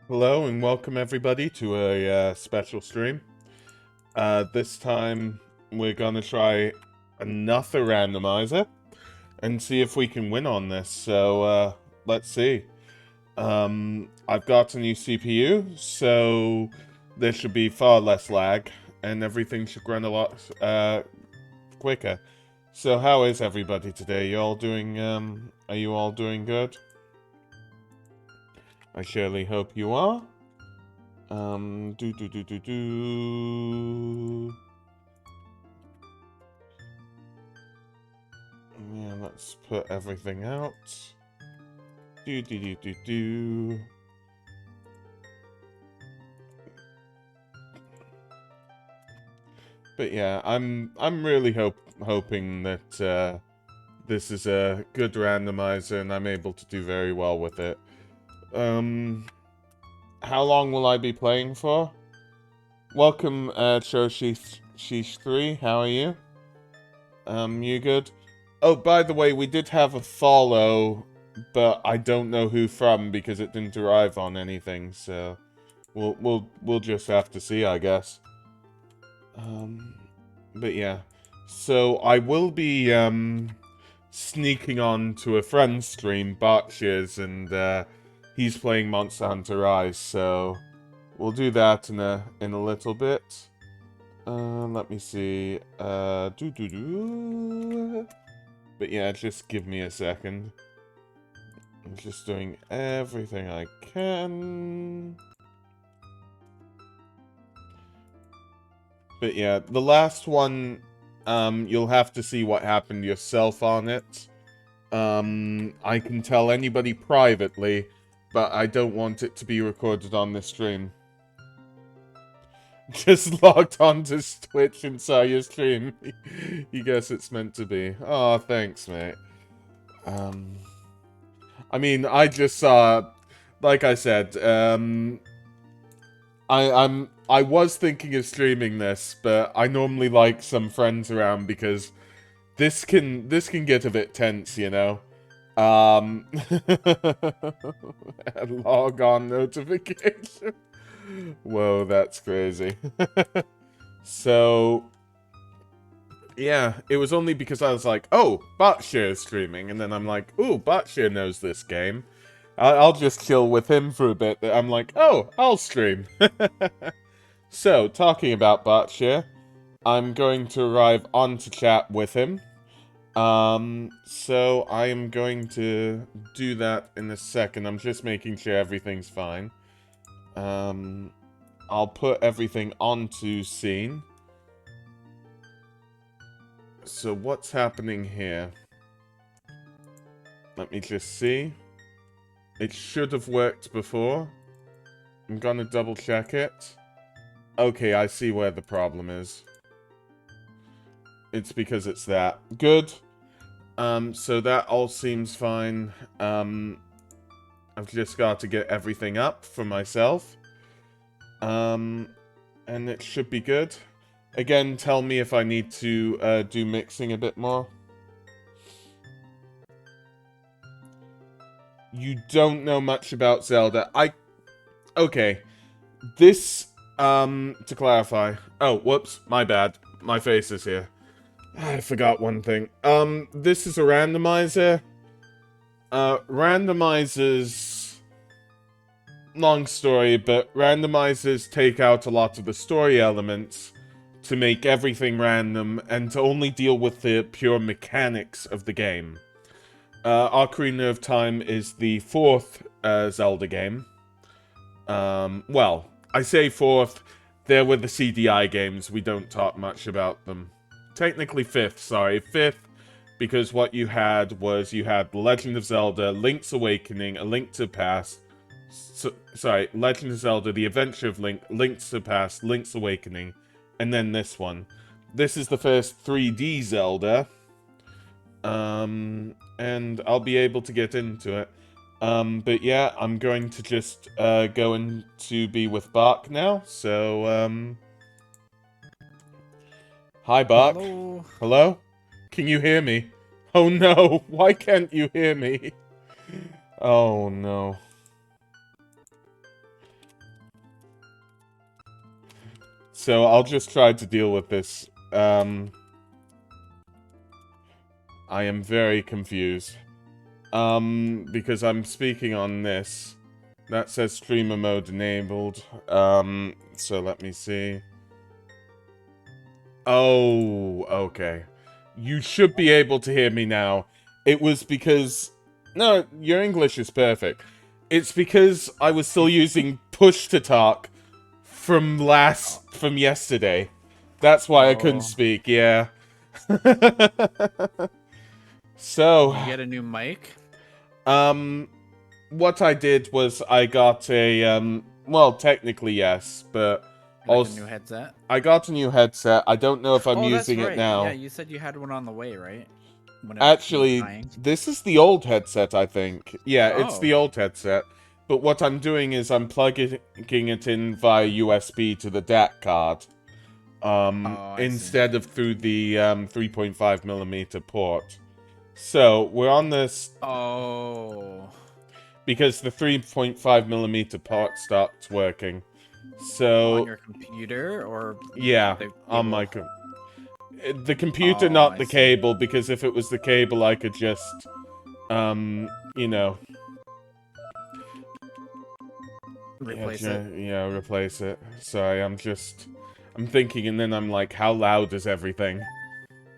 Hello and welcome everybody to a special stream. This time we're gonna try another randomizer and see if we can win on this. So let's see. I've got a new CPU, so there should be far less lag and everything should run a lot quicker. So how is everybody today? You all doing? Are you all doing good? I surely hope you are. Yeah, let's put everything out. But yeah, I'm really hoping that this is a good randomizer and I'm able to do very well with it. How long will I be playing for? Welcome, Sheesh3. How are you? You good? Oh, by the way, we did have a follow, but I don't know who from because it didn't arrive on anything. So we'll just have to see, I guess. But yeah, so I will be sneaking on to a friend's stream, Berkshire's, and he's playing Monster Hunter Rise. So we'll do that in a little bit. Let me see. But yeah, just give me a second. I'm just doing everything I can. But yeah, the last one, you'll have to see what happened yourself on it. I can tell anybody privately, but I don't want it to be recorded on this stream. Just logged on to Twitch and saw your stream. You guess it's meant to be. Oh, thanks, mate. I mean, I just saw, like I said, I was thinking of streaming this, but I normally like some friends around because this can get a bit tense, you know. Log on notification. Whoa, that's crazy. So, yeah, it was only because I was like, oh, Berkshire is streaming, and then I'm like, ooh, Berkshire knows this game. I'll just chill with him for a bit. I'm like, oh, I'll stream. So, talking about Berkshire, I'm going to arrive onto chat with him. So I am going to do that in a second. I'm just making sure everything's fine. I'll put everything onto scene. So what's happening here? Let me just see. It should have worked before. I'm gonna double check it. Okay, I see where the problem is. It's because it's that. Good. So that all seems fine. I've just got to get everything up for myself. And it should be good. Again, tell me if I need to do mixing a bit more. You don't know much about Zelda. Okay. This, to clarify. Oh, whoops, my bad. My face is here. I forgot one thing. This is a randomizer. Randomizers... Long story, but randomizers take out a lot of the story elements to make everything random and to only deal with the pure mechanics of the game. Ocarina of Time is the fourth Zelda game. Well, I say fourth, there were the CDI games, we don't talk much about them. Technically fifth, sorry, fifth, because what you had was you had The Legend of Zelda, Link's Awakening, A Link to the Past, Legend of Zelda, The Adventure of Link, Link's to the Past, Link's Awakening, and then this one. This is the first 3D Zelda, and I'll be able to get into it. But yeah, I'm going to just go in to be with Bark now, so, Hi, Bark. Hello. Hello? Can you hear me? Oh no, why can't you hear me? Oh no. So I'll just try to deal with this. I am very confused. Because I'm speaking on this. That says streamer mode enabled. So let me see. Oh, okay. You should be able to hear me now. It was because... No, your English is perfect. It's because I was still using push to talk from yesterday. That's why I couldn't speak, yeah. So... You get a new mic? What I did was I got a, well, technically yes, but... Like a new headset? I got a new headset. I don't know if I'm using that's right. it now. Yeah, you said you had one on the way, right? Actually, this is the old headset, I think. Yeah, it's the Oh. old headset. But what I'm doing is I'm plugging it in via USB to the DAC card. Instead of through the 3.5mm port. So, we're on this... Oh. Because the 3.5mm port stopped working. So... On your computer, or... Yeah, on my computer. The computer, not the cable, because if it was the cable, I could just, you know... Replace it? Yeah, replace it. Sorry, I'm thinking, and then I'm like, how loud is everything?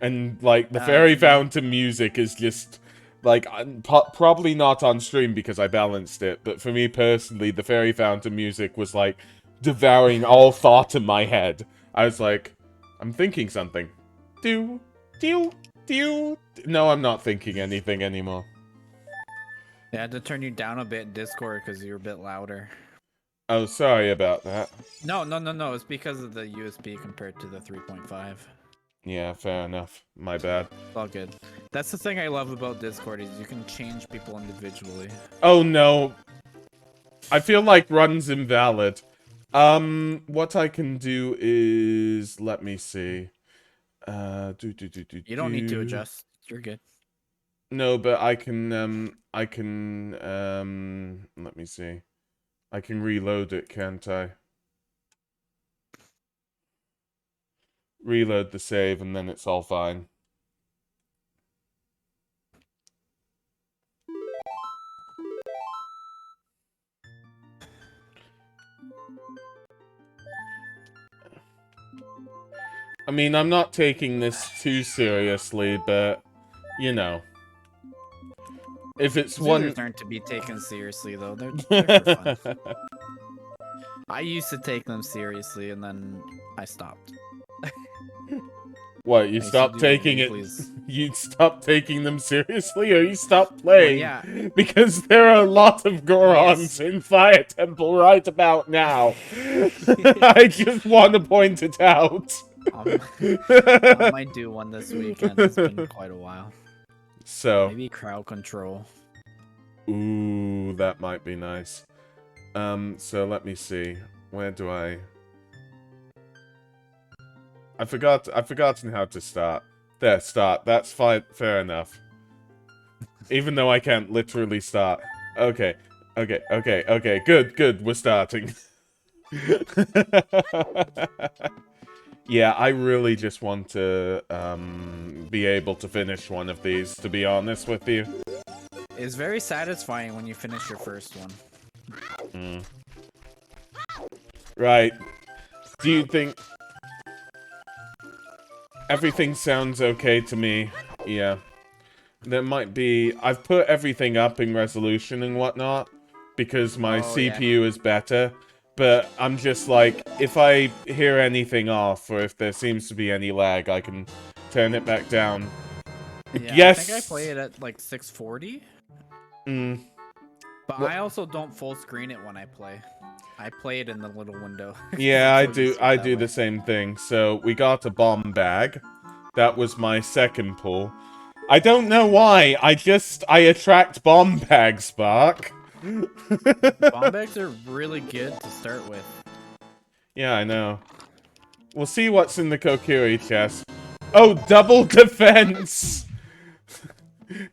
And, like, the Fairy Fountain music is just, like, probably not on stream because I balanced it, but for me personally, the Fairy Fountain music was, like, devouring all thought in my head. I was like, I'm thinking something. No, I'm not thinking anything anymore. Yeah, I had to turn you down a bit in Discord because you were a bit louder. Oh, sorry about that. No. It's because of the USB compared to the 3.5. Yeah, fair enough. My bad. It's all good. That's the thing I love about Discord is you can change people individually. Oh, no. I feel like run's invalid. What I can do is... Let me see. You don't need to adjust. You're good. No, but I can, let me see. I can reload it, can't I? Reload the save, and then it's all fine. I mean, I'm not taking this too seriously, but, you know. If it's one... aren't to be taken seriously, though. They're for fun. I used to take them seriously, and then I stopped. What, you stopped taking it... You stopped taking them seriously, or you stopped playing? Well, yeah. Because there are a lot of Gorons in Fire Temple right about now. I just want to point it out. I might do one this weekend. It's been quite a while. So... Maybe crowd control. Ooh, that might be nice. So let me see. Where do I... I've forgotten how to start. There, start. That's fine. Fair enough. Even though I can't literally start. Okay. Good. We're starting. Yeah, I really just want to, be able to finish one of these, to be honest with you. It's very satisfying when you finish your first one. Right. Do you think... Everything sounds okay to me. Yeah. There might be... I've put everything up in resolution and whatnot, because my CPU is better. But I'm just like, if I hear anything off, or if there seems to be any lag, I can turn it back down. Yeah, Yes! I think I play it at like 640. But well, I also don't full screen it when I play. I play it in the little window. Yeah, I do the same thing. So, we got a bomb bag. That was my second pull. I don't know why, I attract bomb bags, Spark. Bomb bags are really good to start with. Yeah, I know. We'll see what's in the Kokiri chest. Oh, double defense!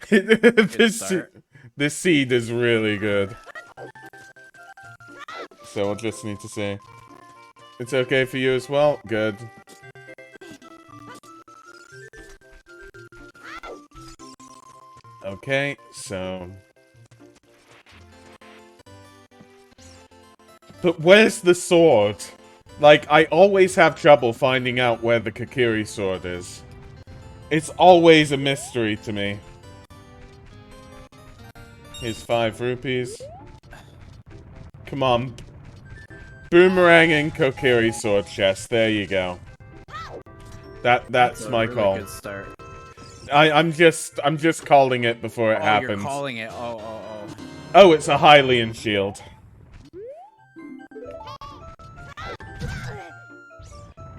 This seed is really good. So we'll just need to see. It's okay for you as well? Good. Okay, so... But where's the sword? Like, I always have trouble finding out where the Kokiri Sword is. It's always a mystery to me. Here's 5 rupees. Come on. Boomerang and Kokiri Sword chest. There you go. That's my really call. Good start. I'm just calling it before it happens. You're calling it. Oh. Oh, it's a Hylian shield.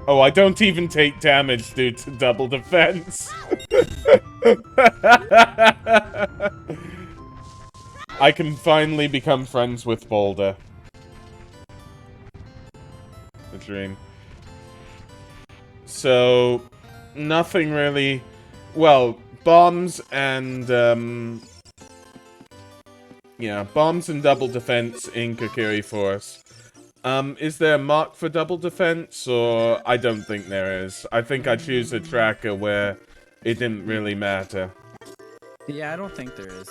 Oh, I don't even take damage due to double defense. I can finally become friends with Boulder. The dream. So, nothing really... Well, bombs and, yeah, bombs and double defense in Kokiri Force. Is there a mark for double defense, or... I don't think there is. I think I choose a tracker where it didn't really matter. Yeah, I don't think there is.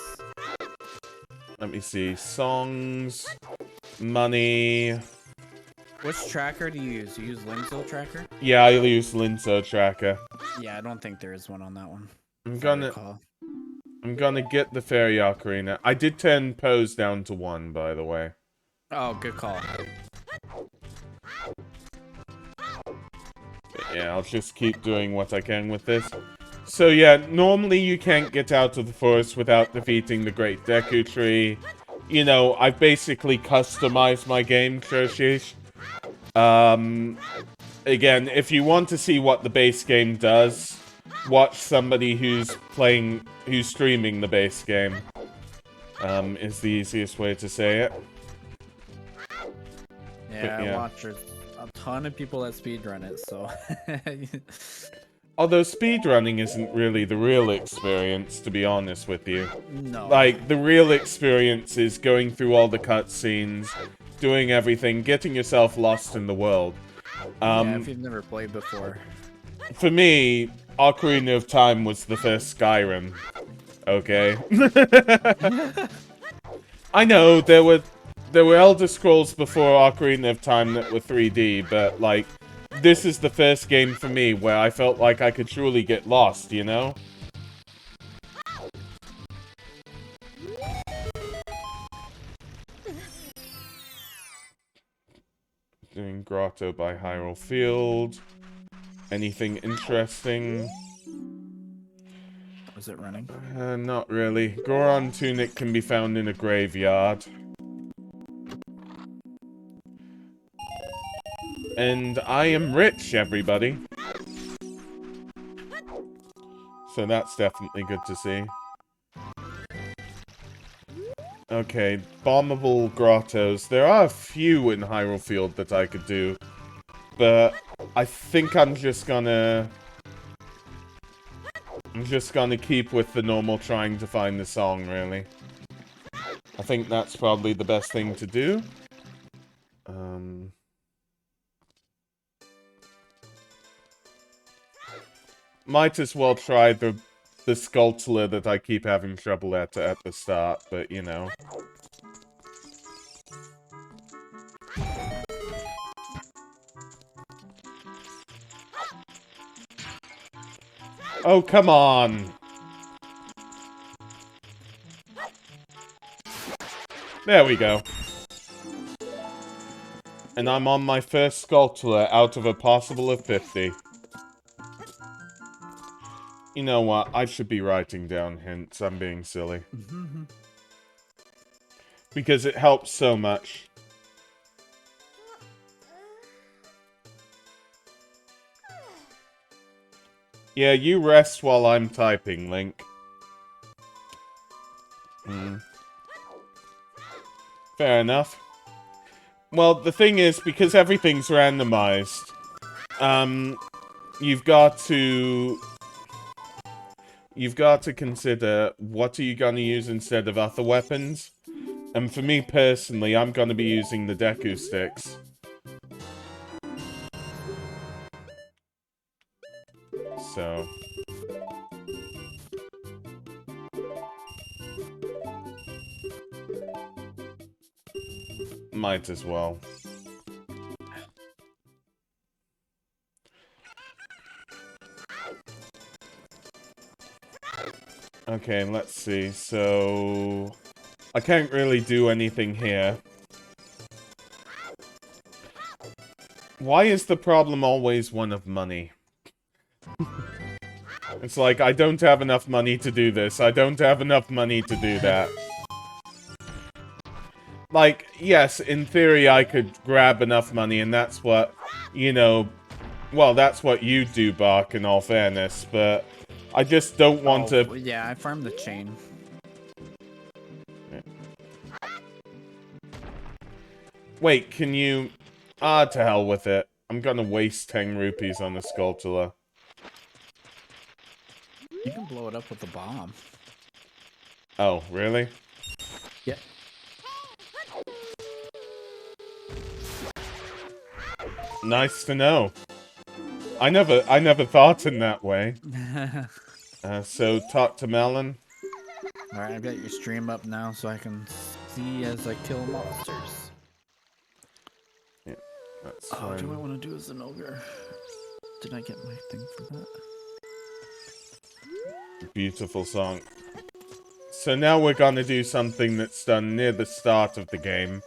Let me see. Songs... Money... Which tracker do you use? You use Linzo tracker? Yeah, I use Linzo tracker. Yeah, I don't think there is one on that one. I'm gonna get the fairy ocarina. I did turn pose down to 1, by the way. Oh, good call. But yeah, I'll just keep doing what I can with this. So yeah, normally you can't get out of the forest without defeating the Great Deku Tree. You know, I've basically customized my game, Shoshish. Again, if you want to see what the base game does, watch somebody who's streaming the base game. Is the easiest way to say it. Yeah, yeah. I watch a ton of people that speedrun it, so... Although speedrunning isn't really the real experience, to be honest with you. No. Like, the real experience is going through all the cutscenes, doing everything, getting yourself lost in the world. Yeah, if you've never played before. For me, Ocarina of Time was the first Skyrim. Okay? I know, there were Elder Scrolls before Ocarina of Time that were 3D, but, like, this is the first game for me where I felt like I could truly get lost, you know? Doing Grotto by Hyrule Field. Anything interesting? Was it running? Not really. Goron Tunic can be found in a graveyard. And I am rich, everybody. So that's definitely good to see. Okay, Bombable Grottos. There are a few in Hyrule Field that I could do. But I think I'm just gonna keep with the normal trying to find the song, really. I think that's probably the best thing to do. Might as well try the Skulltula that I keep having trouble at the start, but you know. Oh, come on! There we go. And I'm on my first Skulltula out of a possible of 50. You know what? I should be writing down hints. I'm being silly. Because it helps so much. Yeah, you rest while I'm typing, Link. Fair enough. Well, the thing is, because everything's randomized, you've got to consider what are you gonna use instead of other weapons. And for me personally, I'm gonna be using the Deku sticks. so... Might as well. Okay, let's see. So... I can't really do anything here. Why is the problem always one of money? It's like, I don't have enough money to do this. I don't have enough money to do that. Like, yes, in theory I could grab enough money, and that's what, you know... Well, that's what you do, Bark, in all fairness, but... I just don't want to... Yeah, I farmed the chain. Wait, can you... Ah, to hell with it. I'm gonna waste 10 rupees on the Skulltula. You can blow it up with a bomb. Oh, really? Yeah. Nice to know. I never thought in that way. So, talk to Melon. Alright, I've got your stream up now so I can see as I kill monsters. Yeah, that's Oh, fine. do I want to do as an ogre? Did I get my thing for that? Beautiful song. So now we're gonna do something that's done near the start of the game,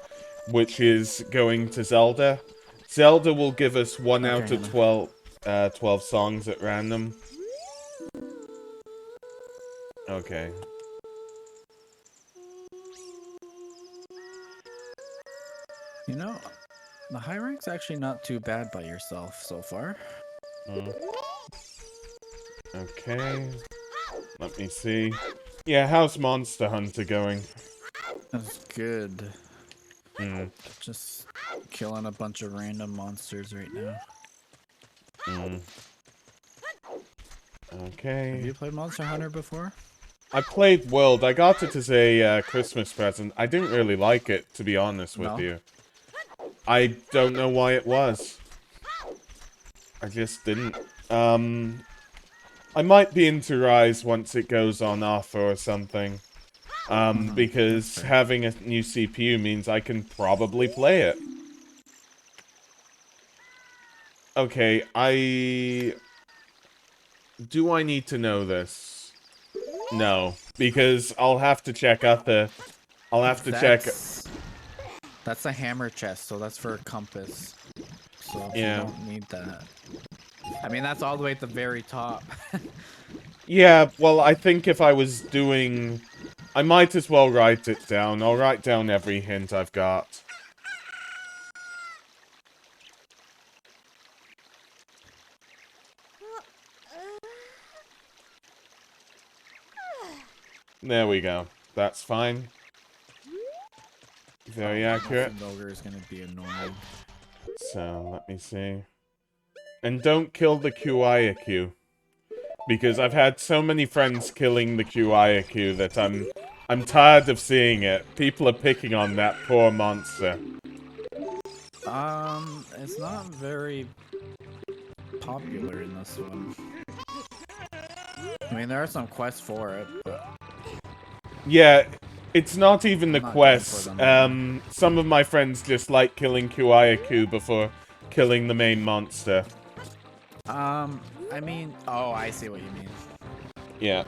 which is going to Zelda. Zelda will give us 1 out of 12 songs at random. Okay. You know, the high rank's actually not too bad by yourself so far. Okay. Let me see. Yeah, how's Monster Hunter going? That's good. Hmm. Just killing a bunch of random monsters right now. Okay. Have you played Monster Hunter before? I played World. I got it as a Christmas present. I didn't really like it, to be honest with you. I don't know why it was. I just didn't. I might be into Rise once it goes on offer or something. Because having a new CPU means I can probably play it. Okay, do I need to know this? No, because I'll have to check out the... I'll have to check... That's a hammer chest, so that's for a compass. So Yeah. you don't need that. I mean, that's all the way at the very top. Yeah, well, I think if I was doing... I might as well write it down. I'll write down every hint I've got. There we go. That's fine. Very accurate. Ogre is gonna be annoying. So, let me see. And don't kill the QIAQ. Because I've had so many friends killing the QIAQ that I'm tired of seeing it. People are picking on that poor monster. It's not very popular in this one. I mean, there are some quests for it, but... Yeah, it's not even the quests. Some of my friends just like killing QIAQ before killing the main monster. I mean... Oh, I see what you mean. Yeah.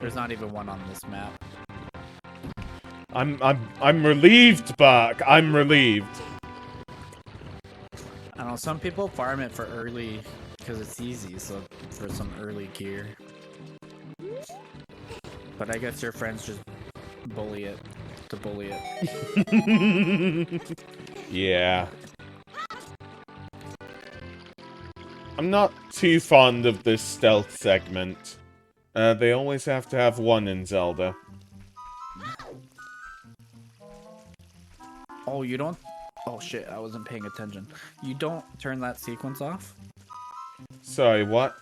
There's not even one on this map. I'm relieved, Bark. I'm relieved. I don't know, some people farm it for early because it's easy, so for some early gear. But I guess your friends just bully it to bully it. Yeah. I'm not too fond of this stealth segment. They always have to have one in Zelda. Oh, you don't... Oh shit, I wasn't paying attention. You don't turn that sequence off? Sorry, what?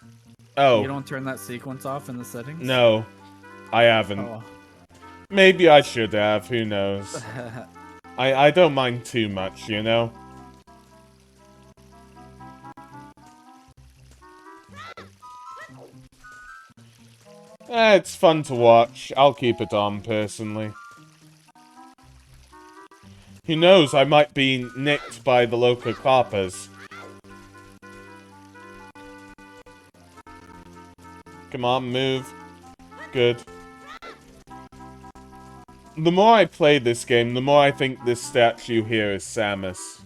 Oh. You don't turn that sequence off in the settings? No, I haven't. Oh. Maybe I should have, who knows. I don't mind too much, you know? It's fun to watch. I'll keep it on, personally. Who knows, I might be nicked by the local coppers. Come on, move. Good. The more I play this game, the more I think this statue here is Samus.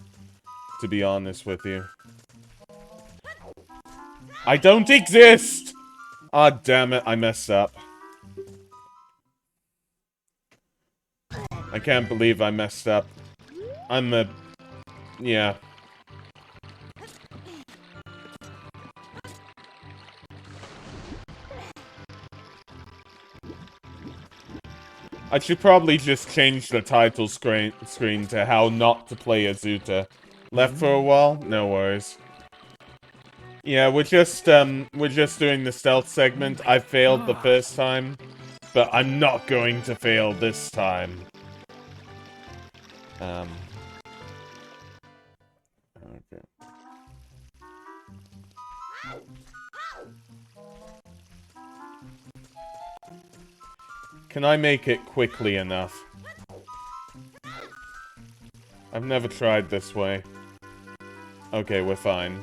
To be honest with you. I don't exist! Ah, damn it, I messed up. I can't believe I messed up. I'm a... yeah. I should probably just change the title screen to how not to play Azuta. Left for a while? No worries. Yeah, we're just doing the stealth segment. I failed the first time, but I'm not going to fail this time. Okay. Can I make it quickly enough? I've never tried this way. Okay, we're fine.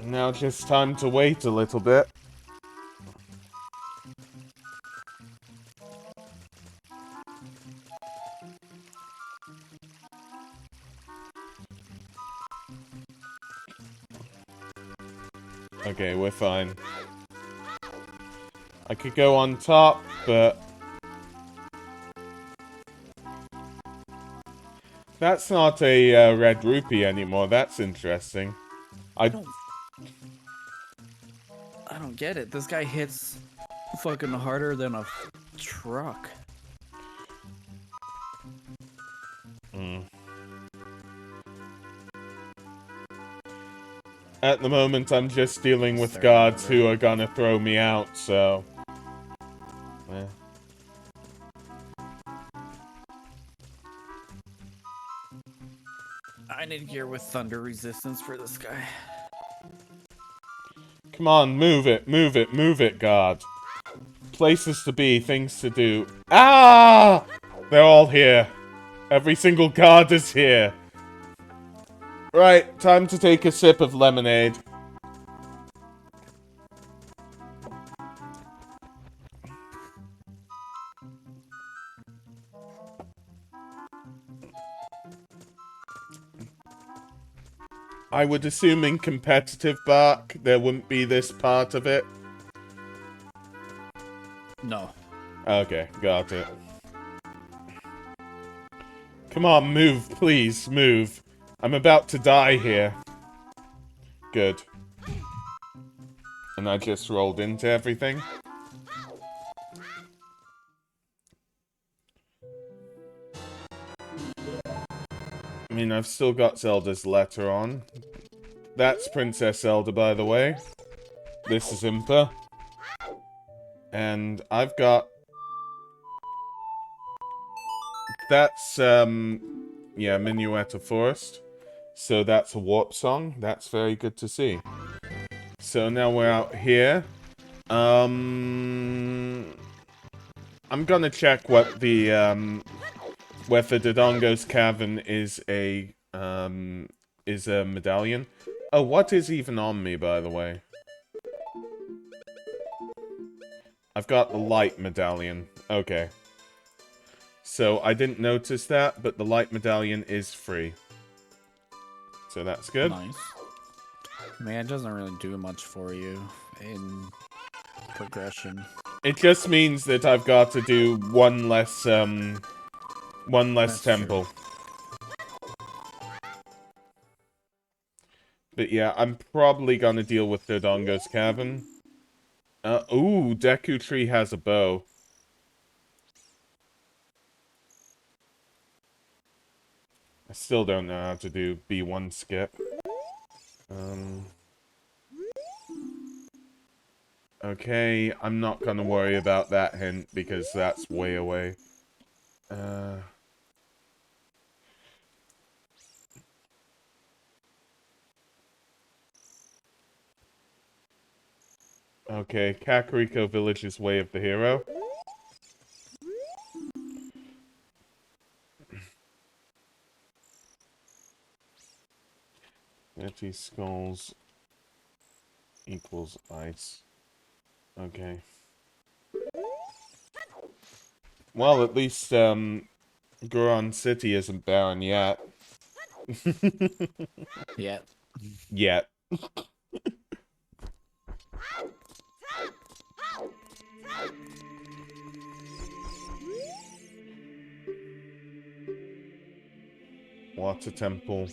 Now just time to wait a little bit. Okay, we're fine. I could go on top, but... that's not a red rupee anymore. That's interesting. I don't get it. This guy hits fucking harder than a truck. At the moment, I'm just dealing with guards who are gonna throw me out, so... eh. I need gear with thunder resistance for this guy. Come on, move it, move it, move it, guard. Places to be, things to do. Ah! They're all here. Every single guard is here. Right, time to take a sip of lemonade. I would assume in competitive Bark, there wouldn't be this part of it. No. Okay, got it. Come on, move, please, move. I'm about to die here. Good. And I just rolled into everything. I mean, I've still got Zelda's letter on. That's Princess Zelda, by the way. This is Impa. And I've got... that's, yeah, Minuet of Forest. So that's a warp song. That's very good to see. So now we're out here. I'm gonna check what the, whether Dodongo's Cavern is a medallion. Oh, what is even on me, by the way? I've got the light medallion. Okay. So, I didn't notice that, but the light medallion is free. So that's good. Nice. Man, it doesn't really do much for you in progression. It just means that I've got to do one less temple. True. But yeah, I'm probably gonna deal with Dodongo's Cavern. Ooh, Deku Tree has a bow. I still don't know how to do B1 skip. Okay, I'm not gonna worry about that hint because that's way away. Okay, Kakariko Village's Way of the Hero. Empty skulls equals ice. Okay. Well, at least, Goron City isn't barren yet. Yeah. Yet. Water Temple.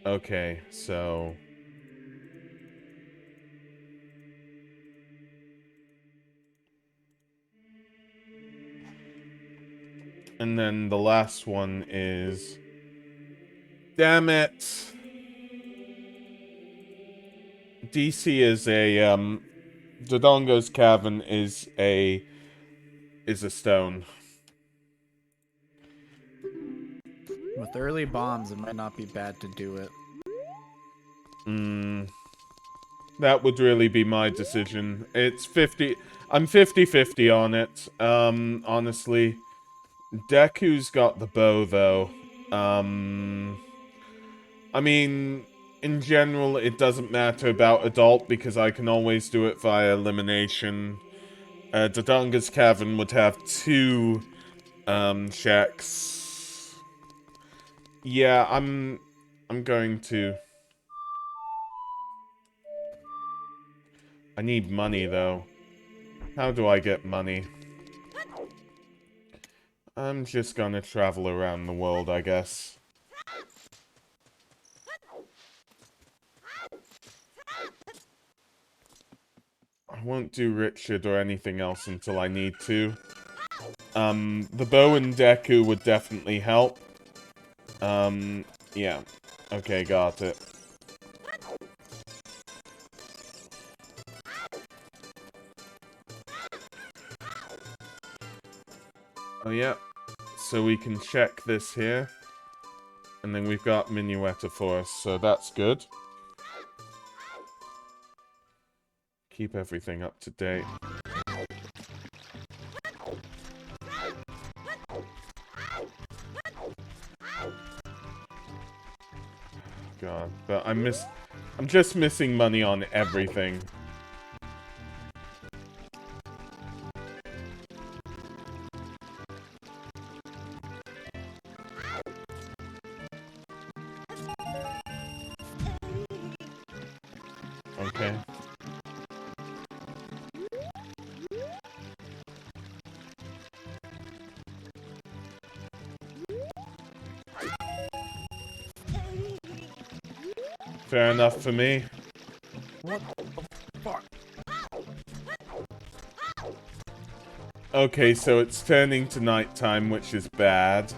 Okay, so... And then the last one is... Damn it! DC is a, Dodongo's Cavern is a stone. With early bombs, it might not be bad to do it. That would really be my decision. It's 50... I'm 50-50 on it, honestly. Deku's got the bow, though. I mean, in general, it doesn't matter about adult, because I can always do it via elimination. Dodonga's Cavern would have 2, checks. Yeah, I'm going to... I need money, though. How do I get money? I'm just gonna travel around the world, I guess. I won't do Richard or anything else until I need to. The bow and Deku would definitely help. Yeah. Okay, got it. Oh, yeah. So we can check this here. And then we've got Minuetta for us, so that's good. Keep everything up to date. God, but I'm just missing money on everything. Okay. Fair enough for me. What the fuck? Okay, so it's turning to nighttime, which is bad.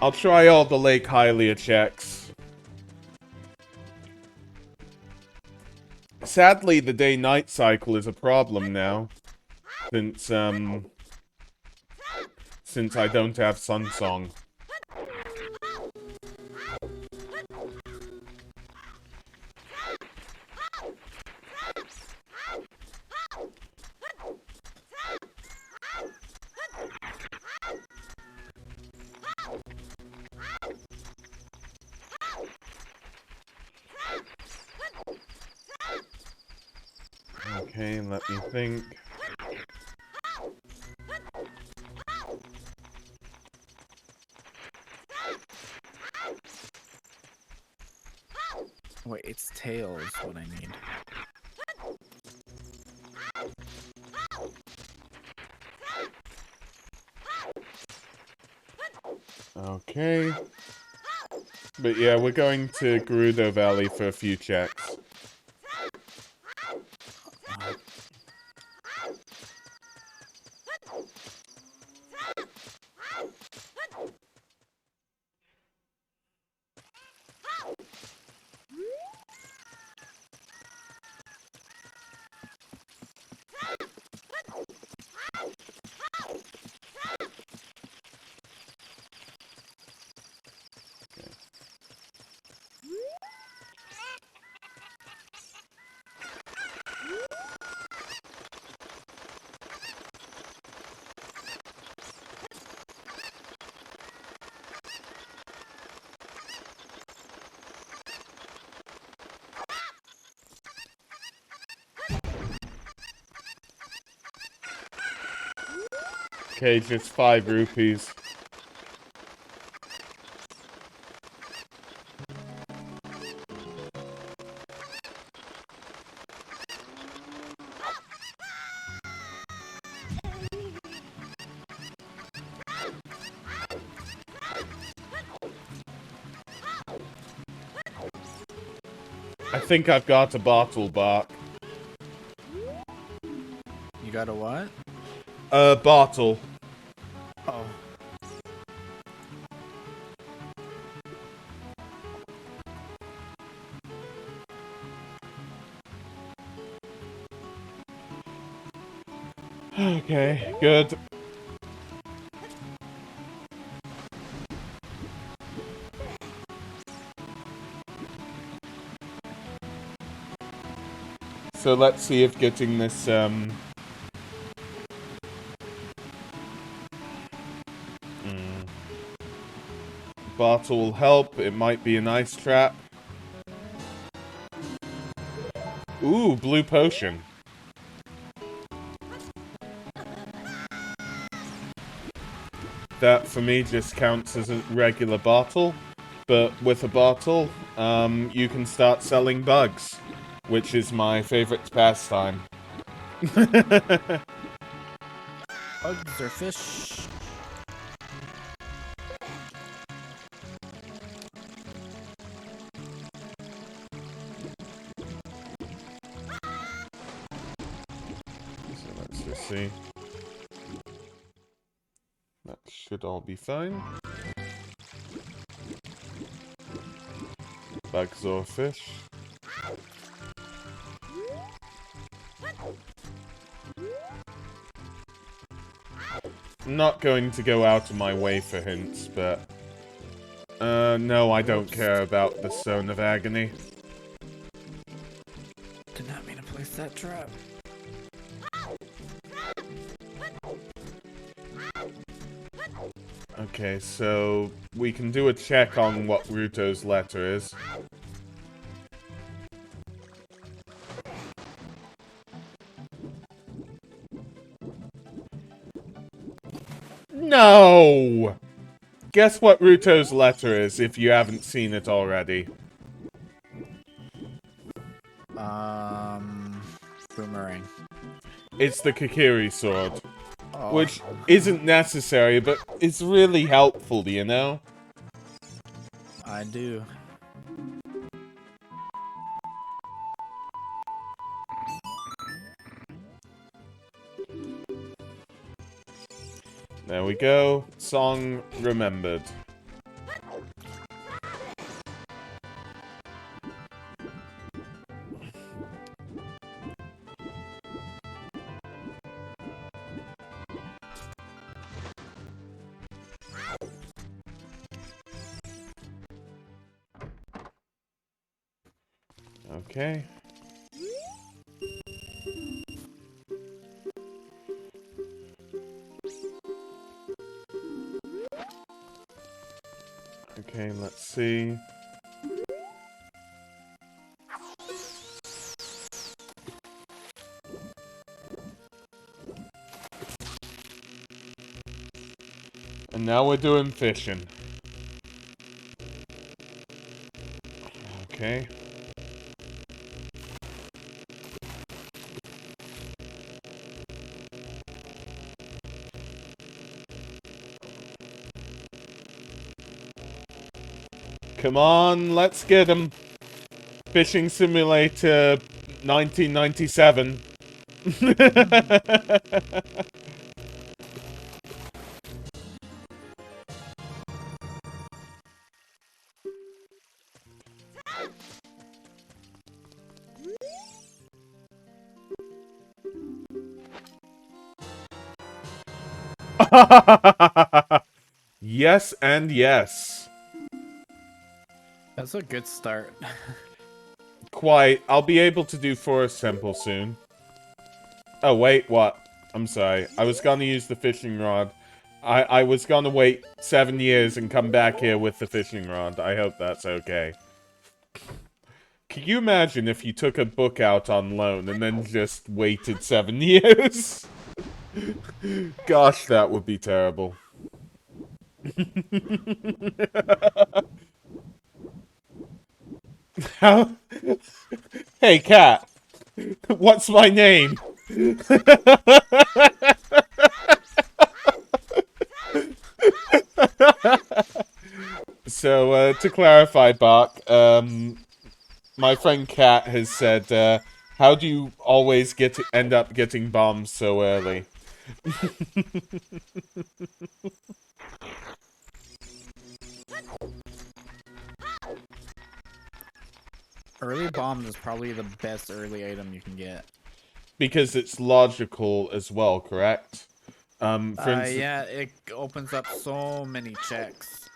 I'll try all the Lake Hylia checks. Sadly, the day-night cycle is a problem now. Since I don't have Sun Song. Okay, let me think. Wait, it's tails what I need. Okay. But yeah, we're going to Gerudo Valley for a few checks. Okay, just 5 rupees. I think I've got a bottle back. You got a what? A bottle. Oh. Okay, good. So let's see if getting this, bottle will help. It might be an ice trap. Ooh, blue potion. That, for me, just counts as a regular bottle. But with a bottle, you can start selling bugs, which is my favorite pastime. Bugs or fish? So let's just see. That should all be fine. Bugs or fish. I'm not going to go out of my way for hints, but... no, I don't care about the Stone of Agony. Did not mean to place that trap. Okay, so we can do a check on what Ruto's letter is. No! Guess what Ruto's letter is, if you haven't seen it already. Boomerang. It's the Kokiri Sword. Oh. Which isn't necessary, but it's really helpful, you know? I do. There we go. Song remembered. Okay. Okay, let's see. And now we're doing fishing. Okay. Come on, let's get him. Fishing Simulator 1997. Yes and yes. That's a good start. Quite. I'll be able to do Forest Temple soon. Oh, wait, what? I'm sorry. I was gonna use the fishing rod. I was gonna wait 7 years and come back here with the fishing rod. I hope that's okay. Can you imagine if you took a book out on loan and then just waited 7 years? Gosh, that would be terrible. How? Hey, cat. What's my name? So, to clarify, Bach, my friend Kat has said, how do you always end up getting bombs so early? Early bombs is probably the best early item you can get. Because it's logical as well, correct? For instance, Yeah, it opens up so many checks.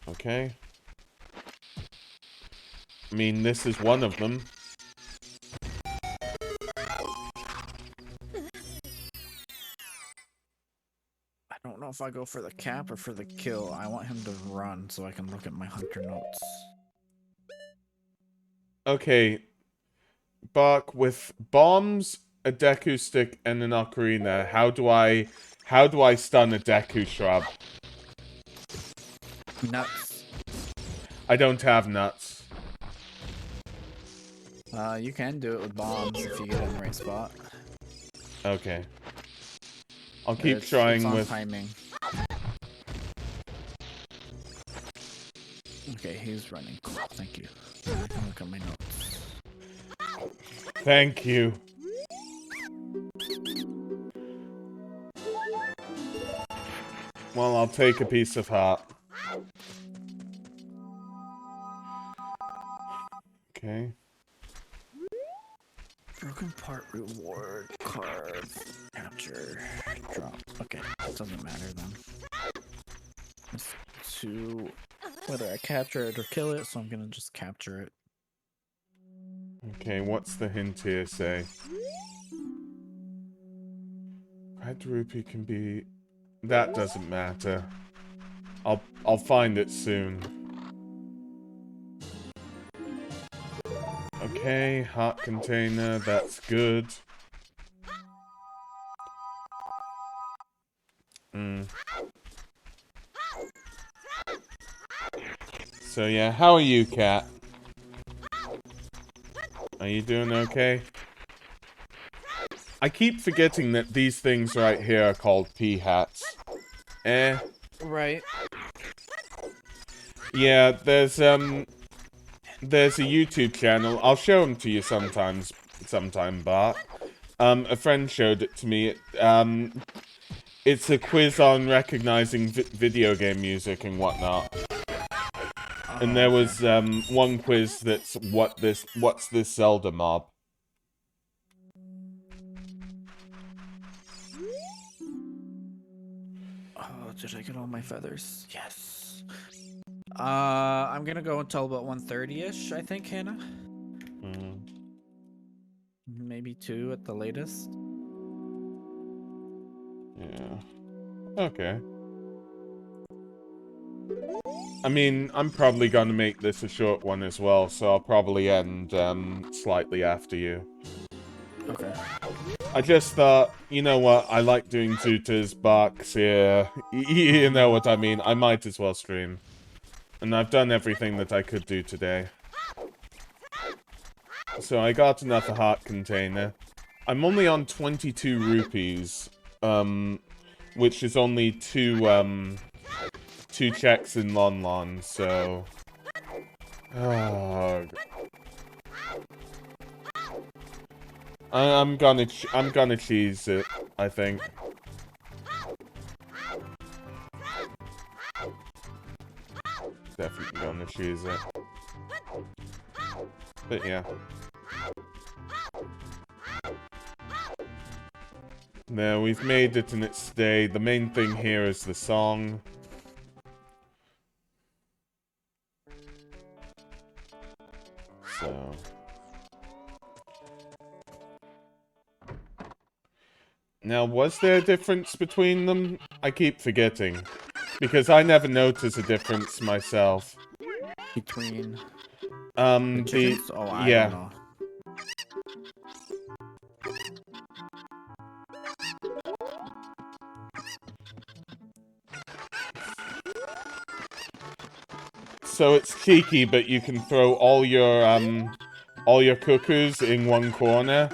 okay. I mean, this is one of them. I don't know if I go for the cap or for the kill. I want him to run so I can look at my hunter notes. Okay. Bach, with bombs, a Deku stick, and an Ocarina, how do I stun a Deku shrub? Nuts. I don't have nuts. You can do it with bombs if you get in the right spot. Okay. I'll keep trying it's on with... timing. Okay, he's running. Cool, thank you. I can look at my notes. Thank you. Well, I'll take a piece of heart. Okay. Broken part reward, carve, capture, drop. Okay, it doesn't matter then. It's to whether I capture it or kill it, so I'm gonna just capture it. Okay, what's the hint here say? Red rupee can be... That doesn't matter. I'll find it soon. Okay, heart container, that's good. So yeah, how are you, Cat? Are you doing okay? I keep forgetting that these things right here are called pea-hats. Right. Yeah, there's a YouTube channel. I'll show them to you sometime, Bart. A friend showed it to me. It's a quiz on recognizing video game music and whatnot. And there was one quiz that's what's this Zelda mob? Oh, did I get all my feathers? Yes. I'm gonna go until about 1:30ish, I think, Hannah. Maybe 2 at the latest. Yeah. Okay. I mean, I'm probably gonna make this a short one as well, so I'll probably end slightly after you. Okay. I just thought, you know what, I like doing tutors, box here. You know what I mean, I might as well stream. And I've done everything that I could do today. So I got another heart container. I'm only on 22 rupees, which is only two checks in Lon Lon, so... Oh. I'm gonna cheese it, I think. Definitely gonna cheese it. But yeah. Now we've made it in its day. The main thing here is the song. So... Now, was there a difference between them? I keep forgetting. Because I never notice a difference myself. Between The chickens? Oh, I yeah. don't know. So it's cheeky, but you can throw all your cuckoos in one corner,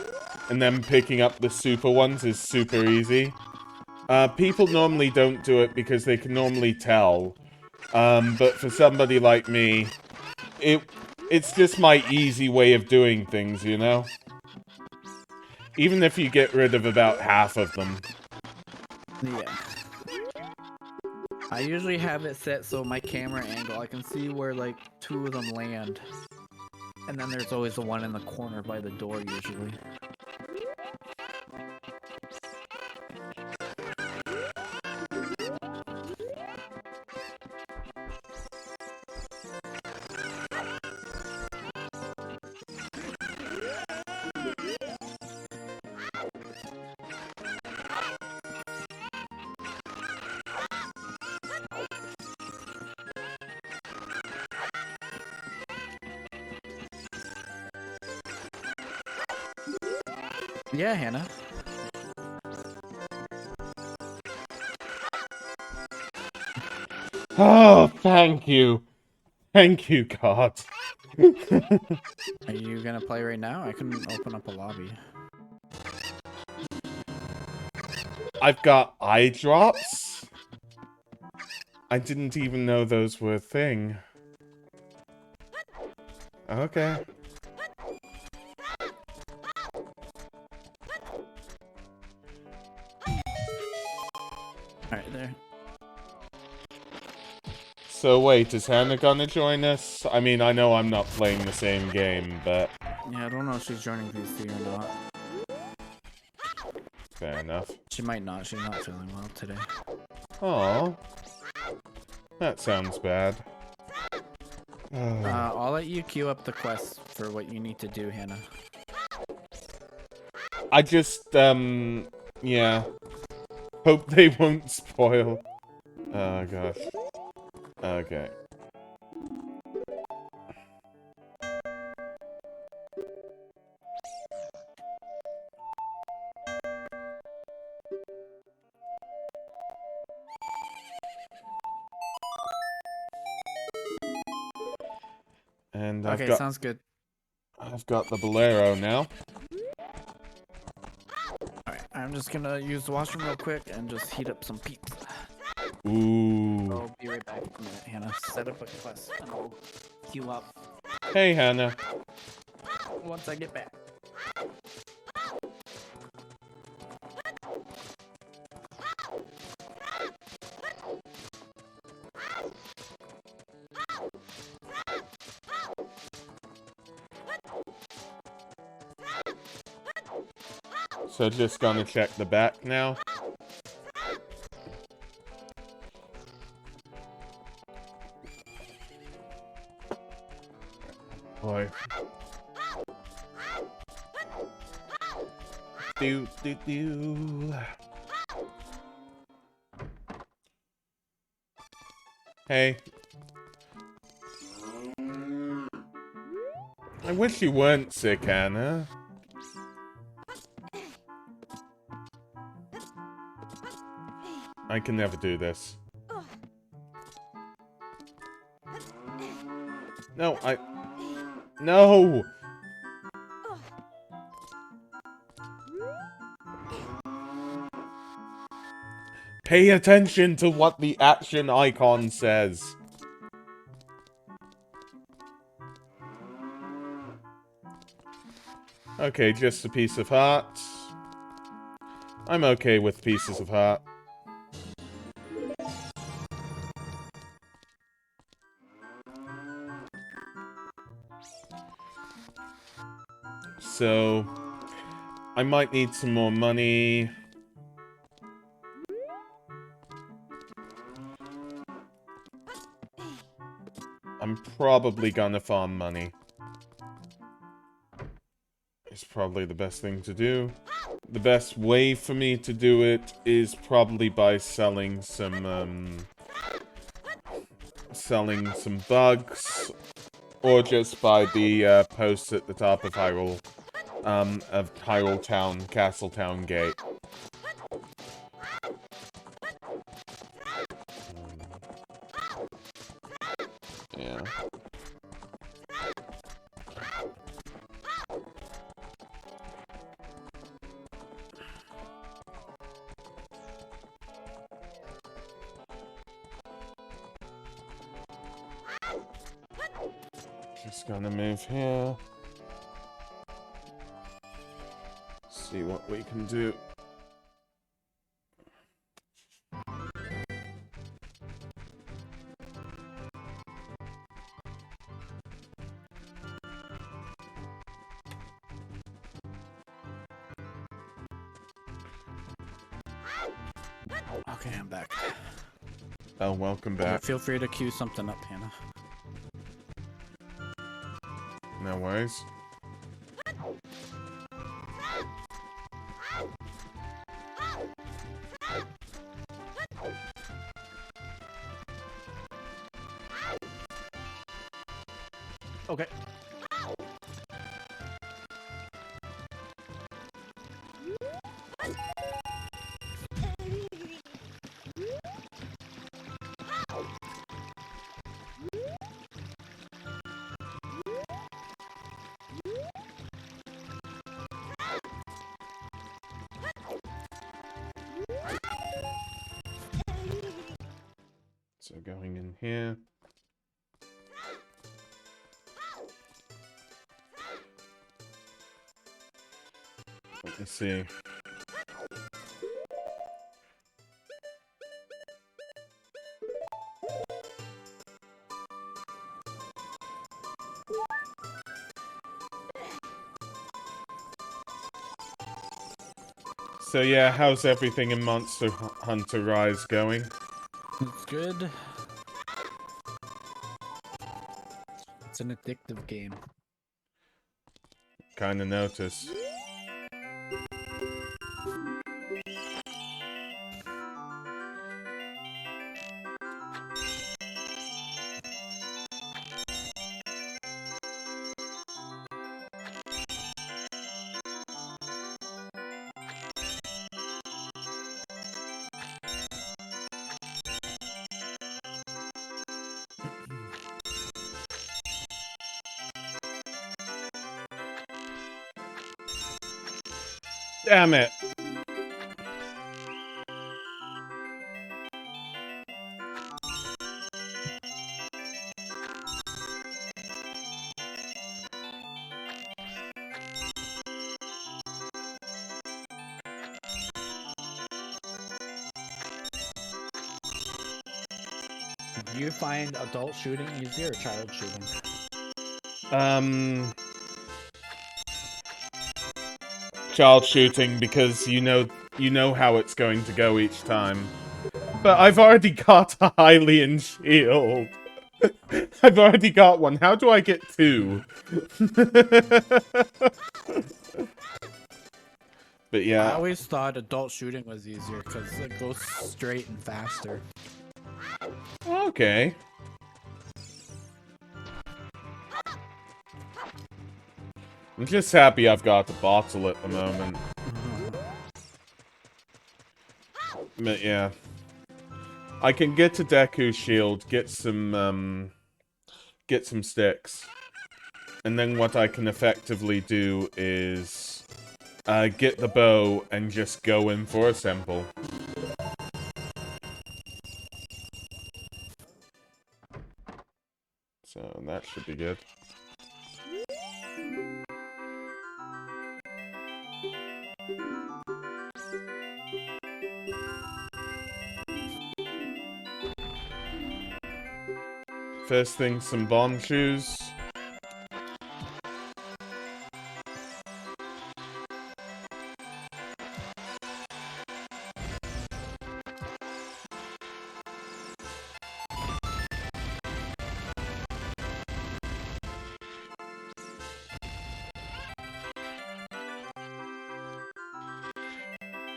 and then picking up the super ones is super easy. People normally don't do it because they can normally tell. But for somebody like me, it's just my easy way of doing things, you know? Even if you get rid of about half of them. Yeah. I usually have it set so my camera angle, I can see where like 2 of them land. And then there's always the one in the corner by the door usually. Yeah, Hannah. Oh, thank you. Thank you, God. Are you gonna play right now? I can open up a lobby. I've got eye drops? I didn't even know those were a thing. Okay. Alright, there. So wait, is Hannah gonna join us? I mean, I know I'm not playing the same game, but... Yeah, I don't know if she's joining VC or not. Fair enough. She might not. She's not feeling well today. Aww. That sounds bad. I'll let you queue up the quest for what you need to do, Hannah. I just, yeah. Hope they won't spoil. Oh, gosh. Okay. And Okay, sounds good. I've got the Bolero now. Alright, I'm just gonna use the washroom real quick and just heat up some pizza. Ooh. I'll be right back in a minute, Hannah. Set up a quest and I'll queue up Hey, Hannah. once I get back. So just gonna check the back now. Boy. Do do do. Hey. I wish you weren't sick, Hannah. I can never do this. No, No! Pay attention to what the action icon says. Okay, just a piece of heart. I'm okay with pieces of heart. So, I might need some more money. I'm probably gonna farm money. It's probably the best thing to do. The best way for me to do it is probably by selling some bugs, or just by the posts at the top of Hyrule Town, Castle Town Gate. Yeah. Just gonna move here. See what we can do. Okay, I'm back. Oh, welcome back. Feel free to cue something up, Hannah. No worries. Okay. So going in here. Let me see. So yeah, how's everything in Monster Hunter Rise going? It's good. It's an addictive game. Kinda notice. Damn it! Do you find adult shooting easier or child shooting? Child shooting, because you know how it's going to go each time. But I've already got a Hylian shield. I've already got one. How do I get two? But yeah. I always thought adult shooting was easier because it goes straight and faster. Okay. I'm just happy I've got the bottle at the moment. But yeah. I can get to Deku's shield, get some sticks. And then what I can effectively do is get the bow and just go in for a sample. So that should be good. First thing, some bomb shoes.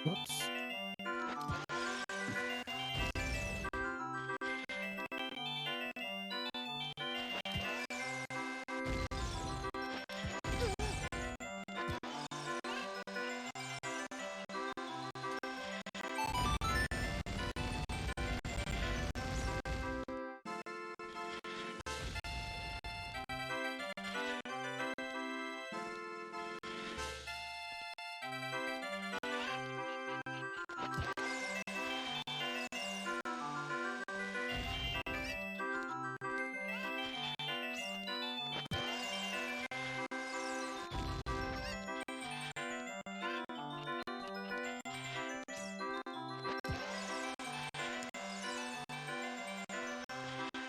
Whoops.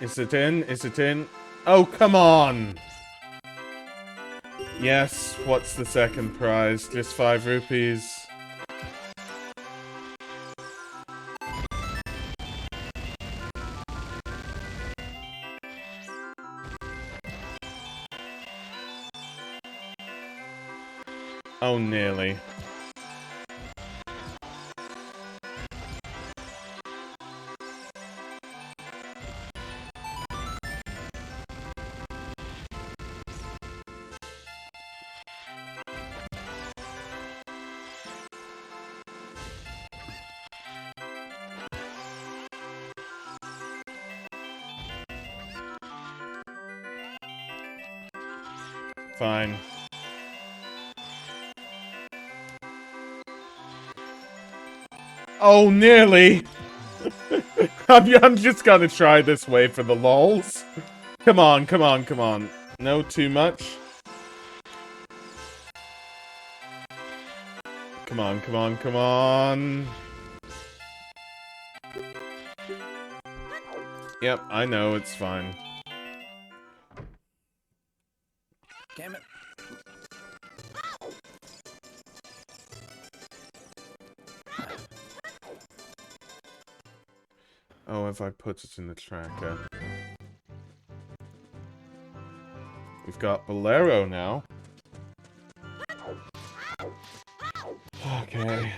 Is it in? Is it in? Oh, come on! Yes, what's the second prize? Just 5 rupees. Oh, nearly. Fine. Oh, nearly! I'm just gonna try this way for the lols. Come on, come on, come on. No too much. Come on, come on, come on. Yep, I know, it's fine. Damn it. Oh, if I put it in the tracker. We've got Bolero now. Okay.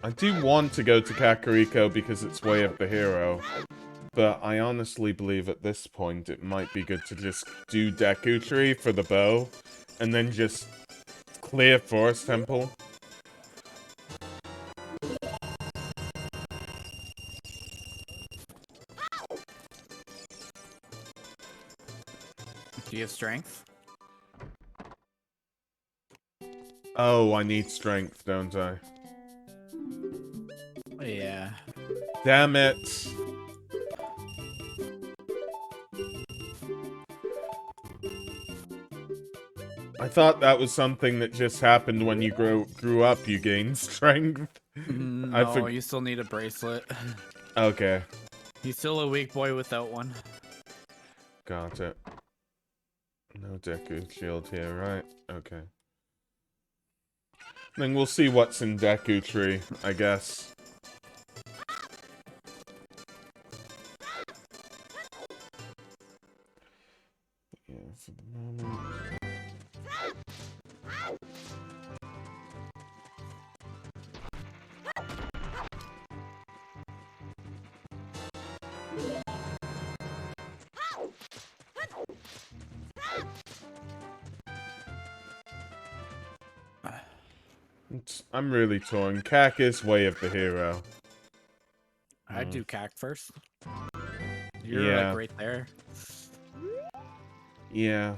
I do want to go to Kakariko because it's Way of the Hero. But I honestly believe at this point it might be good to just do Deku Tree for the bow. And then just clear Forest Temple. Do you have strength? Oh, I need strength, don't I? Yeah. Damn it. I thought that was something that just happened when you grew up, you gained strength. No, you still need a bracelet. Okay. He's still a weak boy without one. Got it. No Deku Shield here, right? Okay. Then we'll see what's in Deku Tree, I guess. Yeah, for the moment. I'm really torn. Kak is Way of the Hero. I'd do Cac first. You're Yeah. like right there. Yeah.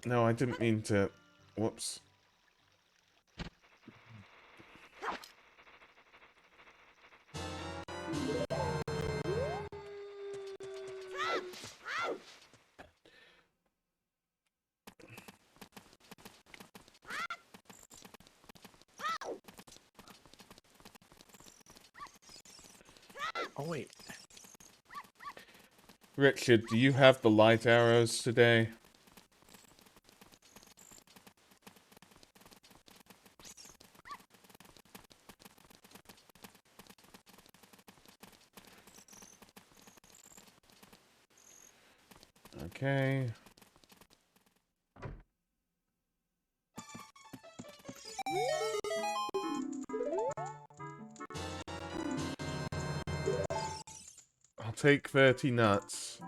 No, I didn't mean to... Whoops. Oh, wait. Richard, do you have the light arrows today? Okay. I'll take 30 nuts.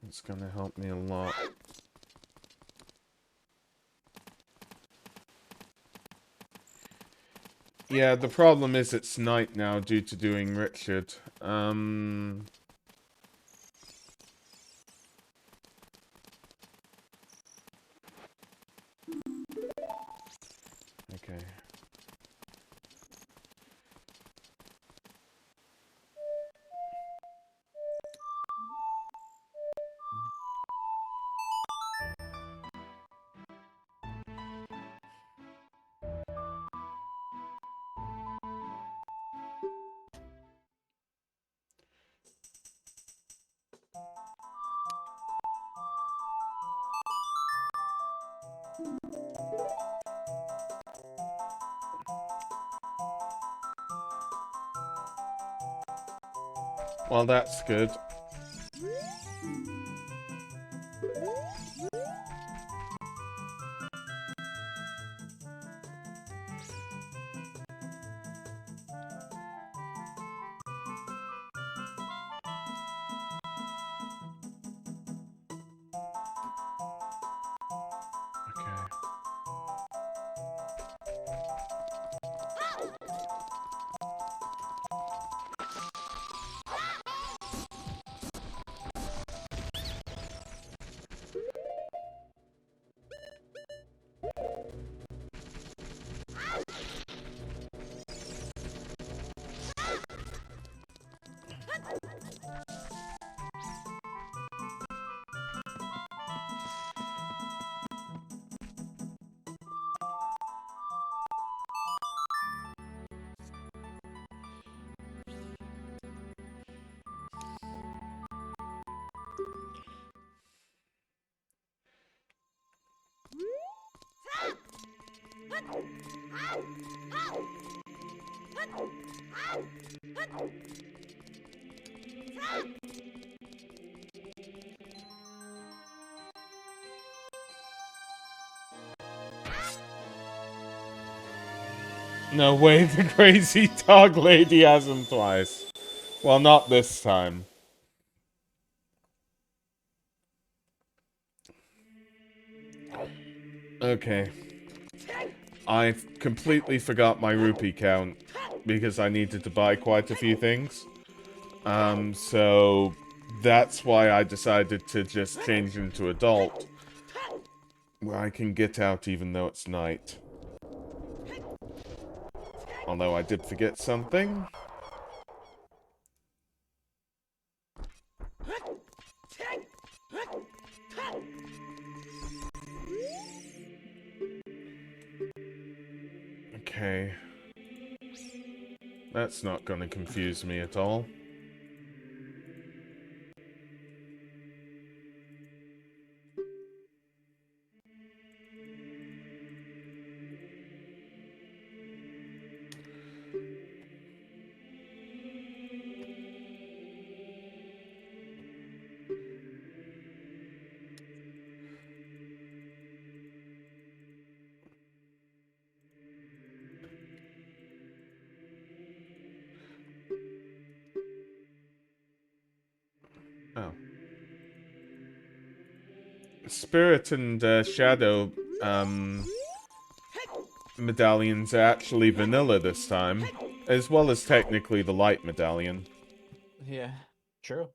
It's gonna help me a lot. Yeah, the problem is it's night now due to doing Richard. Okay. Well, that's good. No way, the crazy dog lady has him twice. Well, not this time. Okay. I completely forgot my rupee count because I needed to buy quite a few things. So that's why I decided to just change into adult, where I can get out even though it's night. Although I did forget something. Okay. That's not gonna confuse me at all. Oh. Spirit and Shadow medallions are actually vanilla this time, as well as technically the light medallion. Yeah, true.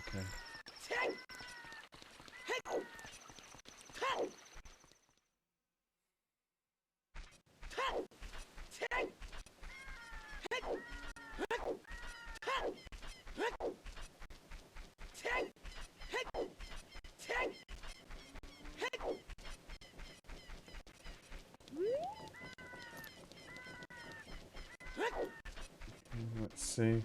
Okay. Let's see.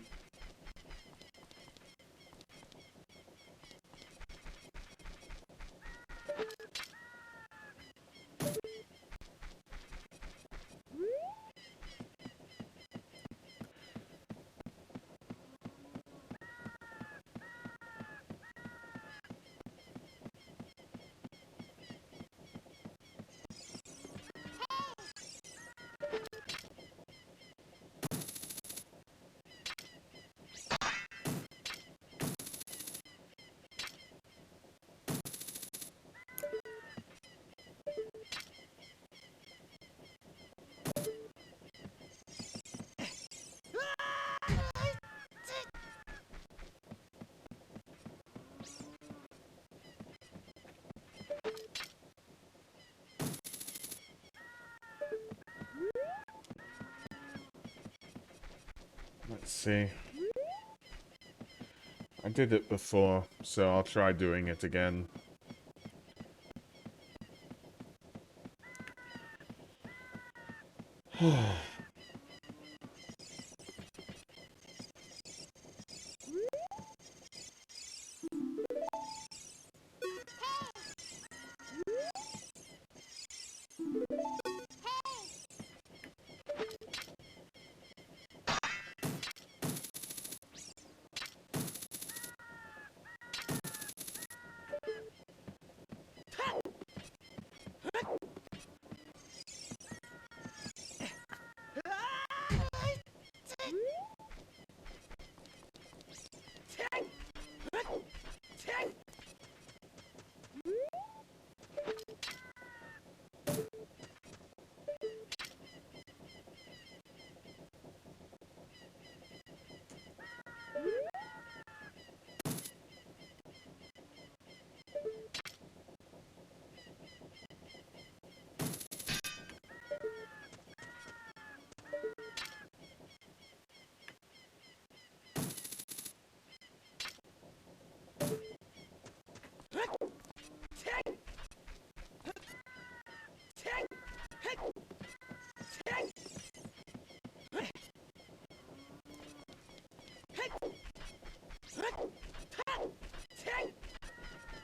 Let's see. I did it before, so I'll try doing it again.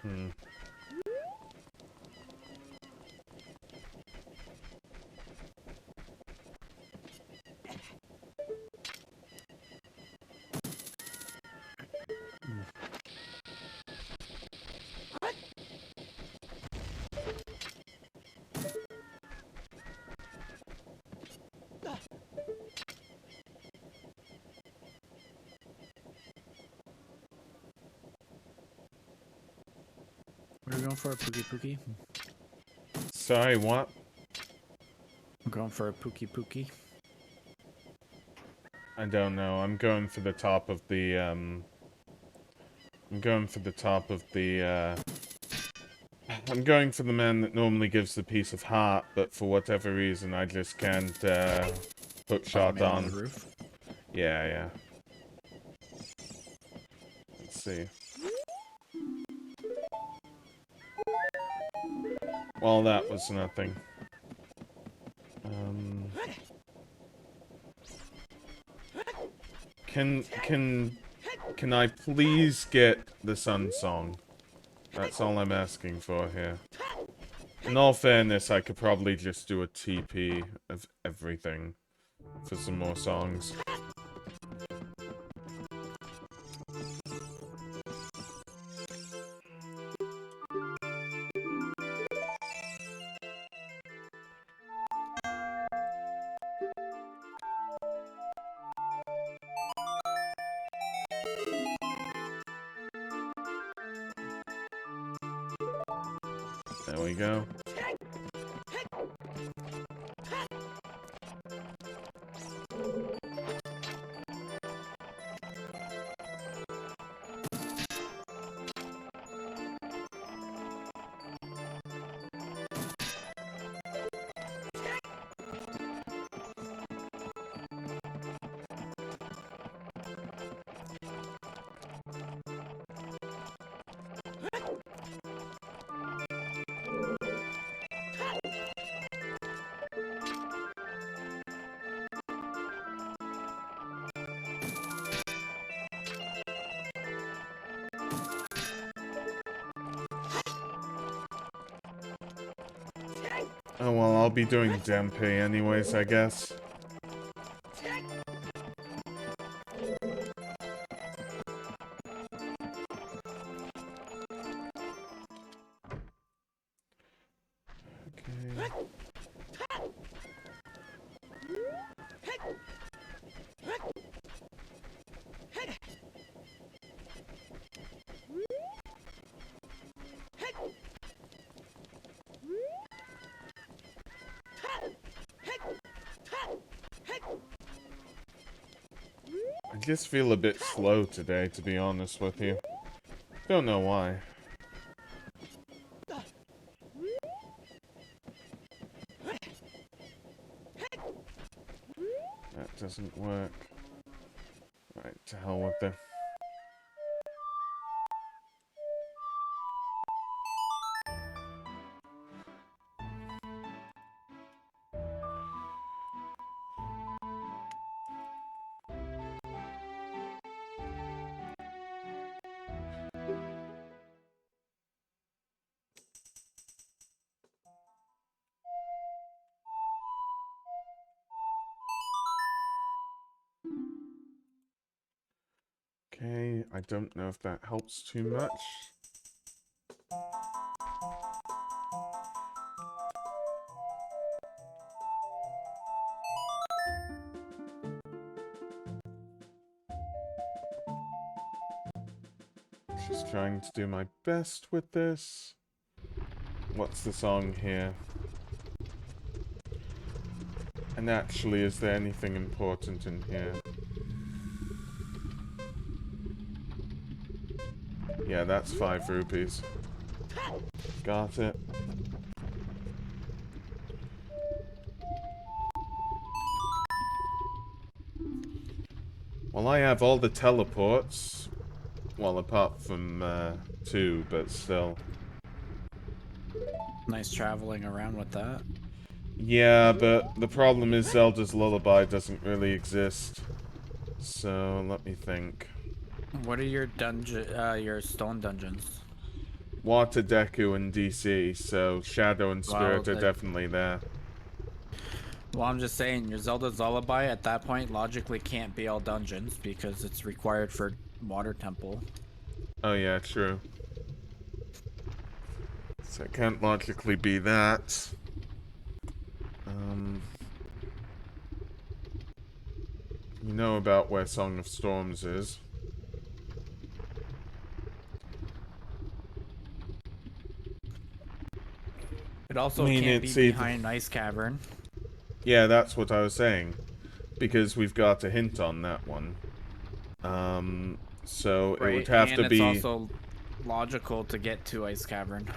Hmm. We're going for a Pookie Pookie. Sorry, what? I'm going for a Pookie Pookie. I don't know. I'm going for the top of the, I'm going for the top of the, I'm going for the man that normally gives the piece of heart, but for whatever reason, I just can't, hook shot Man on. the roof. Yeah, yeah. Let's see. Well, that was nothing. Can I please get the Sun Song? That's all I'm asking for here. In all fairness, I could probably just do a TP of everything for some more songs. There we go. Oh well, I'll be doing Dempe anyways, I guess. Okay. I just feel a bit slow today, to be honest with you. Don't know why. That doesn't work. Alright, to hell with it. Okay, I don't know if that helps too much. Just trying to do my best with this. What's the song here? And actually, is there anything important in here? Yeah, that's 5 rupees. Got it. Well, I have all the teleports. Well, apart from 2, but still. Nice traveling around with that. Yeah, but the problem is Zelda's Lullaby doesn't really exist. So, let me think. What are your your stone dungeons? Water, Deku, and DC, so Shadow and Well, Spirit are definitely there. well, I'm just saying, your Zelda's Lullaby at that point logically can't be all dungeons because it's required for Water Temple. Oh yeah, true. So it can't logically be that. You know about where Song of Storms is. It I also mean, can't be it's either... behind an ice cavern. Yeah, that's what I was saying. Because we've got a hint on that one. So it would Right, have and to it's be... also logical to get to Ice Cavern.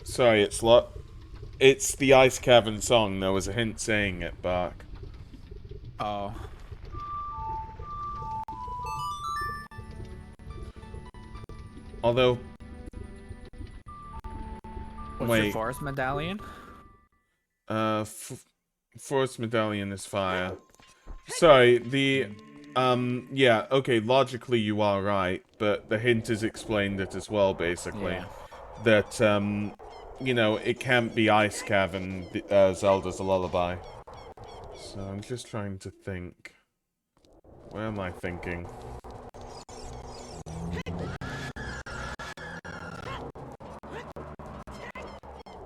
Sorry, it's the Ice Cavern song. There was a hint saying it, Bark. Oh. Although... What's your Wait. forest medallion? Forest Medallion is fire. Sorry, yeah, okay, logically you are right, but the hint has explained it as well, basically. Yeah. That, you know, it can't be Ice Cavern, Zelda's a Lullaby. So I'm just trying to think. Where am I thinking?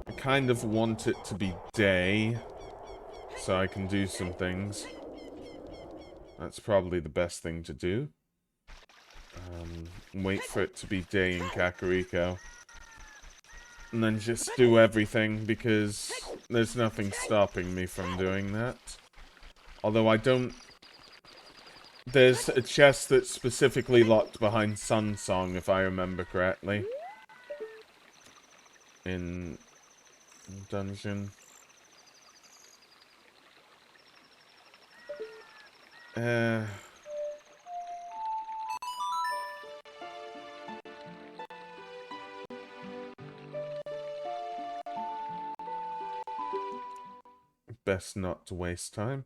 I kind of want it to be day, so I can do some things. That's probably the best thing to do. Wait for it to be day in Kakariko. And then just do everything, because there's nothing stopping me from doing that. Although I don't... There's a chest that's specifically locked behind Sun Song, if I remember correctly. In... dungeon. Best not to waste time.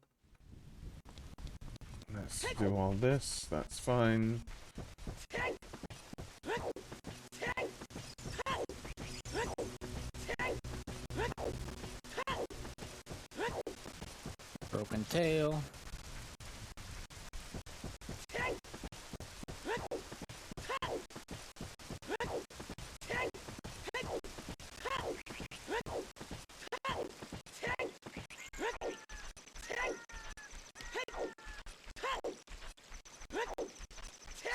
Let's do all this, that's fine. Broken tail.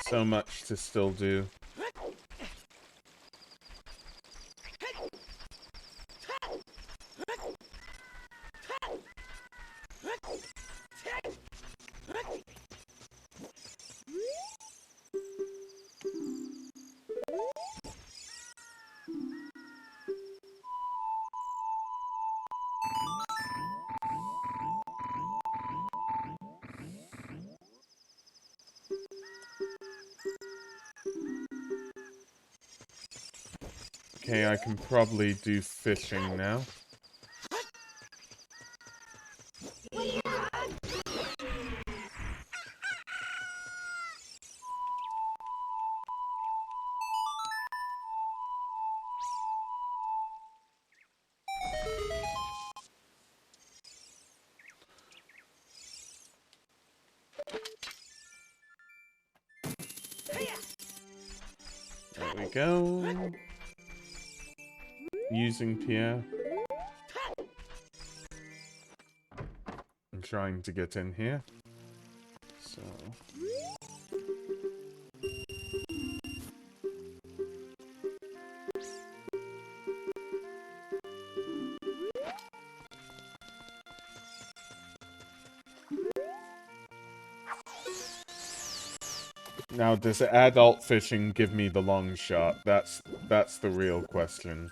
So much to still do. Okay, I can probably do fishing now. There we go. Using Pierre. I'm trying to get in here. So... Now, does adult fishing give me the long shot? That's the real question.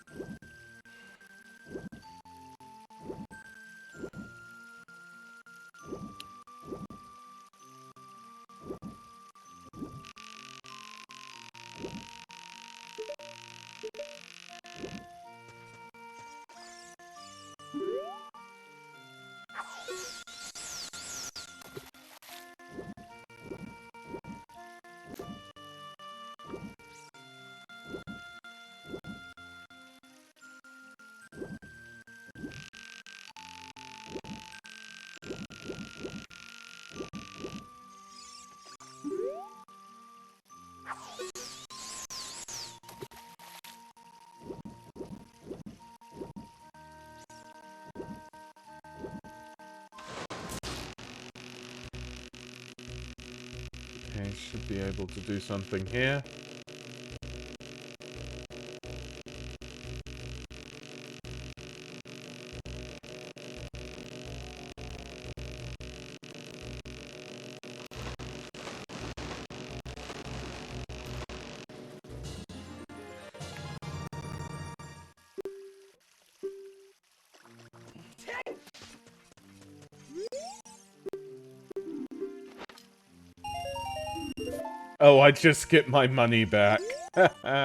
Okay, should be able to do something here. Oh, I just get my money back. Okay.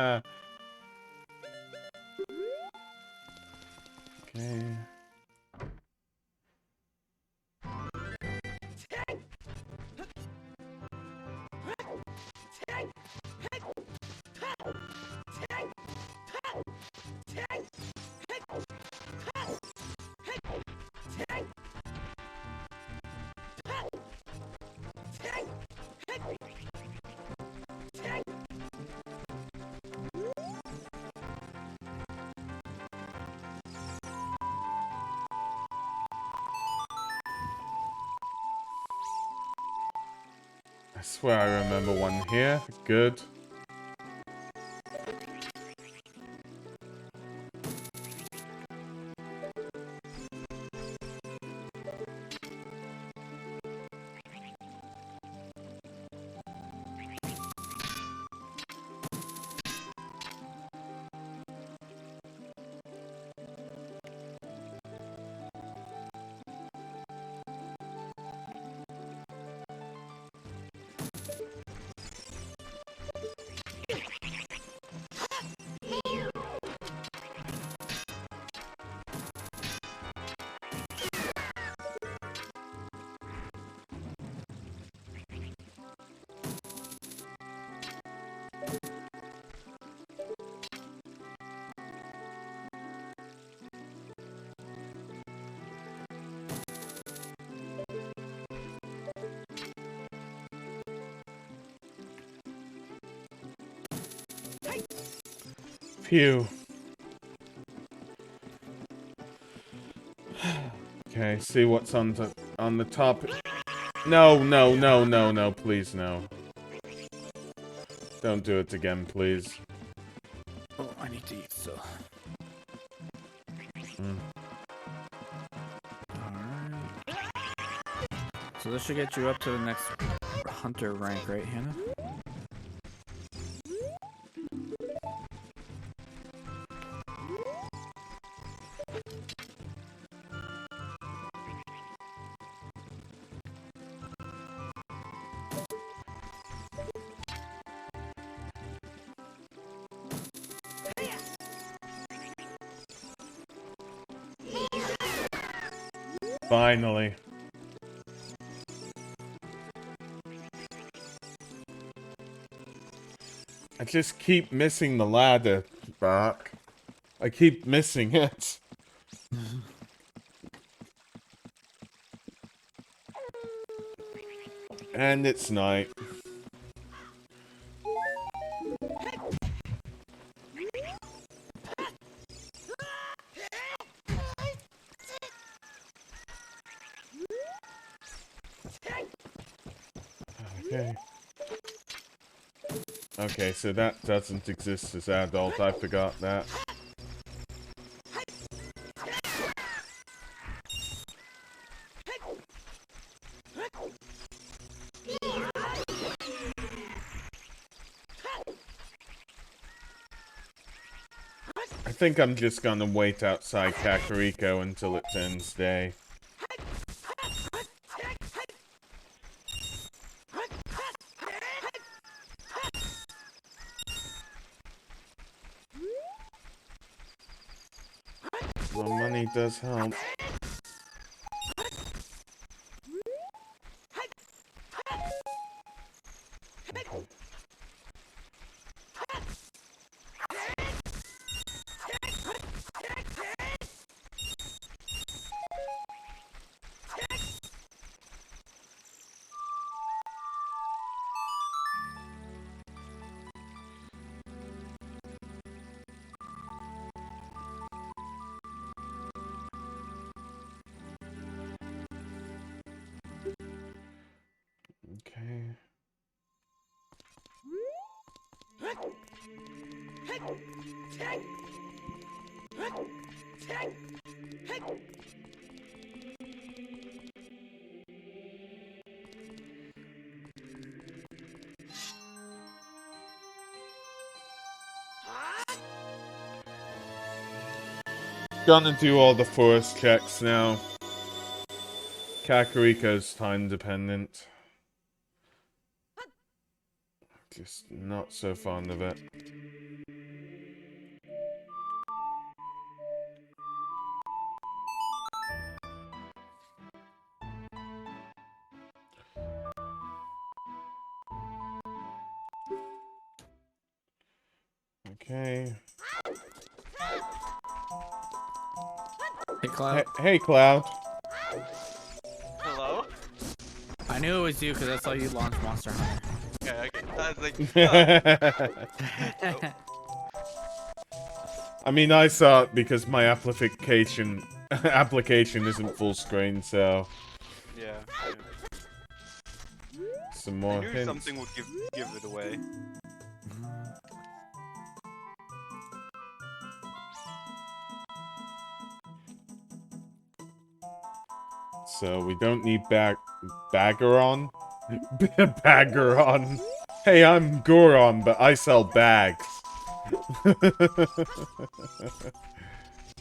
I swear I remember one here. Good. Phew. Okay, see what's on the top. No, no, no, no, no, please, no. Don't do it again, please. Oh, I need to eat still. Alright. So this should get you up to the next hunter rank, right, Hannah? Finally. I just keep missing the ladder, Bark. I keep missing it. And it's night. Okay. Okay, so that doesn't exist as adult. I forgot that. I think I'm just gonna wait outside Kakariko until it turns day. Well, money does help. Okay. Gonna do all the forest checks now. Kakariko's time dependent. Just not so fond of it. Okay. Hey, Cloud. Hey, Cloud. Hello? I knew it was you because I saw you launch Monster Hunter. Okay, I was like, I mean, I saw it because my application isn't full screen, so yeah. some I more knew hints. something would give it away. So we don't need Baggeron? Baggeron. Hey, I'm Goron, but I sell bags.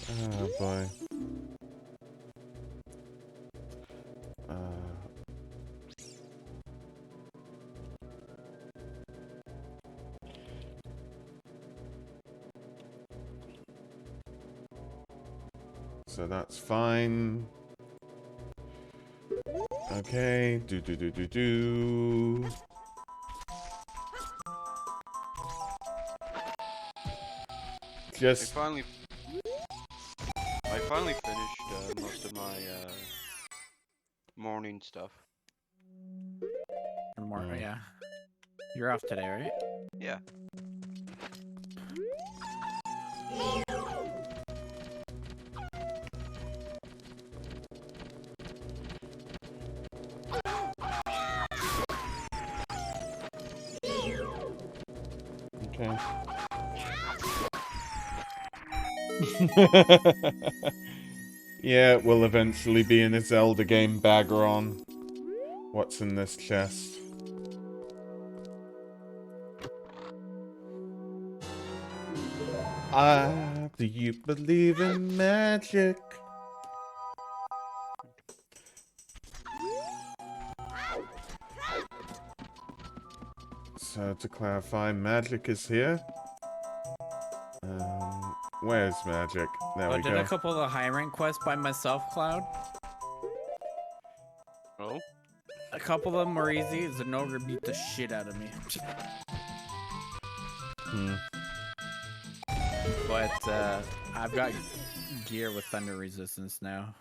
Oh boy. So that's fine. Okay, do. Just I finally finished most of my morning stuff. Yeah. You're off today, right? Yeah. okay. Yeah, it will eventually be in a Zelda game, Baggeron. What's in this chest? Do you believe in magic? So, to clarify, magic is here. Where's magic? There we I did go. a couple of the high rank quests by myself, Cloud. couple of them were easy. Zenogre beat the shit out of me. But I've got gear with thunder resistance now.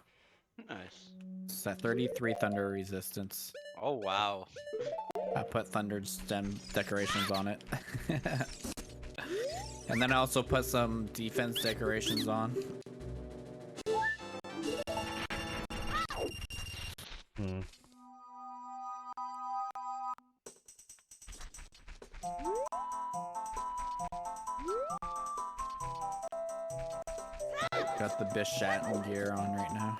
Nice. It's at 33 thunder resistance. Oh wow. I put thundered stem decorations on it. And then I also put some defense decorations on. Got the Bishatten gear on right now.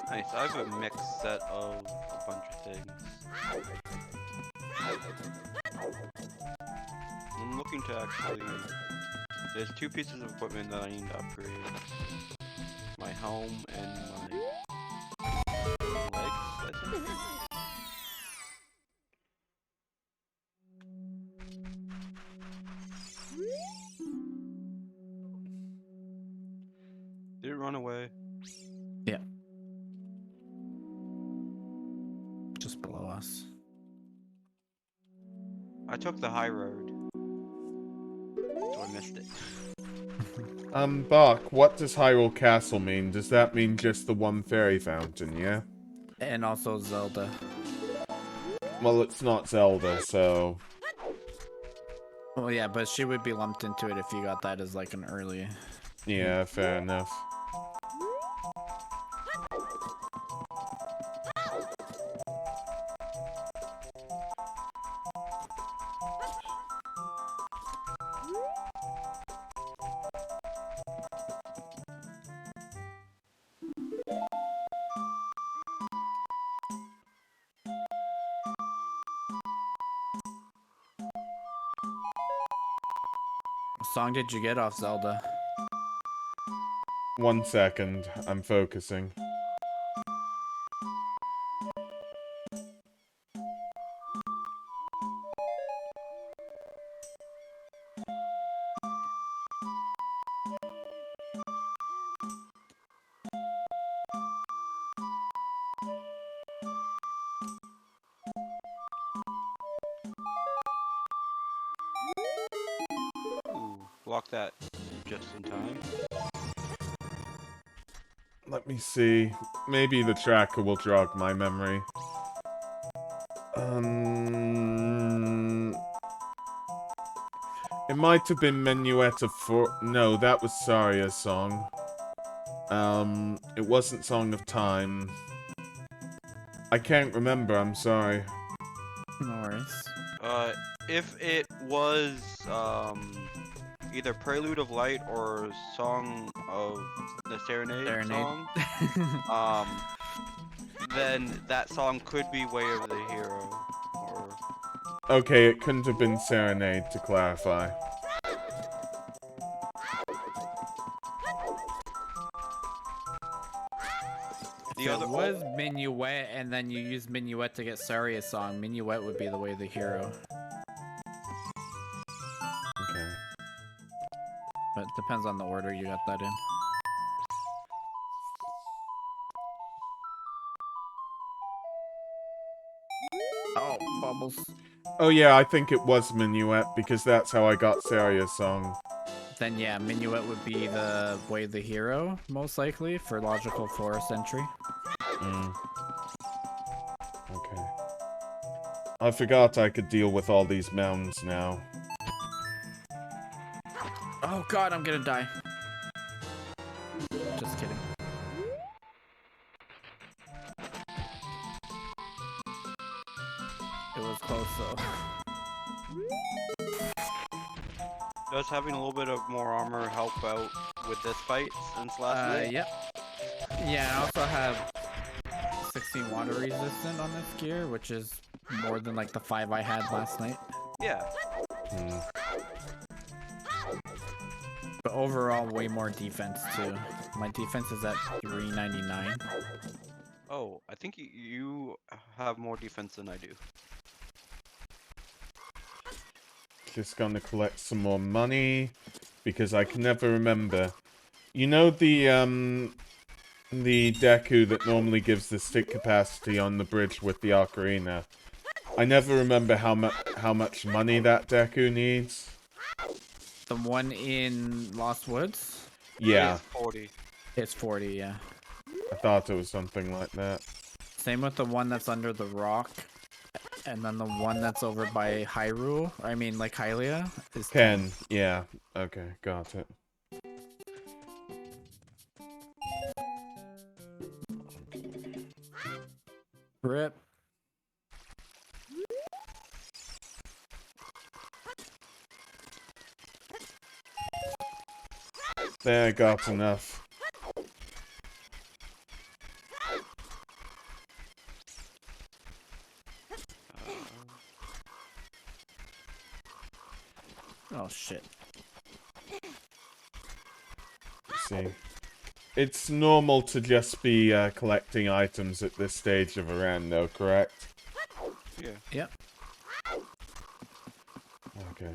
Nice. I have a mixed set of a bunch of things. I'm looking to actually... There's two pieces of equipment that I need to upgrade. My helm and my legs, I think. Did it run away? Yeah. Just below us. I took the high road. So I missed it. Bach, what does Hyrule Castle mean? Does that mean just the one fairy fountain, yeah? And also Zelda. Well, it's not Zelda, so... Well, yeah, but she would be lumped into it if you got that as like an early. Yeah, fair enough. What song did you get off Zelda? 1 second, I'm focusing. Ooh, block that just in time. Let me see. Maybe the tracker will jog my memory. It might have been Menuet of No, that was Saria's song. It wasn't Song of Time. I can't remember, I'm sorry. No worries. If it was, either Prelude of Light or Song of the Serenade. Song, then that song could be Way of the Hero, or... Okay, it couldn't have been Serenade, to clarify. If it was Minuet and then you use Minuet to get Saria's song, Minuet would be the Way of the Hero. Okay. But it depends on the order you got that in. Oh, bubbles. Oh yeah, I think it was Minuet, because that's how I got Saria's song. Then yeah, Minuet would be the Way of the Hero, most likely, for logical forest entry. Okay. I forgot I could deal with all these mounds now. Oh god, I'm gonna die. Just kidding. It was close though. Does having a little bit of more armor help out with this fight since last night? Yep. Yeah, I also have 16 water resistant on this gear, which is more than like the 5 I had last night. Yeah. But overall, way more defense too. My defense is at 399. Oh, I think you have more defense than I do. Just gonna collect some more money, because I can never remember. You know the, the Deku that normally gives the stick capacity on the bridge with the Ocarina. I never remember how much money that Deku needs. The one in Lost Woods? Yeah. It's 40. It's 40, yeah. I thought it was something like that. Same with the one that's under the rock. And then the one that's over by Hyrule, I mean, like Hylia, is 10. Yeah. Okay, got it. Rip. There, got enough. Oh, shit. Let's see. It's normal to just be collecting items at this stage of a rando, correct? Yeah. Yep. Okay.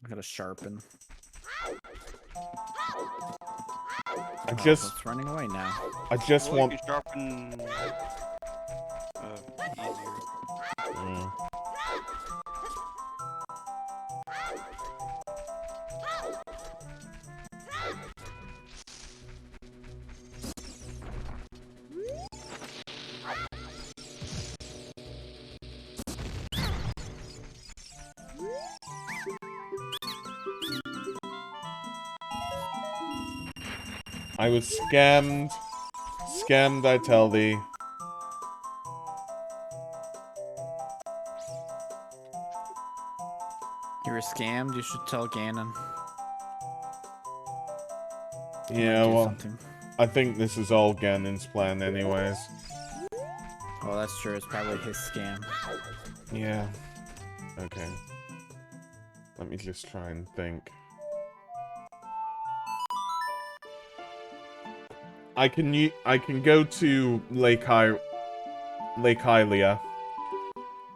I gotta sharpen. It's running away now. I just Well, want. you can sharpen easier. Mm. I was scammed. Scammed, I tell thee. You were scammed, you should tell Ganon. Yeah, do well, something. I think this is all Ganon's plan anyways. Oh, that's true. It's probably his scam. Yeah. Okay. Let me just try and think. I can go to Lake Hylia,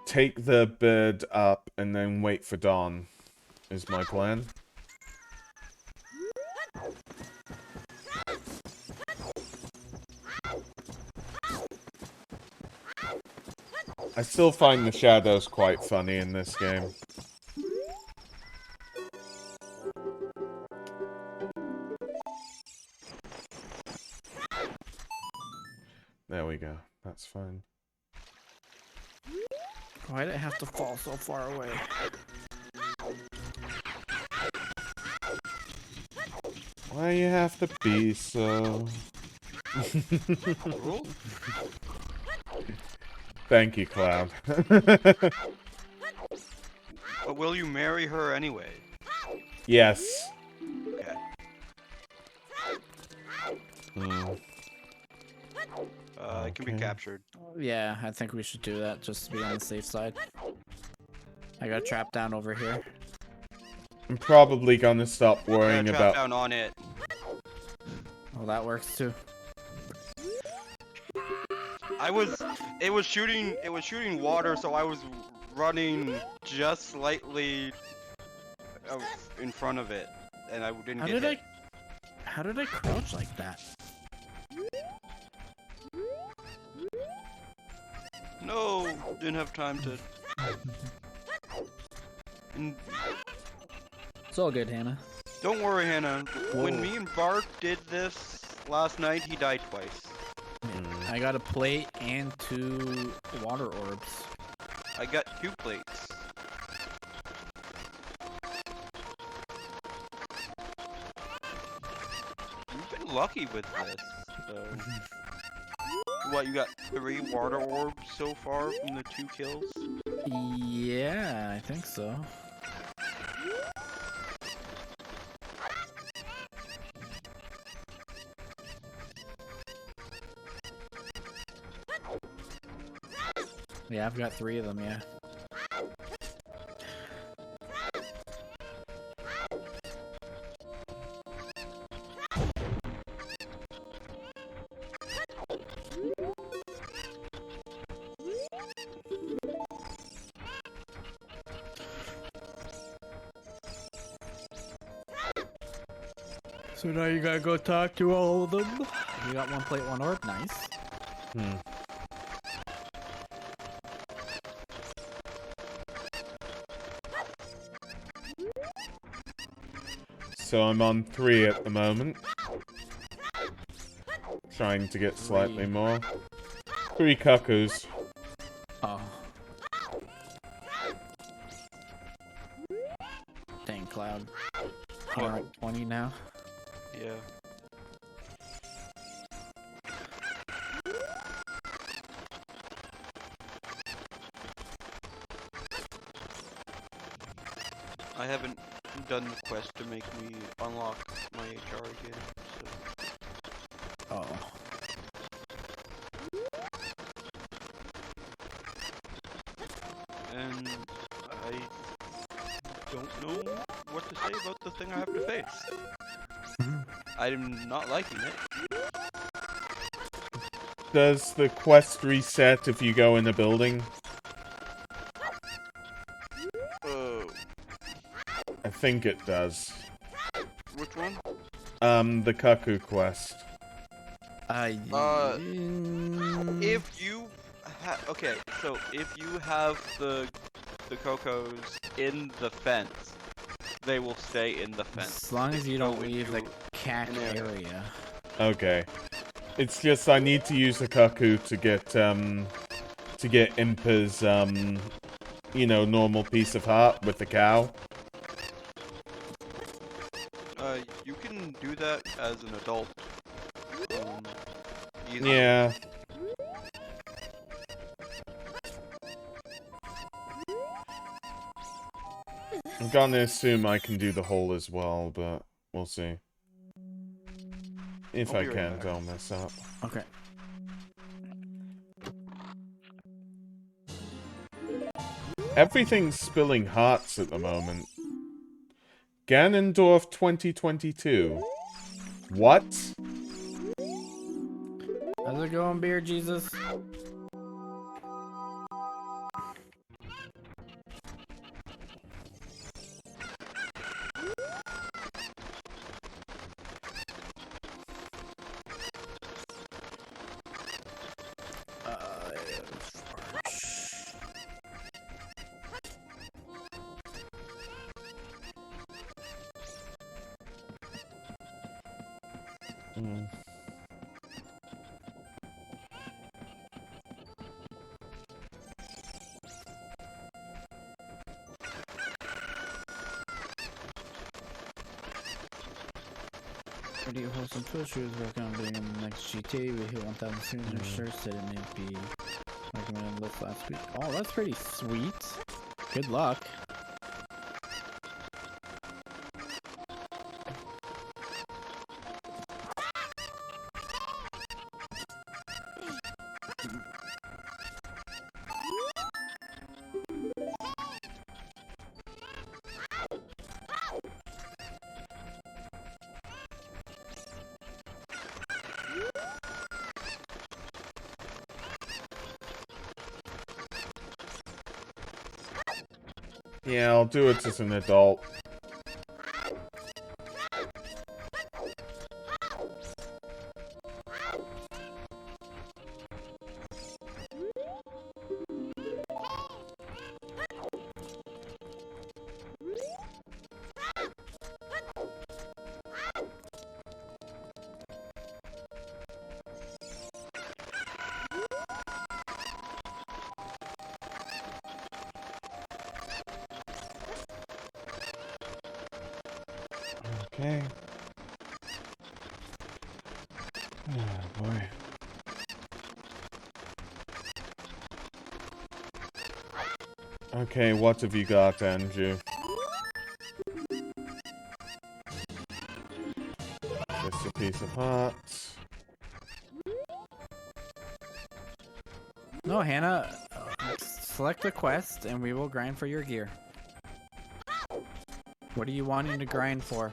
take the bird up, and then wait for dawn. Is my plan. I still find the shadows quite funny in this game. There we go. That's fine. Why did it have to fall so far away? Why you have to be so... Thank you, Cloud. But will you marry her anyway? Yes. Okay. It can be Okay. captured. Yeah, I think we should do that just to be on the safe side. I got trapped down over here. I'm probably gonna stop worrying Trap about... down on it. Well, that works too. It was shooting water, so I was running just slightly in front of it, and I didn't get hit. How did I crouch like that? No, didn't have time to. And It's all good, Hannah. don't worry, Hannah. When Whoa. me and Bart did this last night, he died twice. I got a plate and 2 water orbs. I got 2 plates. You've been lucky with this. So. What, you got 3 water orbs so far from the 2 kills? Yeah, I think so. Yeah, I've got 3 of them, yeah. So now you gotta go talk to all of them. You got one plate, one orb. Nice. So I'm on 3 at the moment. Trying to get slightly more. 3 cuckoos. Oh. Dang, Cloud. You're at 20 now. Yeah. I haven't done the quest to make me unlock my HR again, so... Oh. And I don't know what to say about the thing I have to face. I'm not liking it. Does the quest reset if you go in a building? I think it does. Which one? The cuckoo quest. If you okay, so if you have the cocos in the fence, they will stay in the fence. As long as you don't leave the an cack area. Okay. It's just I need to use the cuckoo to get Impa's you know, normal piece of heart with the cow. You can do that as an adult. Easily. Yeah. I'm gonna assume I can do the hole as well, but we'll see. If I can, don't mess up. Okay. Everything's spilling hearts at the moment. Ganondorf 2022. What? How's it going, Beer Jesus? Pretty wholesome pushers working on being in the next GTA. We hit 1,000 students sure said it may be recommended list last week. Oh, that's pretty sweet. Good luck. Yeah, I'll do it as an adult. Okay. Oh boy. Okay, what have you got, Andrew? Just a piece of hearts. No, Hannah, select a quest and we will grind for your gear. What are you wanting to grind for?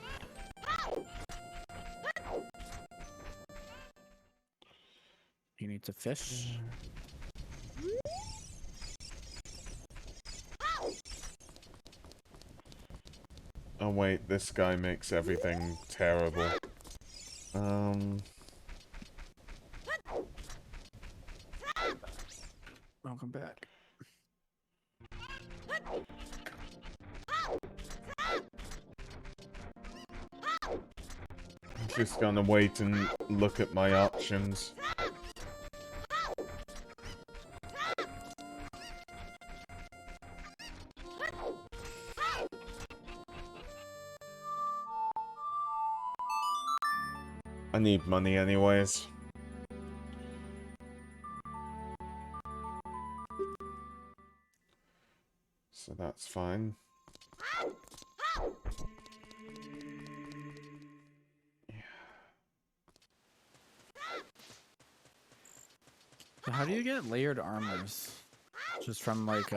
You need to fish. Oh wait, this guy makes everything terrible. Welcome back. I'm just gonna wait and look at my options. I need money anyways. So that's fine. So how do you get layered armors? Just from like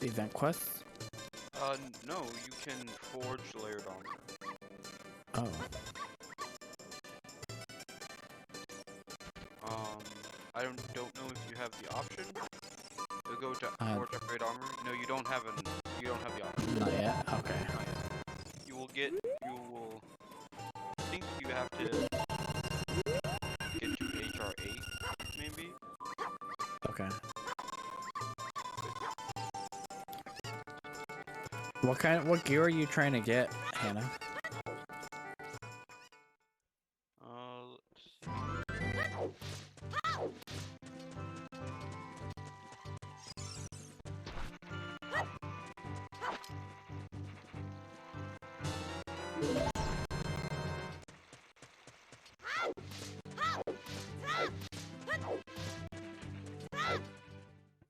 event quests? No, you can forge layered armor. Oh. I don't know if you have the option to go to forge upgrade armor. No, you don't have the option. Not yet? Okay. You will, I think you have to get to HR 8, maybe? Okay. What gear are you trying to get, Hannah? Let's see.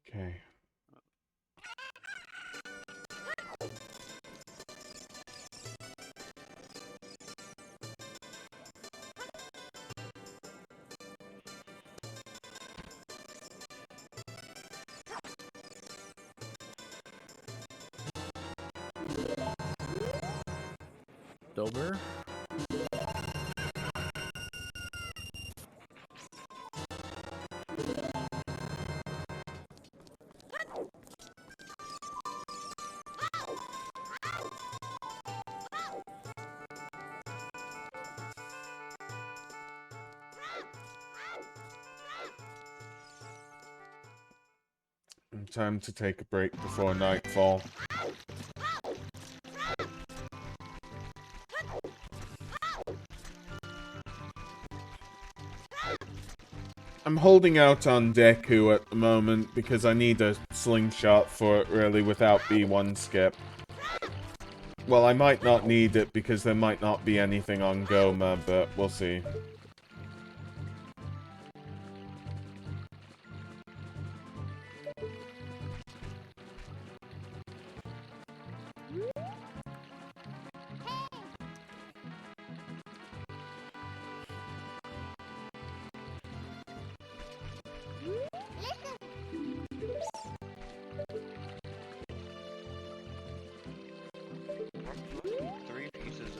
Okay. Dober? Time to take a break before nightfall. I'm holding out on Deku at the moment because I need a slingshot for it really without B1 skip. Well, I might not need it because there might not be anything on Goma, but we'll see.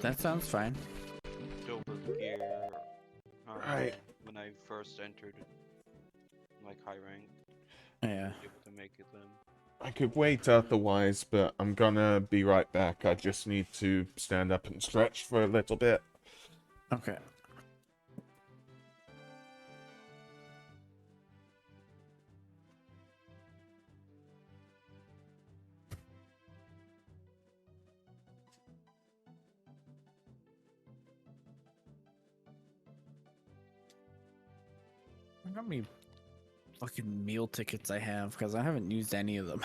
That sounds fine. Dober gear. Right. When I first entered, like high rank, Yeah. able to make it then. I could wait otherwise, but I'm gonna be right back. I just need to stand up and stretch for a little bit. Okay. How many fucking meal tickets I have? Because I haven't used any of them.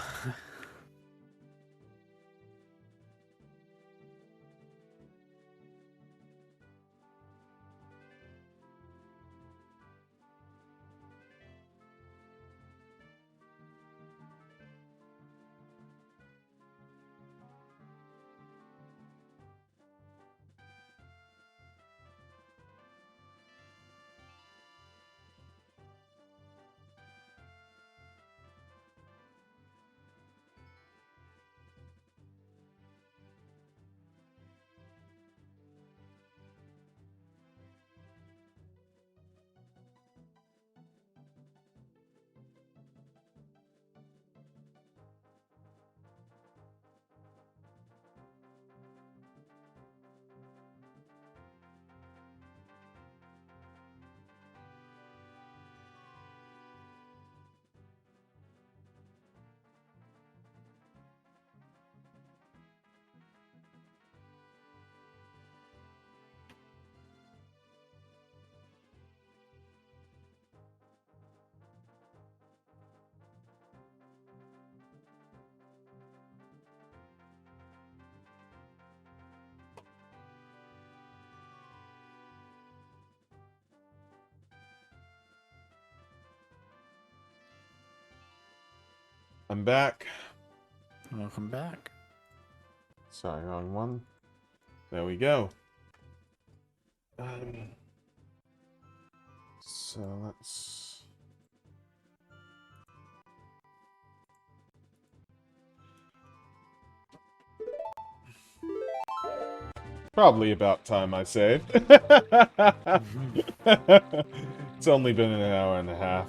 I'm back. Welcome back. Sorry, wrong one. There we go. So let's... Probably about time I saved. It's only been an hour and a half.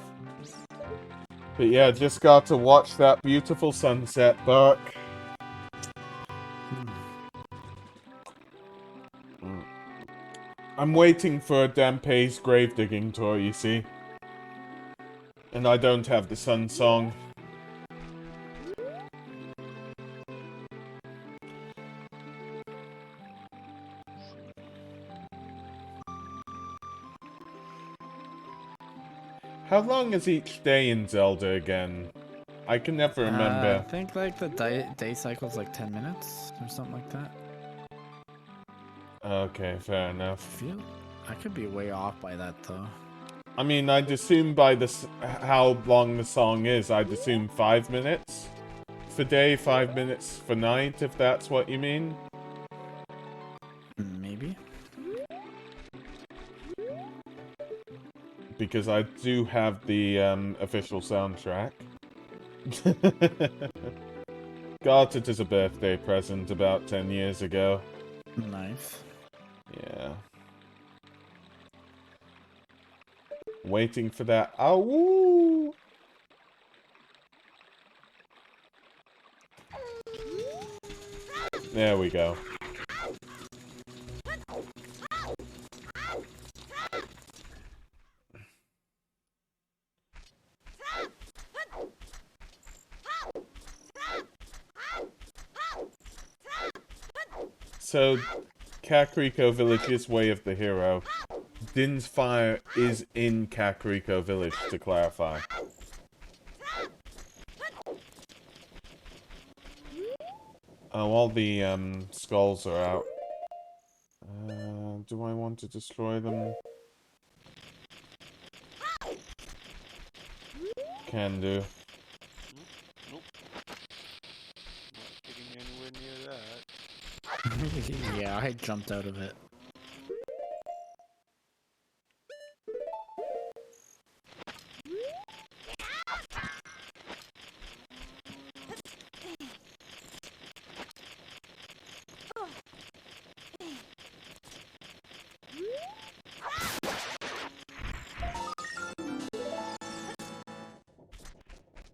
But yeah, just got to watch that beautiful sunset, Bark. I'm waiting for Dampé's grave digging tour, you see. And I don't have the Sun Song. How long is each day in Zelda again? I can never remember. I think like the day cycle's like 10 minutes or something like that. Okay, fair enough. I could be way off by that though. I mean, I'd assume by how long the song is, I'd assume 5 minutes for day, 5 minutes for night, if that's what you mean. Maybe. Because I do have the official soundtrack. Got it as a birthday present about 10 years ago. Nice. Yeah. Waiting for that. Ow! There we go. So, Kakariko Village is Way of the Hero. Din's Fire is in Kakariko Village, to clarify. Oh, all the skulls are out. Do I want to destroy them? Can do. Nope. Not getting anywhere near that. Yeah, I jumped out of it.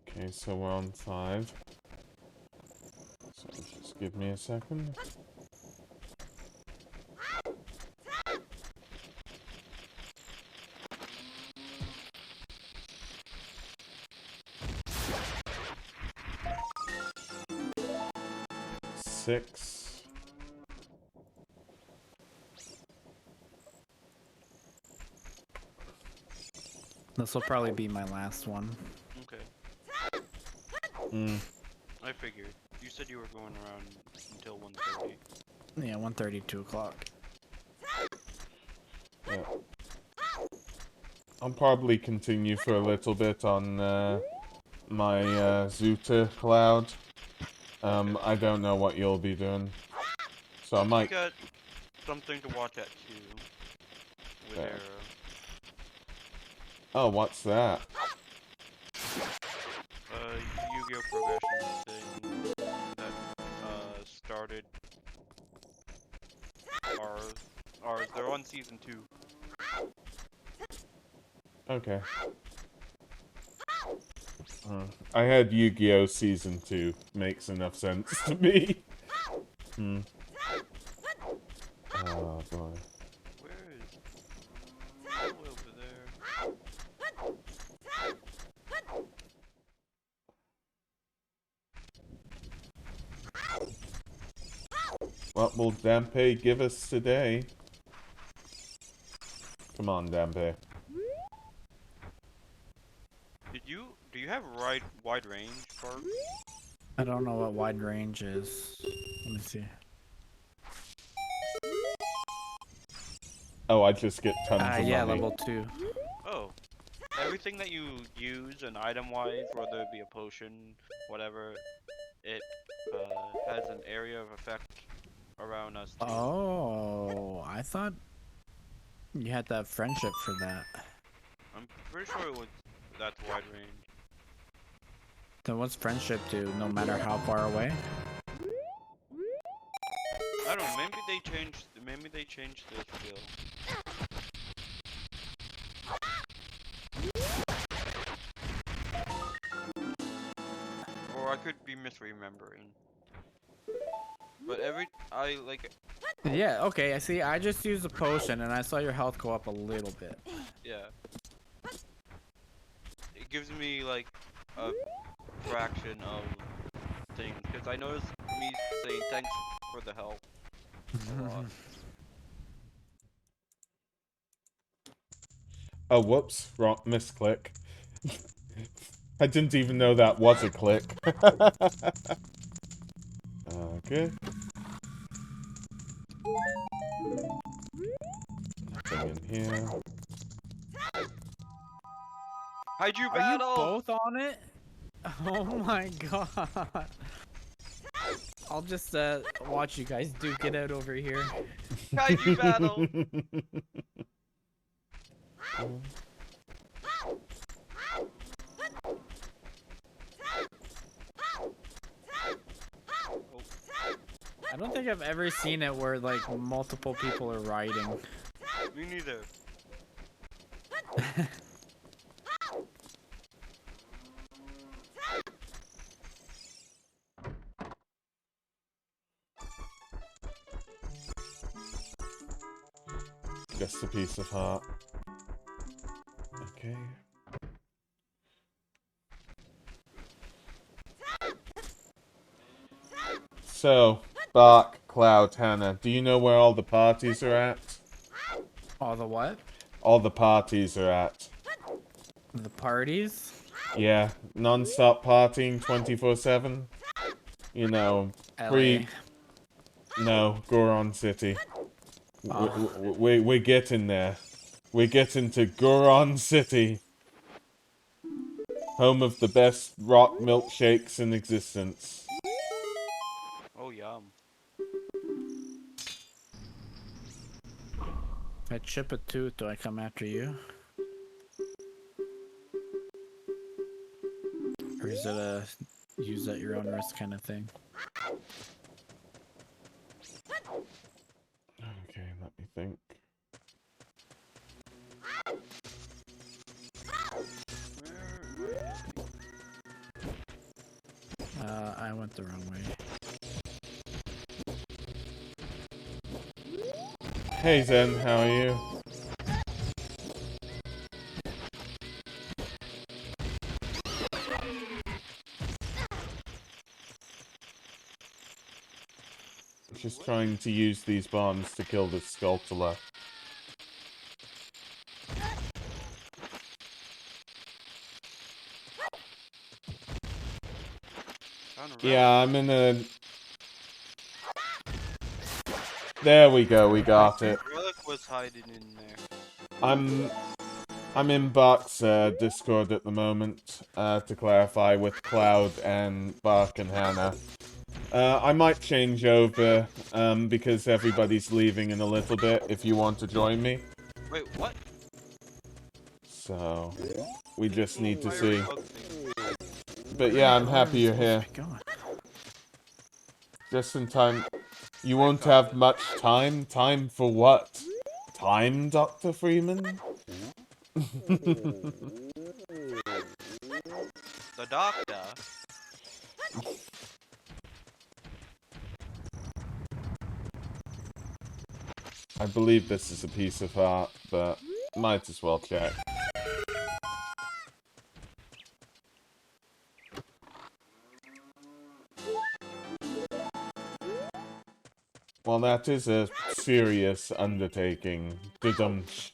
Okay, so we're on 5. So just give me a second. Six. This will probably be my last one. Okay. I figured. You said you were going around until 1:30. Yeah, 1:30, 2 o'clock. Yeah. I'll probably continue for a little bit on my Zuta cloud. I don't know what you'll be doing. So I might... You got something to watch at too. With Fair. their, Oh, what's that? Yu-Gi-Oh! Progression thing that started ours. They're on season 2. Okay. I had Yu-Gi-Oh! Season 2. Makes enough sense to me. Oh, boy. Where is? Oh, over there. What will Dampé give us today? Come on, Dampé. Do you have wide range, Bart? I don't know what wide range is. Let me see. Oh, I just get tons of Yeah, money. level 2. Oh. everything that you use and item-wise, whether it be a potion, whatever, it has an area of effect around us too. Oh, I thought you had that friendship for that. I'm pretty sure it was that's wide range. Then what's friendship do? No matter how far away? I don't know. Maybe they changed. Maybe they changed the skill. Or I could be misremembering. But I like. Yeah. Okay. I see. I just used a potion and I saw your health go up a little bit. Yeah. It gives me like a fraction of things because I noticed me saying thanks for the help a lot. Oh, whoops. Wrong. Misclick. I didn't even know that was a click. Okay. Nothing in here. Kaiju Are you battle! both on it? Oh my god. I'll just watch you guys duke it out over here. Kaiju battle! I don't think I've ever seen it where like multiple people are riding. Me neither. Just a piece of heart. Okay. So, Bark, Cloud, Hannah, do you know where all the parties are at? All the what? All the parties are at. The parties? Yeah, non-stop partying 24/7. You know, LA. No, Goron City. We're getting there. We're getting to Goron City. Home of the best rock milkshakes in existence. Oh, yum. If I chip a tooth, do I come after you? Or is it a use at your own risk kind of thing? Okay, let me think. I went the wrong way. Hey Zen, how are you? Just trying to use these bombs to kill this Skulltula. Yeah, I'm in a... There we go, we got it. Relic was hiding in there. I'm in Bark's Discord at the moment, to clarify, with Cloud and Bark and Hannah. I might change over, because everybody's leaving in a little bit, if you want to join me. Wait, what? So, we just need to see. But yeah, I'm happy you're here. Just in time. You won't have much time? Time for what? Time, Dr. Freeman? The doctor? I believe this is a piece of art, but might as well check. Well, that is a serious undertaking. Dudumsh.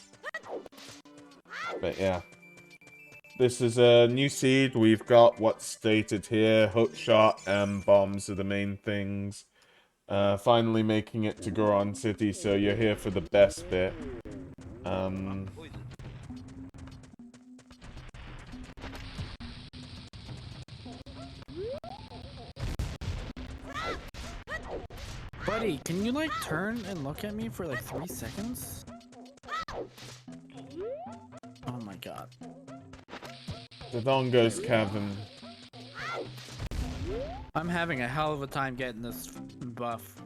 But yeah. This is a new seed. We've got what's stated here. Hookshot and bombs are the main things. Finally making it to Goron City, so you're here for the best bit. Buddy, can you like turn and look at me for like 3 seconds? Oh my god. The Dongo's Cavern. I'm having a hell of a time getting this buff.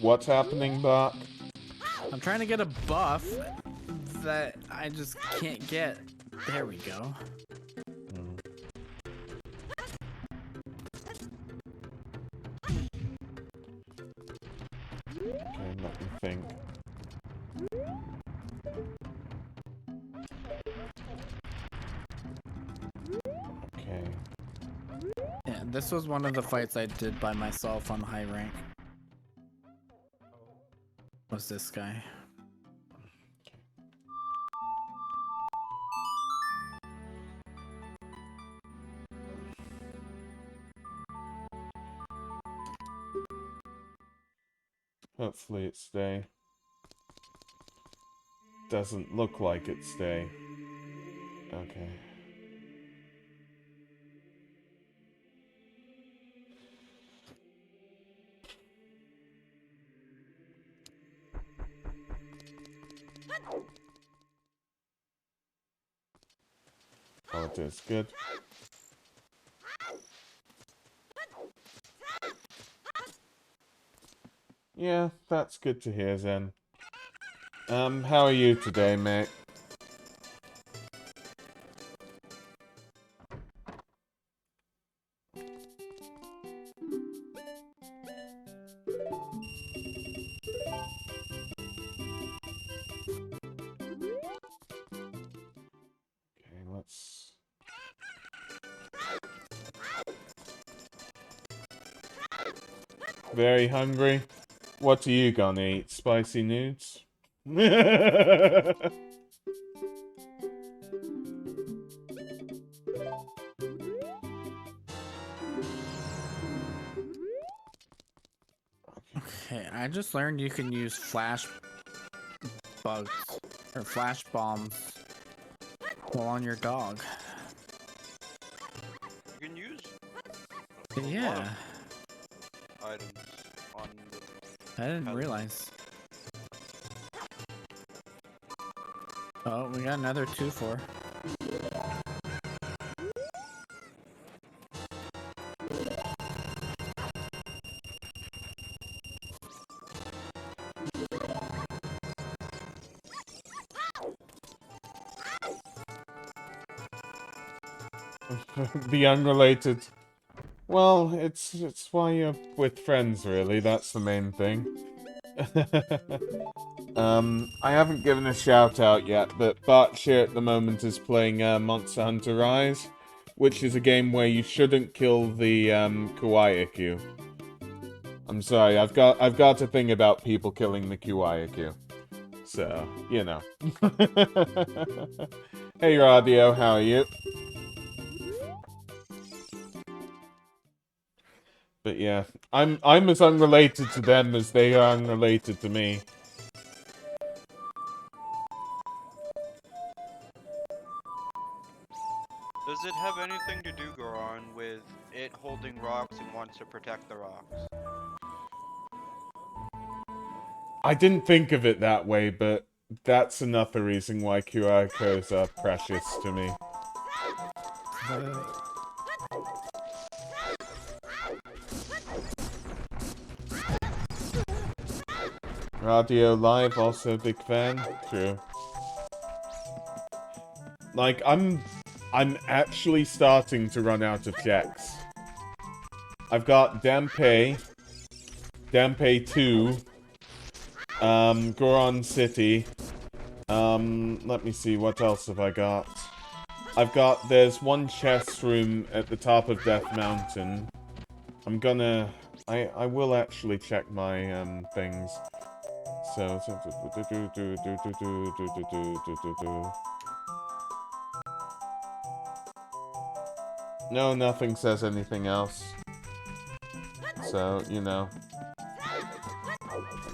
What's happening, Bart? I'm trying to get a buff that I just can't get. There we go. Okay, let me think. Okay. Yeah, this was one of the fights I did by myself on high rank. Was this guy? Hopefully it stay. Doesn't look like it stay. Okay. Oh, it is. Good. Yeah, that's good to hear, Zen. How are you today, mate? Okay, let's... Very hungry? What are you gonna eat? Spicy nudes? Okay, I just learned you can use flash bugs or flash bombs while on your dog. You can use Yeah, items on the I didn't realize. Oh, we got another 2-4. The unrelated. Well, it's why you're with friends, really. That's the main thing. I haven't given a shout out yet, but Bartshire at the moment is playing Monster Hunter Rise, which is a game where you shouldn't kill the Kawaii-Q. I'm sorry, I've got a thing about people killing the Kawaii-Q. So, you know. Hey Radio, how are you? But yeah, I'm as unrelated to them as they are unrelated to me. Does it have anything to do, Goron, with it holding rocks and wants to protect the rocks? I didn't think of it that way, but that's another reason why QR codes are precious to me. Radio Live, also a big fan. True. Like, I'm actually starting to run out of checks. I've got Dampe 2, Goron City. Let me see, what else have I got? There's one chest room at the top of Death Mountain. I will actually check my, things. So, no, nothing says anything else. So, you know.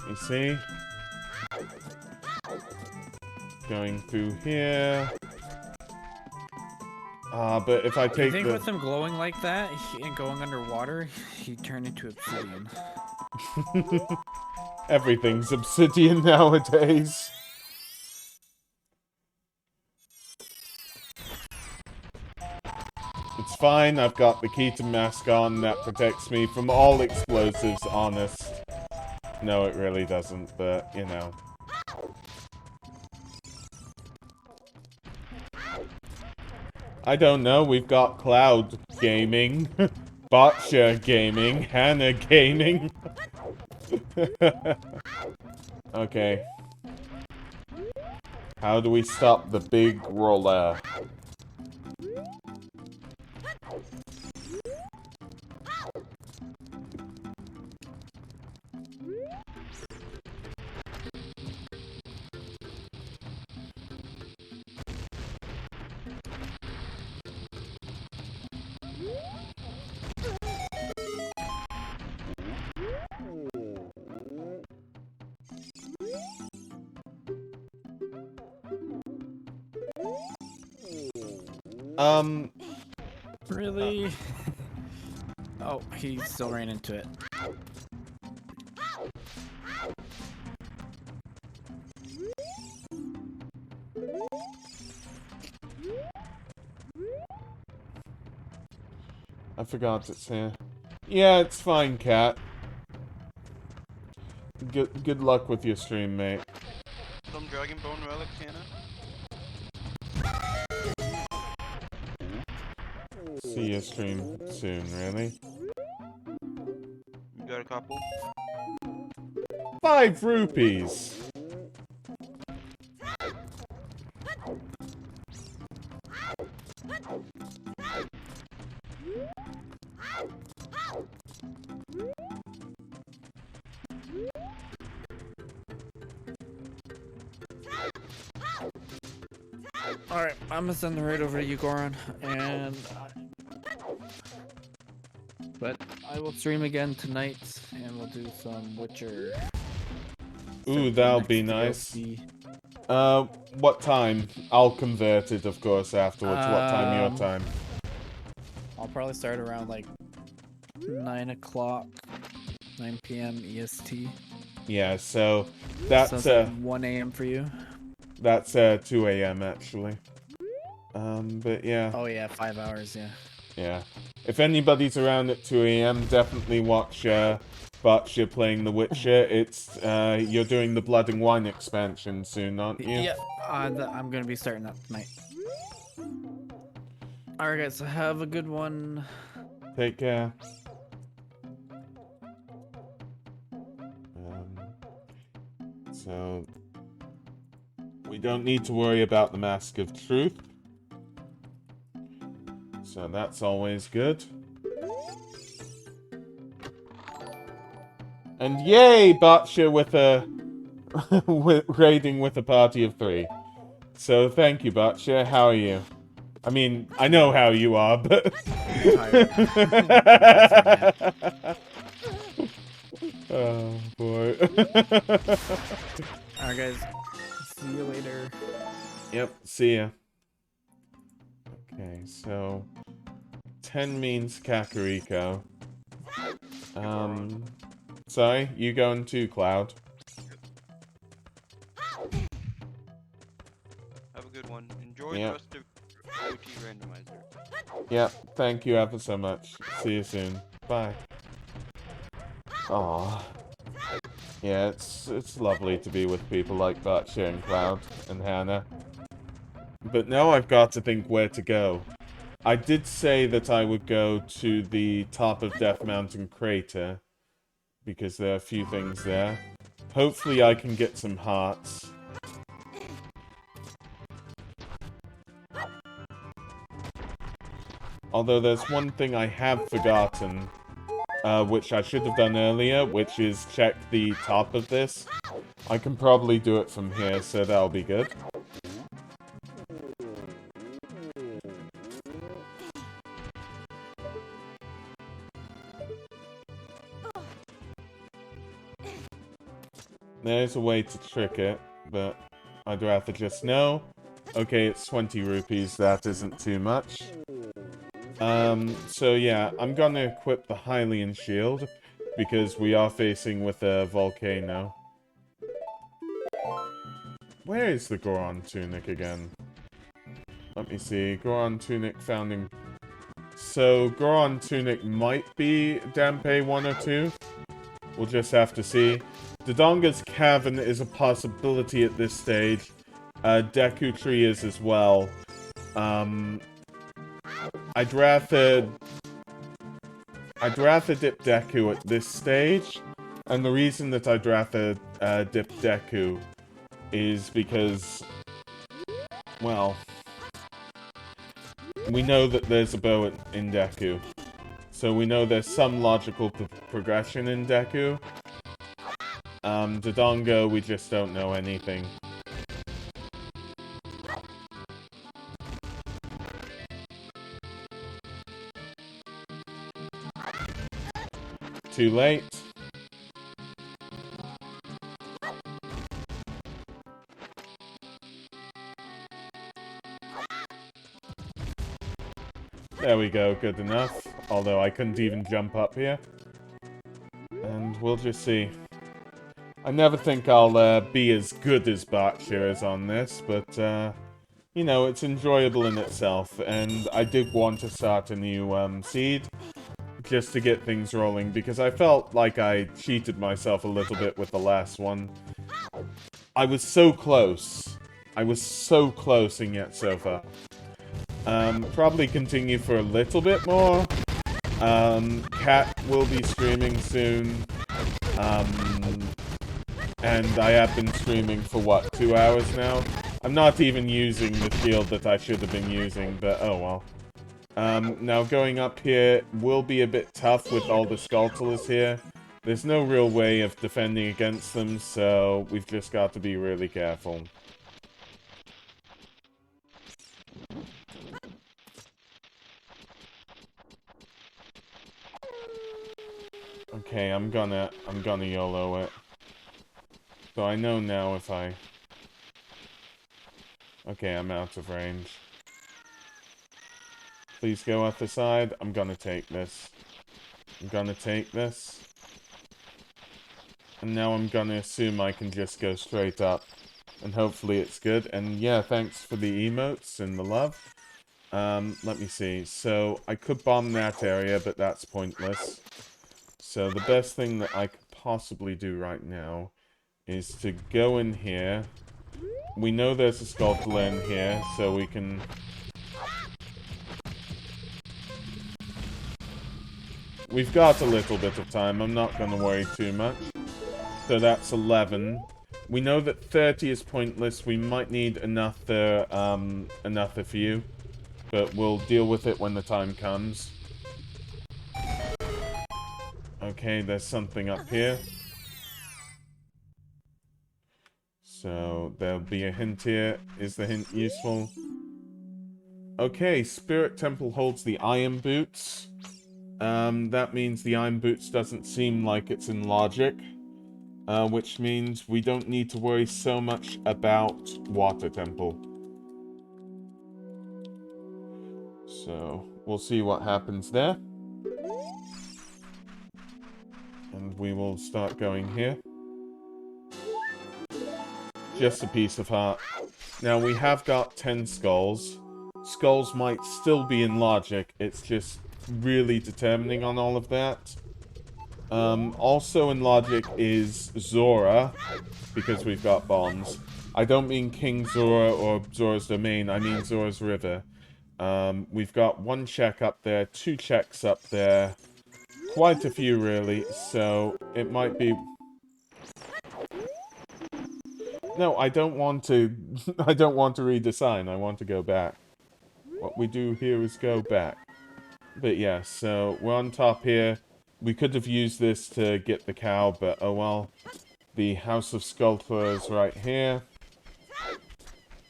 You see? Going through here. But if I You take think the... with him glowing like that and going underwater, he'd turn into obsidian? Everything's obsidian nowadays. It's fine, I've got the Keaton mask on that protects me from all explosives, honest. No, it really doesn't, but, you know. I don't know, we've got Cloud Gaming, Botcha Gaming, Hannah Gaming. Okay. How do we stop the big roller? Really? Oh, he still ran into it. I forgot it's here. Yeah, it's fine, Cat. Good luck with your stream, mate. Some Dragon Bone relics, Hannah? See your stream soon, really. You got a couple? 5 rupees! Alright, I'm gonna send the raid over to you, Goran, and... But I will stream again tonight, and we'll do some Witcher. Ooh, that'll be nice. What time? I'll convert it, of course, afterwards. What time your time? I'll probably start around, like, 9 o'clock, 9 p.m. EST. Yeah, so that's So 1 a.m. for you. That's 2 a.m. actually. But yeah. Oh yeah, 5 hours, yeah. Yeah. If anybody's around at 2 a.m., definitely watch Botcha playing The Witcher. It's you're doing the Blood and Wine expansion soon, aren't you? Yeah, I'm gonna be starting that tonight. Alright guys, have a good one. Take care. So we don't need to worry about the Mask of Truth. So that's always good. And yay, Botcha with a raiding with a party of 3. So thank you, Botcha. How are you? I mean, I know how you are, but oh boy. Alright guys, see you later. Yep, see ya. Okay, so 10 means Kakariko. Sorry, you going too, Cloud? Have a good one. Enjoy Yep. the rest of OT Randomizer. Yep, thank you ever so much. See you soon. Bye. Aw. Yeah, it's lovely to be with people like Botcha and Cloud and Hannah. But now I've got to think where to go. I did say that I would go to the top of Death Mountain Crater, because there are a few things there. Hopefully I can get some hearts. Although there's one thing I have forgotten, which I should have done earlier, which is check the top of this. I can probably do it from here, so that'll be good. There's a way to trick it, but I'd rather just know. Okay, it's 20 rupees. That isn't too much. So yeah, I'm gonna equip the Hylian shield because we are facing with a volcano. Where is the Goron tunic again? Let me see. Goron tunic found in... So, Goron tunic might be Dampe 1 or 2. We'll just have to see. Dodonga's Cavern is a possibility at this stage. Deku Tree is as well. I'd rather dip Deku at this stage. And the reason that I'd rather dip Deku is because, well, we know that there's a bow in Deku. So we know there's some logical progression in Deku. Dodongo, we just don't know anything. Too late. There we go, good enough. Although I couldn't even jump up here. And we'll just see. I never think I'll be as good as Bachir is on this, but, you know, it's enjoyable in itself. And I did want to start a new seed, just to get things rolling, because I felt like I cheated myself a little bit with the last one. I was so close. I was so close and yet so far. Probably continue for a little bit more. Cat will be streaming soon. And I have been streaming for, what, 2 hours now? I'm not even using the shield that I should have been using, but oh well. Now going up here will be a bit tough with all the Skulltulas here. There's no real way of defending against them, so we've just got to be really careful. Okay, I'm gonna YOLO it. So I know now if I... Okay, I'm out of range. Please go at the side. I'm gonna take this. I'm gonna take this. And now I'm gonna assume I can just go straight up. And hopefully it's good. And yeah, thanks for the emotes and the love. Let me see. So, I could bomb that area, but that's pointless. So, the best thing that I could possibly do right now is to go in here. We know there's a Skulltula in here, so we can... We've got a little bit of time. I'm not going to worry too much. So that's 11. We know that 30 is pointless. We might need another few. But we'll deal with it when the time comes. Okay, there's something up here. So, there'll be a hint here. Is the hint useful? Okay, Spirit Temple holds the Iron Boots. That means the Iron Boots doesn't seem like it's in logic. Which means we don't need to worry so much about Water Temple. So, we'll see what happens there. And we will start going here. Just a piece of heart. Now, we have got 10 skulls. Skulls might still be in logic. It's just really determining on all of that. Also in logic is Zora, because we've got bombs. I don't mean King Zora or Zora's Domain, I mean Zora's River. We've got 1 check up there, 2 checks up there. Quite a few, really, so it might be... No, I don't want to... I don't want to read the sign, I want to go back. What we do here is go back. But yeah, so we're on top here. We could have used this to get the cow, but oh well. The House of Skulltula is right here.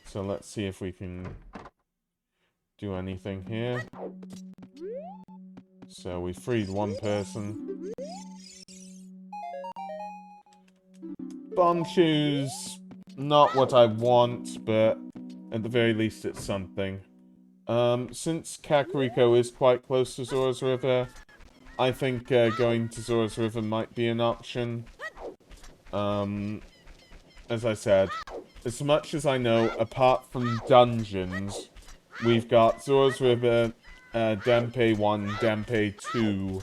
So let's see if we can do anything here. So we freed 1 person. Bomb shoes, not what I want, but At the very least, it's something. Since Kakariko is quite close to Zora's River, I think going to Zora's River might be an option. As I said, as much as I know, apart from dungeons, we've got Zora's River, Denpei 1, Denpei 2.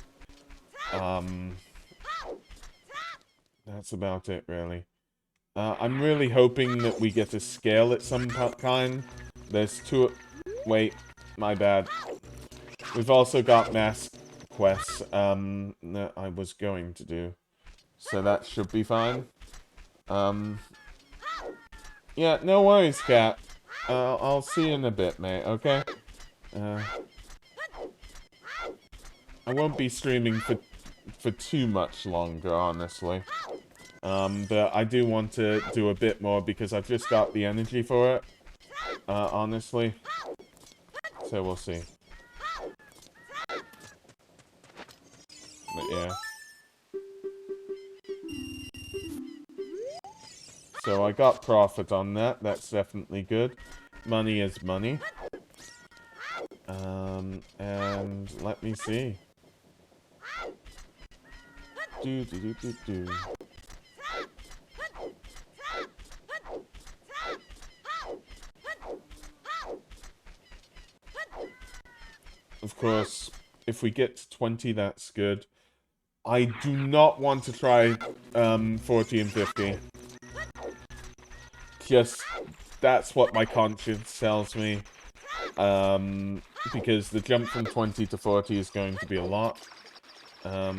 That's about it, really. I'm really hoping that we get a scale at some kind. There's two... Wait, my bad. We've also got mask quests, that I was going to do. So that should be fine. Yeah, no worries, Cat. I'll see you in a bit, mate, okay? I won't be streaming for too much longer, honestly. But I do want to do a bit more because I've just got the energy for it, honestly. So we'll see. But yeah. So I got profit on that. That's definitely good. Money is money. And let me see. Do. Of course, if we get to 20, that's good. I do not want to try 40 and 50. Just, that's what my conscience tells me. Because the jump from 20 to 40 is going to be a lot. Yeah.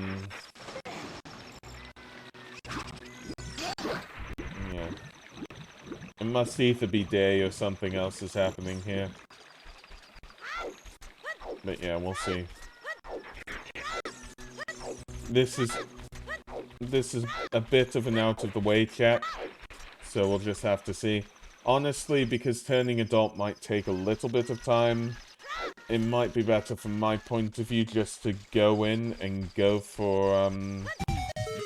It must either be day or something else is happening here. But yeah, we'll see. This is a bit of an out-of-the-way check, so we'll just have to see. Honestly, because turning adult might take a little bit of time, it might be better from my point of view just to go in and go for,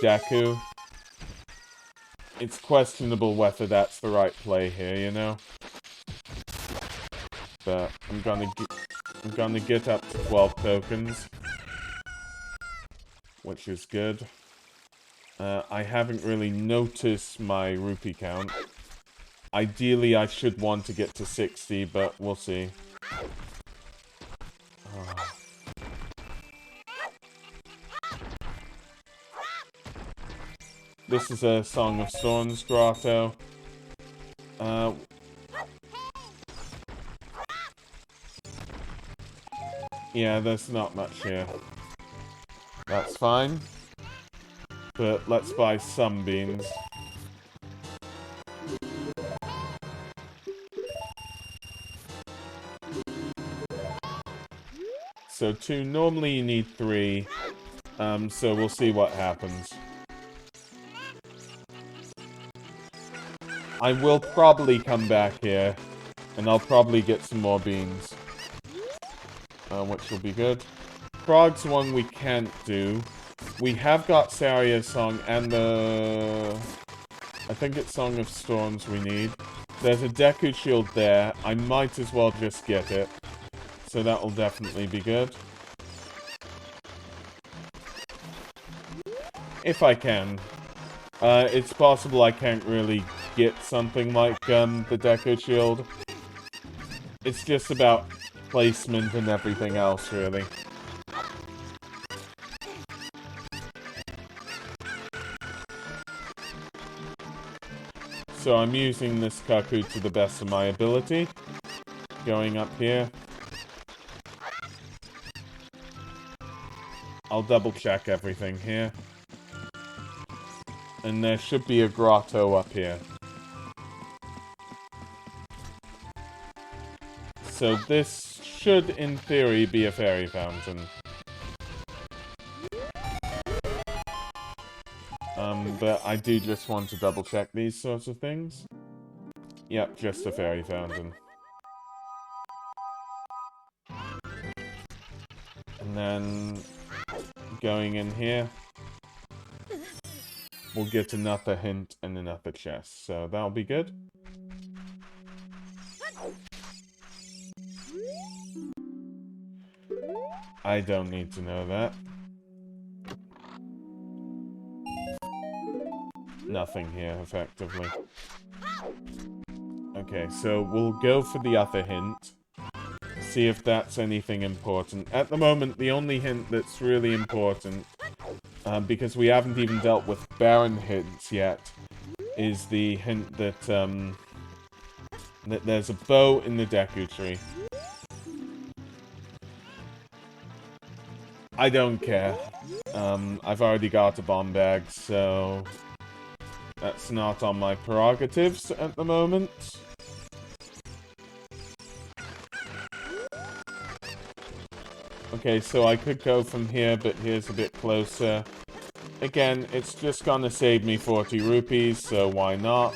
Deku. It's questionable whether that's the right play here, you know? But I'm gonna get up to 12 tokens, which is good. I haven't really noticed my rupee count. Ideally, I should want to get to 60, but we'll see. This is a Song of Storms grotto. Yeah, there's not much here. That's fine. But let's buy some beans. So 2, normally you need 3. So we'll see what happens. I will probably come back here, and I'll probably get some more beans. Which will be good. Frog's one we can't do. We have got Saria's song and the... I think it's Song of Storms we need. There's a Deku Shield there. I might as well just get it. So that will definitely be good. If I can. It's possible I can't really get something like the Deku Shield. It's just about placement and everything else, really. So I'm using this Kaku to the best of my ability. Going up here. I'll double check everything here. And there should be a grotto up here. So this should, in theory, be a fairy fountain. But I do just want to double check these sorts of things. Yep, just a fairy fountain. And then going in here, we'll get another hint and another chest. So that'll be good. I don't need to know that. Nothing here, effectively. Okay, so we'll go for the other hint. See if that's anything important. At the moment, the only hint that's really important, because we haven't even dealt with Baron hints yet, is the hint that, that there's a bow in the Deku Tree. I don't care. I've already got a bomb bag, so that's not on my prerogatives at the moment. Okay, so I could go from here, but here's a bit closer. Again, it's just gonna save me 40 rupees, so why not?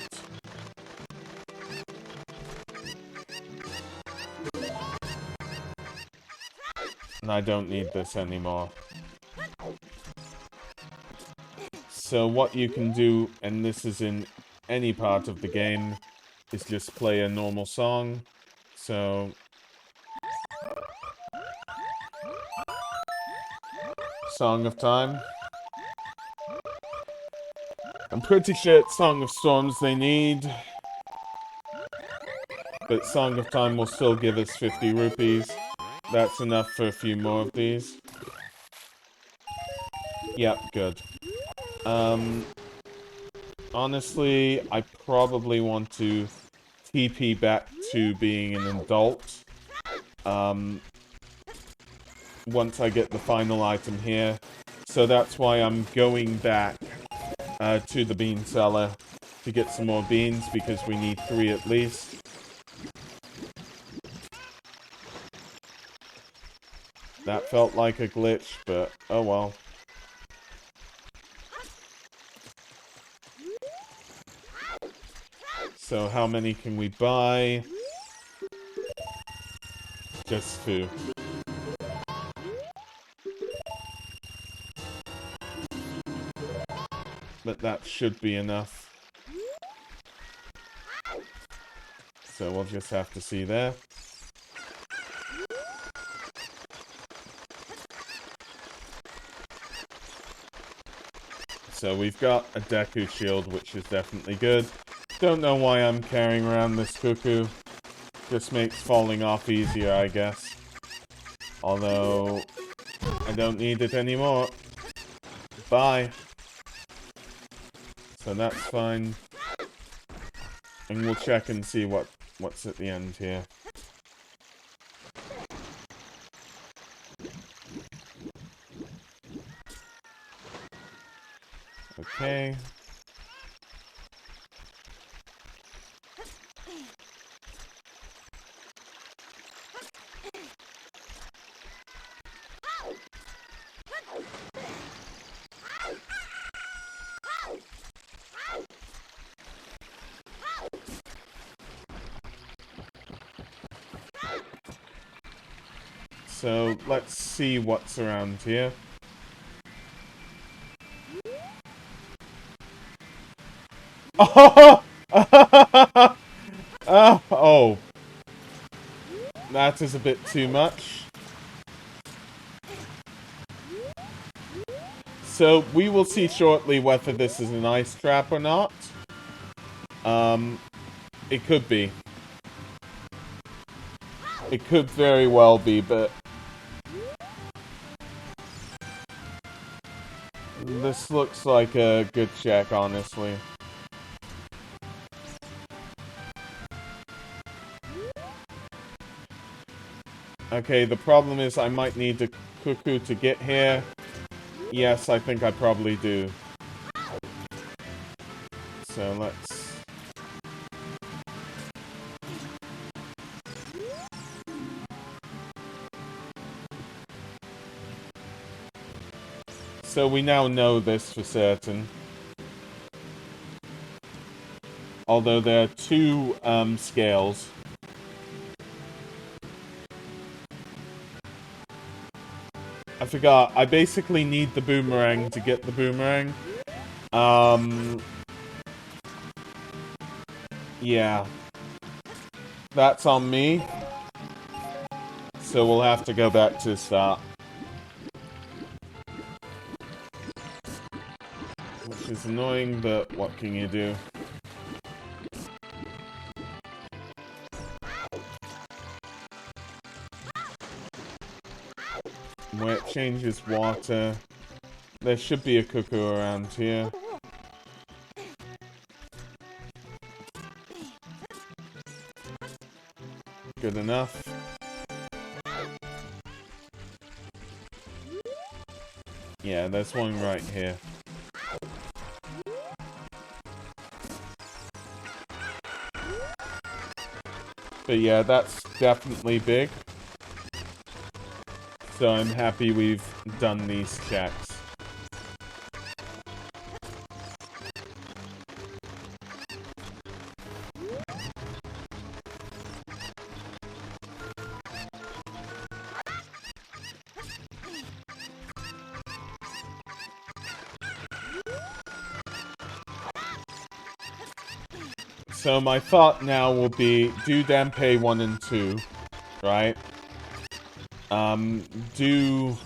And I don't need this anymore. So what you can do, and this is in any part of the game, is just play a normal song. So... Song of Time. I'm pretty sure it's Song of Storms they need. But Song of Time will still give us 50 rupees. That's enough for a few more of these. Yep, good. Honestly, I probably want to TP back to being an adult. Once I get the final item here. So that's why I'm going back to the bean cellar to get some more beans, because we need 3 at least. That felt like a glitch, but oh well. So how many can we buy? Just 2. But that should be enough. So we'll just have to see there. So we've got a Deku Shield, which is definitely good. Don't know why I'm carrying around this cuckoo. Just makes falling off easier, I guess. Although, I don't need it anymore. Bye. So that's fine. And we'll check and see what's at the end here. Okay. So, let's see what's around here. Oh! Oh. That is a bit too much. So, we will see shortly whether this is an ice trap or not. It could be. It could very well be, but... This looks like a good check, honestly. Okay, the problem is I might need the cuckoo to get here. Yes, I think I probably do. So let's... So we now know this for certain. Although there are 2 scales. I forgot. I basically need the boomerang to get the boomerang. Yeah. That's on me. So we'll have to go back to the start. It's annoying, but what can you do? Where it changes water. There should be a cuckoo around here. Good enough. Yeah, there's one right here. But yeah, that's definitely big. So I'm happy we've done these checks. So my thought now will be do Dampe 1 and 2, right? Do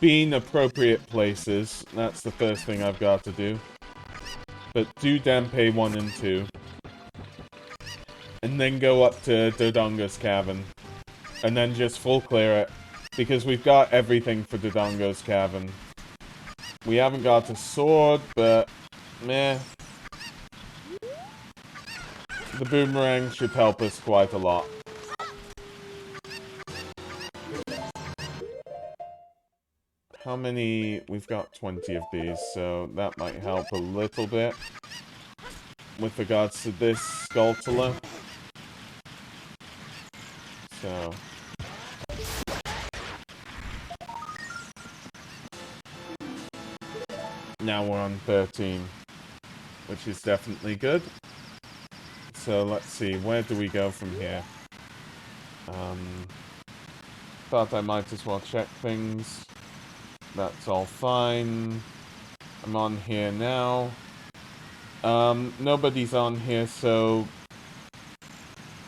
be in appropriate places. That's the first thing I've got to do. But do Dampe 1 and 2. And then go up to Dodongo's Cavern. And then just full clear it. Because we've got everything for Dodongo's Cavern. We haven't got a sword, but meh. The boomerang should help us quite a lot. How many? We've got 20 of these, so that might help a little bit. With regards to this Skulltula. So. Now we're on 13. Which is definitely good. So let's see, where do we go from here? Thought I might as well check things. That's all fine. I'm on here now. Nobody's on here, so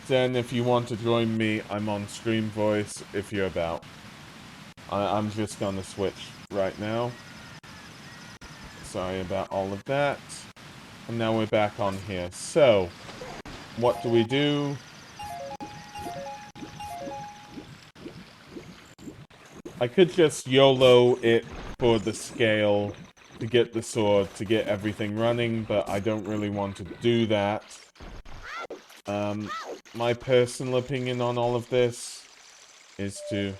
then if you want to join me, I'm on Stream Voice if you're about. I'm just gonna switch right now. Sorry about all of that. And now we're back on here. So, what do we do? I could just YOLO it for the scale to get the sword, to get everything running, but I don't really want to do that. My personal opinion on all of this is to...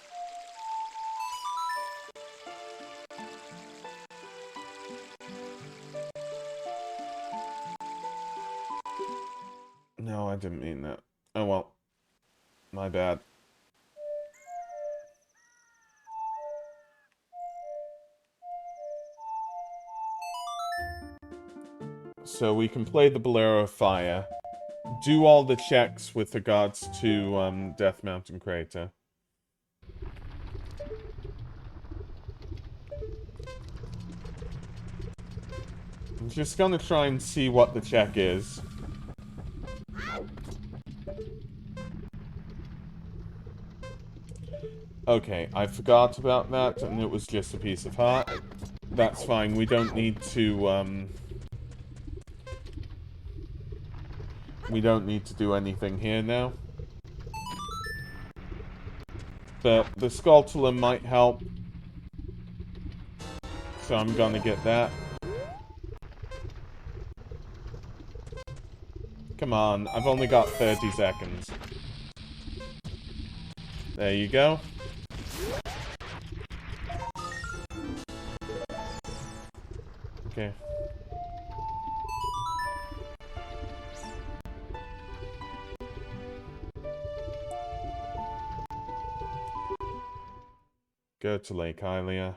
No, I didn't mean that. Oh well. My bad. So we can play the Bolero of Fire. Do all the checks with regards to Death Mountain Crater. I'm just gonna try and see what the check is. Okay, I forgot about that, and it was just a piece of heart. That's fine, we don't need to, we don't need to do anything here now. But the Skulltula might help. So I'm gonna get that. Come on, I've only got 30 seconds. There you go. Okay. Go to Lake Hylia.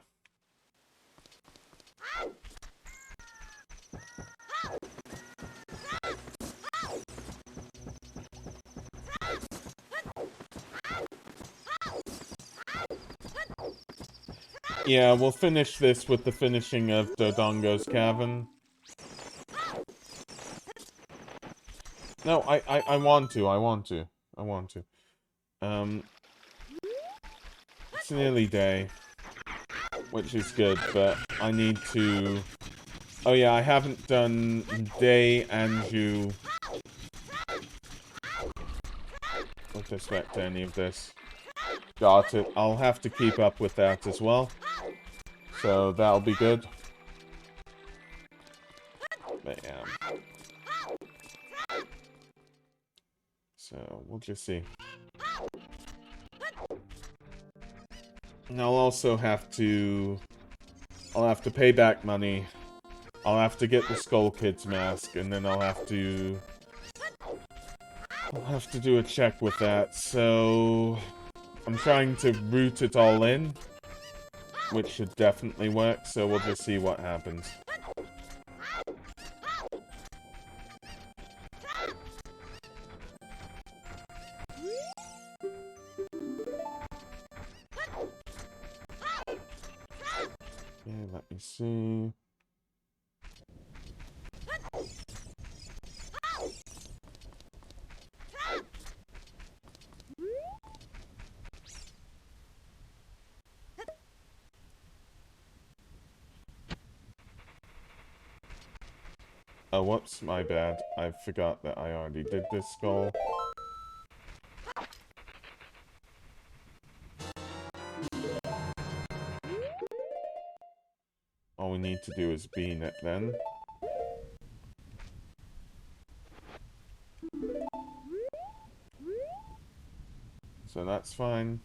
Yeah, we'll finish this with the finishing of Dodongo's Cavern. No, I want to. It's nearly day. which is good, but I need to... Oh yeah, I haven't done Day Anju with respect to any of this. Got it. I'll have to keep up with that as well. So that'll be good. But yeah. So we'll just see. And I'll also have to... I'll have to pay back money. I'll have to get the Skull Kid's mask, and then I'll have to do a check with that, so... I'm trying to route it all in, which should definitely work, so we'll just see what happens. Okay, let me see... Oh, whoops, my bad. I forgot that I already did this skull. All we need to do is bean it then. So that's fine.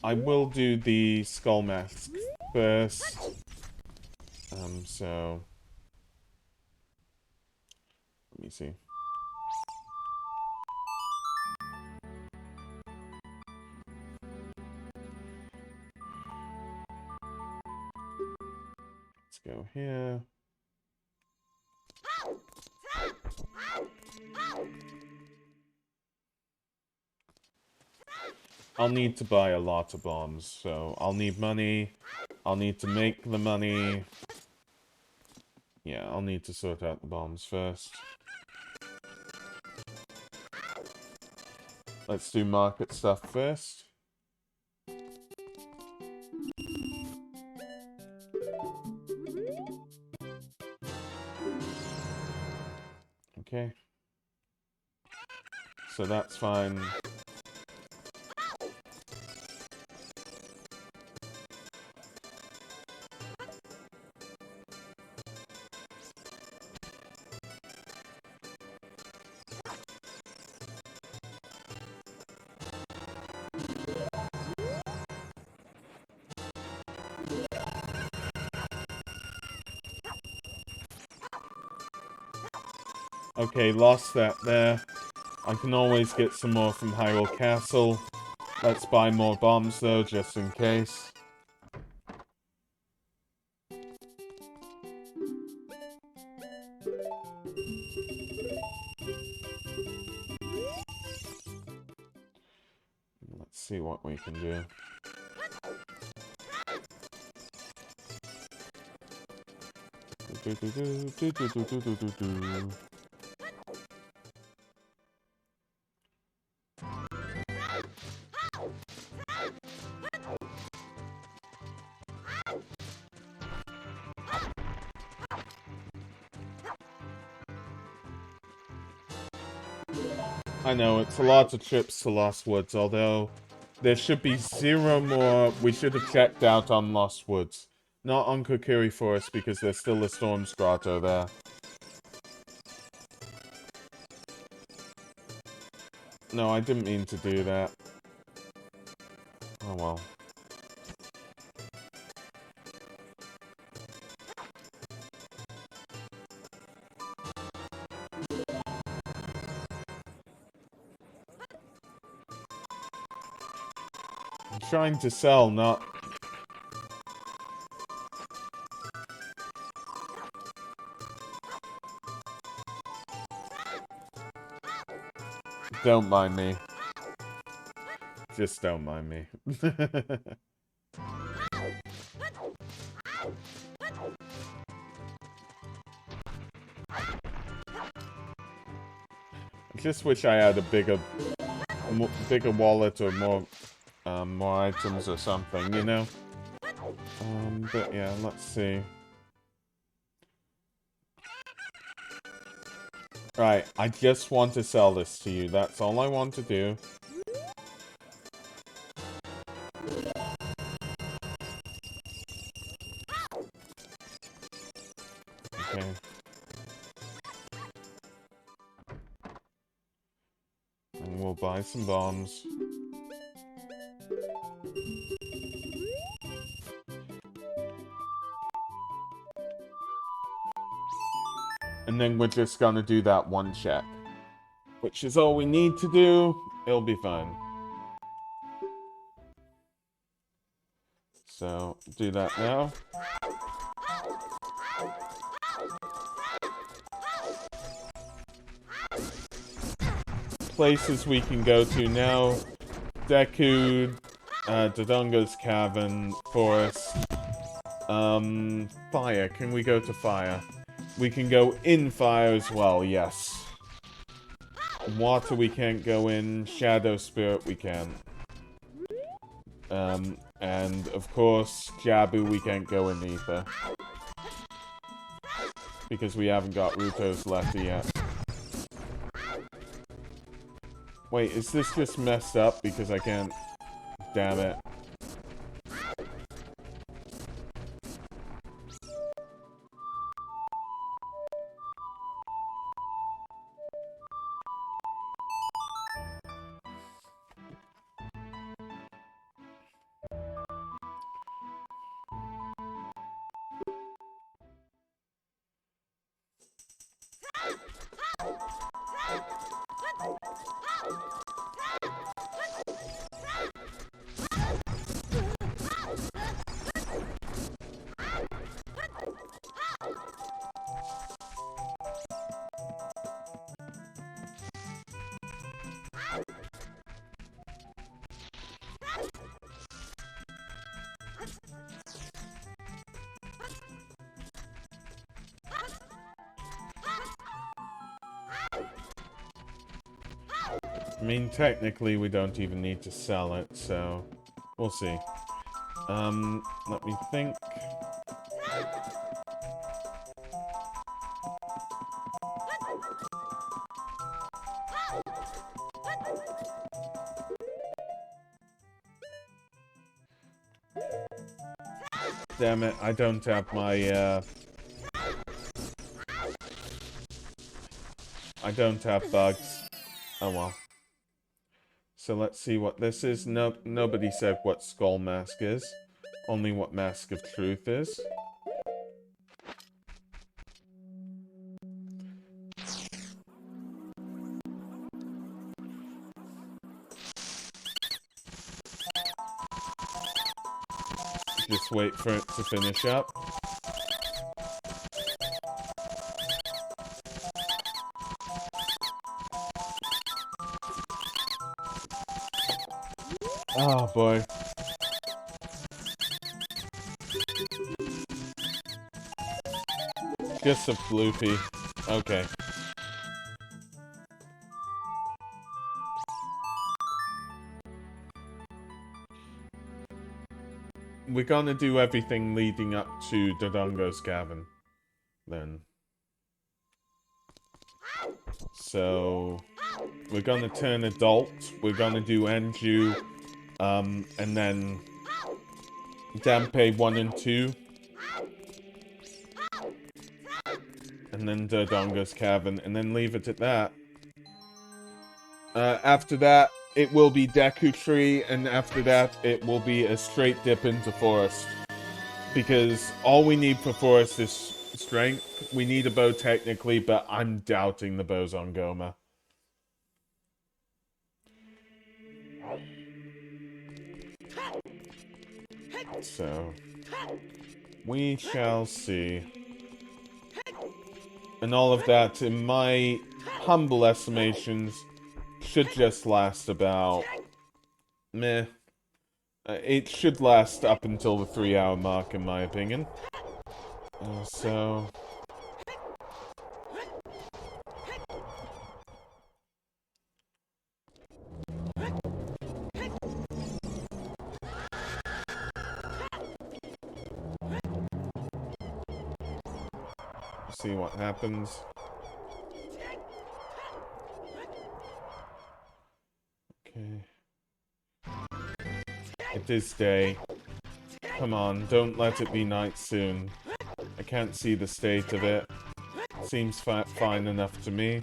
I will do the skull mask first. So... Let me see. Let's go here. I'll need to buy a lot of bombs, so I'll need money. I'll need to make the money. Yeah, I'll need to sort out the bombs first. Let's do market stuff first. Okay. So that's fine. Okay, lost that there. I can always get some more from Hyrule Castle. Let's buy more bombs though, just in case. Let's see what we can do. I know, it's a lot of trips to Lost Woods, although there should be 0 more. We should have checked out on Lost Woods. Not on Kokiri Forest, because there's still a Storm's Grotto there. No, I didn't mean to do that. Oh well. I'm trying to sell, not... Don't mind me. Just don't mind me. I just wish I had a bigger wallet or more more items or something, you know? But yeah, let's see. Right, I just want to sell this to you. That's all I want to do. Okay. And we'll buy some bombs. And then we're just gonna do that one check. Which is all we need to do. It'll be fine. So, do that now. Places we can go to now. Deku, Dodongo's Cavern, Forest. Fire. Can we go to Fire? We can go in Fire as well, yes. Water we can't go in. Shadow Spirit we can. And of course, Jabu we can't go in either. Because we haven't got Ruto's letter yet. Wait, is this just messed up because I can't... Damn it. I mean, technically, we don't even need to sell it, so... We'll see. Let me think. Damn it, I don't have my, I don't have bugs. Oh well. So let's see what this is. Nope, nobody said what Skull Mask is. Only what Mask of Truth is. Just wait for it to finish up. Oh boy. Just a floopy. Okay. We're gonna do everything leading up to Dodongo's Cavern. Then. So... We're gonna turn adult. We're gonna do Anju. And then... Dampe 1 and 2. And then Dodongo's Cavern. And then leave it at that. After that, it will be Deku Tree. And after that, it will be a straight dip into Forest. Because all we need for Forest is strength. We need a bow technically, but I'm doubting the bow's on Goma. So, we shall see. And all of that, in my humble estimations, should just last about... meh. It should last up until the 3-hour mark, in my opinion. So... See what happens. Okay. It is day. Come on, don't let it be night soon. I can't see the state of it. Seems fine enough to me.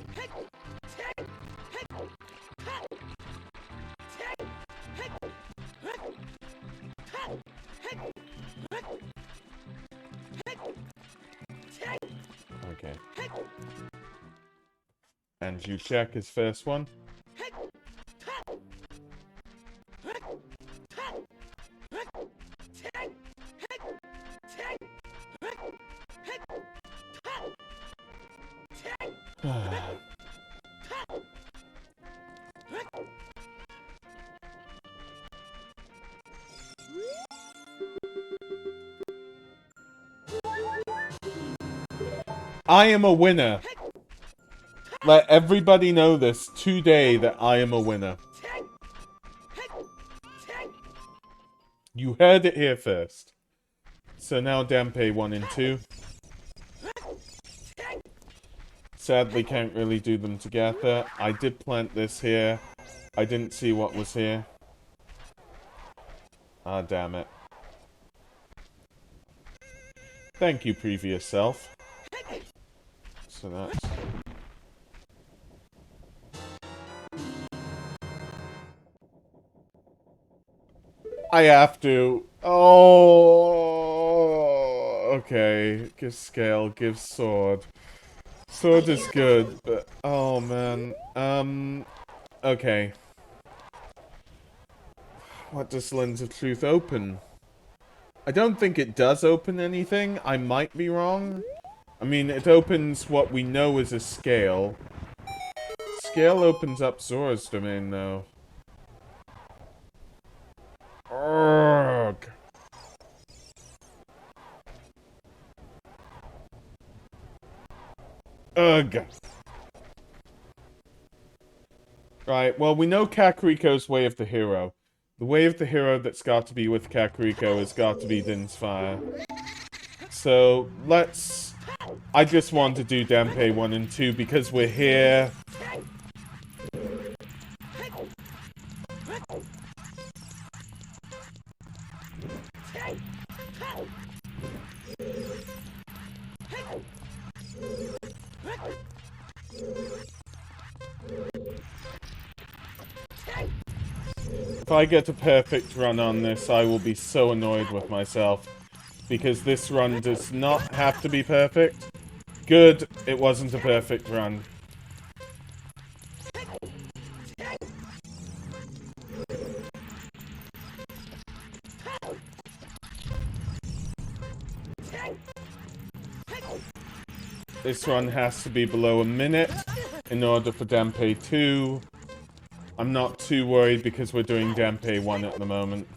Okay. And you check his first one. I am a winner. Let everybody know this today that I am a winner. You heard it here first. So now Dampe 1 and 2. Sadly can't really do them together. I did plant this here. I didn't see what was here. Ah, damn it. Thank you, previous self. So that's... I have to. Oh, okay. Give scale, give sword. Sword is good, but oh man. Okay. What does Lens of Truth open? I don't think it does open anything. I might be wrong. I mean, it opens what we know is a scale. Scale opens up Zora's domain, though. Urgh. Ugh. Right, well, we know Kakariko's Way of the Hero. The Way of the Hero that's got to be with Kakariko has got to be Din's Fire. So, let's... I just want to do Dampe 1 and 2 because we're here. If I get a perfect run on this, I will be so annoyed with myself. Because this run does not have to be perfect. Good, it wasn't a perfect run. This run has to be below a minute in order for Dampe 2. I'm not too worried because we're doing Dampe 1 at the moment.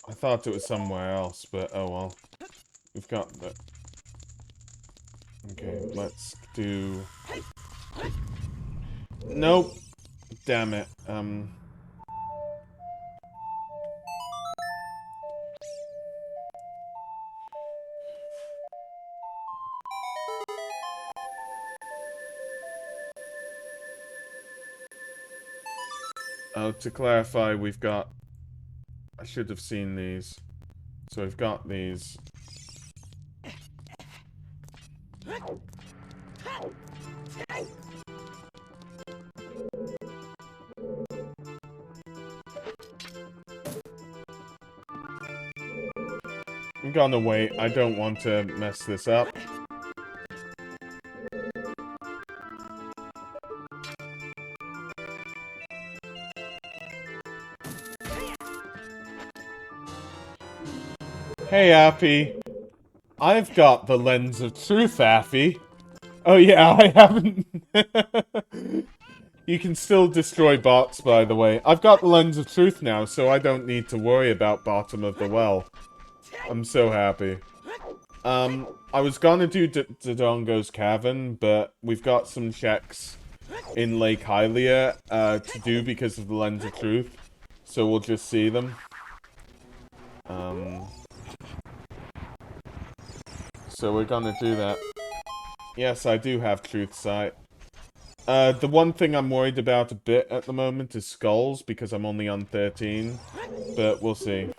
I thought it was somewhere else, but oh well. We've got the... Okay, let's do... Nope! Damn it, Oh, to clarify, we've got... I should have seen these. So we've got these. I'm gonna wait. I don't want to mess this up. Hey, Appy. I've got the Lens of Truth, Affy. Oh yeah, I haven't... You can still destroy bots, by the way. I've got the Lens of Truth now, so I don't need to worry about bottom of the well. I'm so happy. I was gonna do Dodongo's Cavern, but we've got some checks in Lake Hylia to do because of the Lens of Truth. So we'll just see them. So we're gonna do that. Yes, I do have Truth Sight. The one thing I'm worried about a bit at the moment is skulls, because I'm only on 13. But we'll see.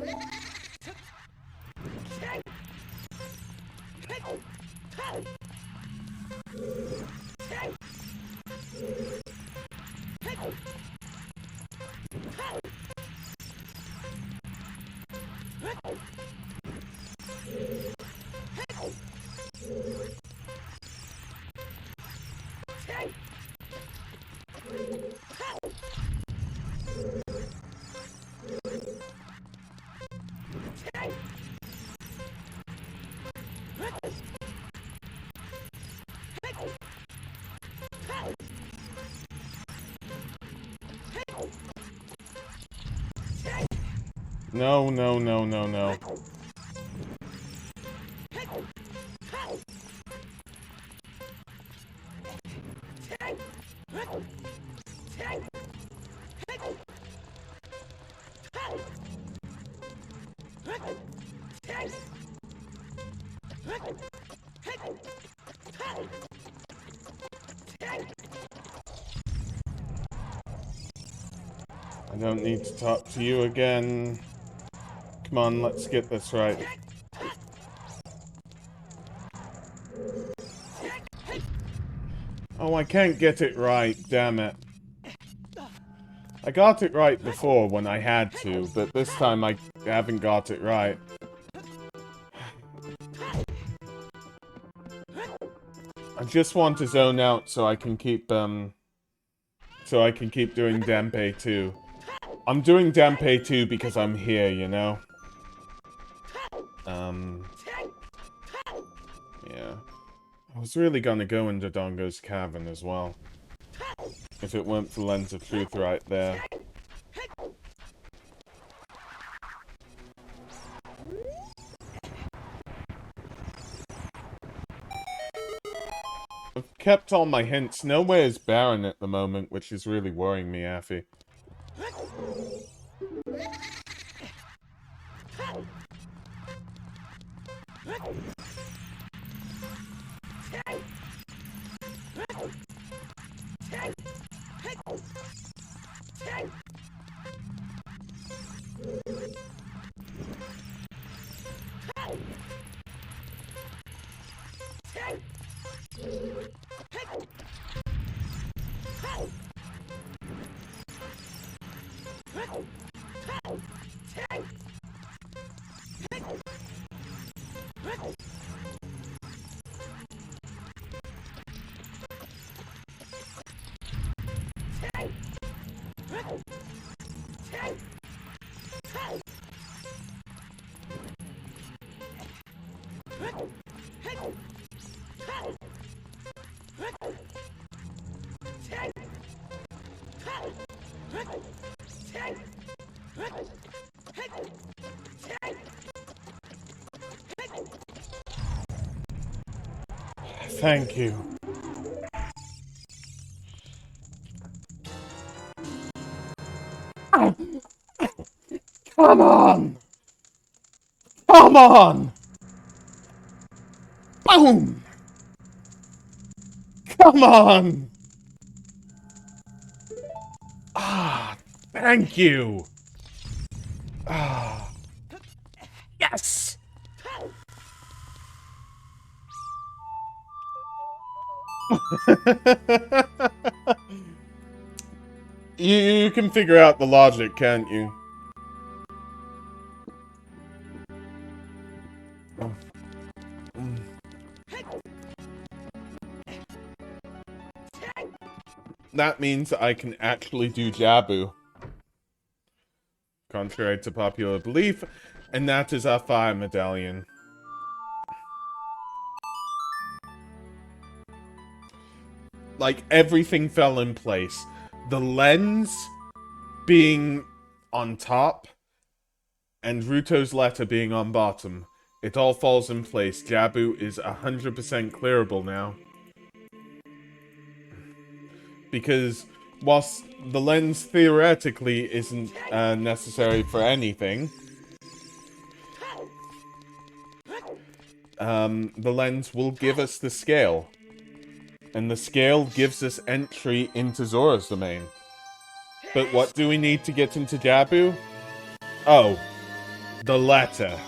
No, no, no, no, no. I don't need to talk to you again. Come on, let's get this right. Oh, I can't get it right, damn it. I got it right before when I had to, but this time I haven't got it right. I just want to zone out so I can keep, doing Denpei 2. I'm doing Denpei 2 because I'm here, you know? Yeah. I was really gonna go into Dongo's Cavern as well. If it weren't for Lens of Truth right there. I've kept all my hints. Nowhere is barren at the moment, which is really worrying me, Affy. Thank you. Come on! Come on! Boom! Come on! Ah, thank you! Ah. Yes! You can figure out the logic, can't you? That means I can actually do Jabu. Contrary to popular belief, and that is our fire medallion. like, everything fell in place. The lens being on top, and Ruto's letter being on bottom. It all falls in place. Jabu is 100% clearable now. Because whilst the lens theoretically isn't necessary for anything, the lens will give us the scale. And the scale gives us entry into Zora's domain. But what do we need to get into Jabu? Oh, the letter.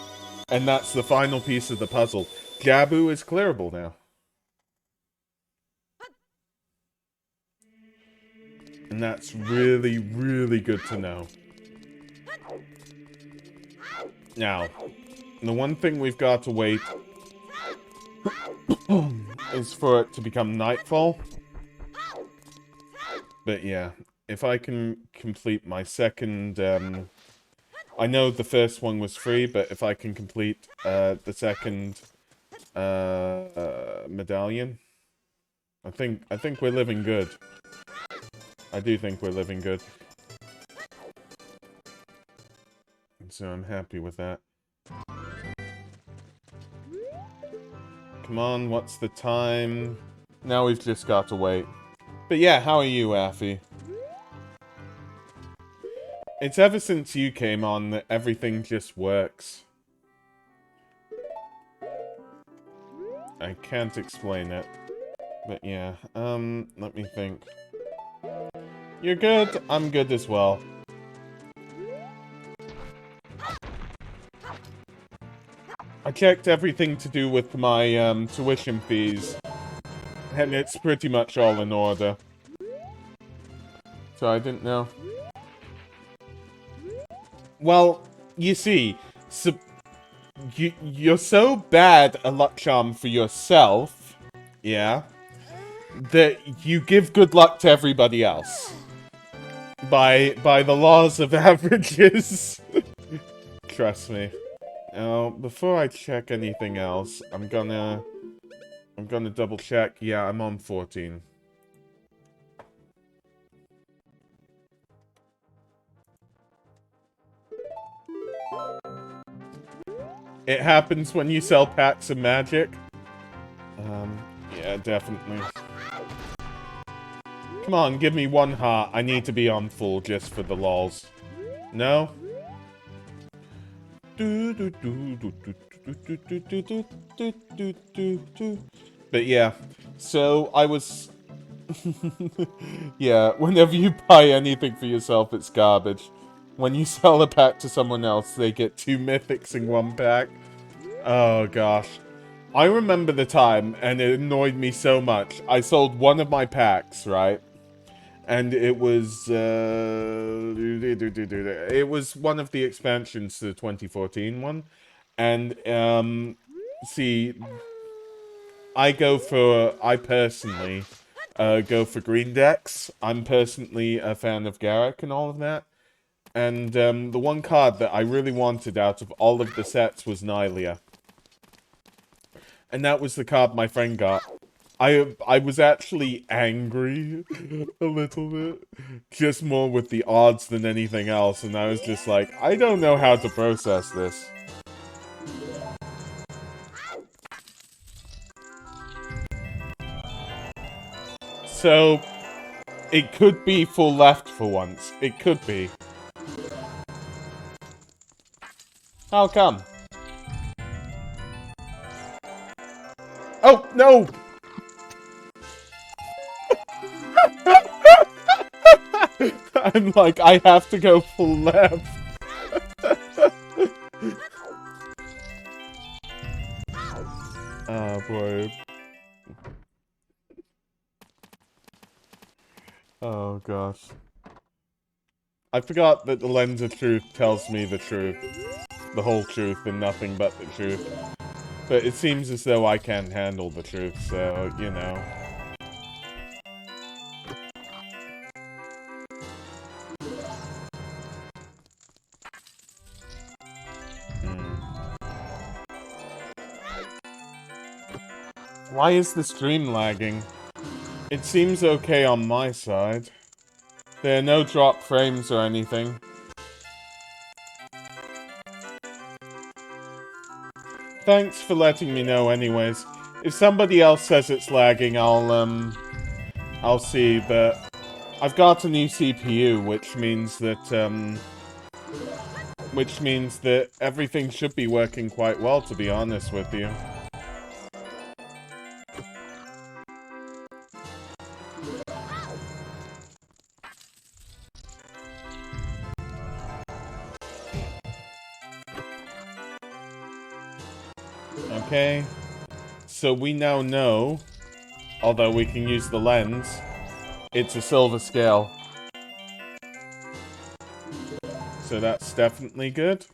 And that's the final piece of the puzzle. Jabu is clearable now. And that's really, really good to know. Now, the one thing we've got to wait is for it to become nightfall. But yeah, if I can complete my second, I know the first one was free, but if I can complete the second medallion, I think we're living good. I do think we're living good. So I'm happy with that. Come on, what's the time? Now we've just got to wait. But yeah, how are you, Affy? It's ever since you came on that everything just works. I can't explain it. But yeah, let me think. You're good, I'm good as well. I checked everything to do with my tuition fees, and it's pretty much all in order. So I didn't know. Well, you see, you're so bad a luck charm for yourself, yeah, that you give good luck to everybody else. By the laws of averages. Trust me. Now, before I check anything else, I'm gonna double check. Yeah, I'm on 14. It happens when you sell packs of magic. Yeah, definitely. Come on, give me one heart. I need to be on full just for the lols. No? But yeah, so I was... yeah, whenever you buy anything for yourself, it's garbage. When you sell a pack to someone else, they get 2 mythics in 1 pack. Oh gosh. I remember the time, and it annoyed me so much. I sold one of my packs, right? And it was, it was one of the expansions to the 2014 one. And, see, I personally, go for green decks. I'm personally a fan of Garrick and all of that. And, the one card that I really wanted out of all of the sets was Nylia. And that was the card my friend got. I was actually angry a little bit. Just more with the odds than anything else. And I was just like, I don't know how to process this. So, it could be full left for once. It could be. How come? Oh, no! I'm like, I have to go full left. Oh, boy. Oh, gosh. I forgot that the lens of truth tells me the truth. The whole truth and nothing but the truth. But it seems as though I can't handle the truth, so, you know. Why is the stream lagging? It seems okay on my side. There are no drop frames or anything. Thanks for letting me know anyways. If somebody else says it's lagging, I'll see, but I've got a new CPU, which means that everything should be working quite well, to be honest with you. Okay, so we now know, although we can use the lens, it's a silver scale. So that's definitely good.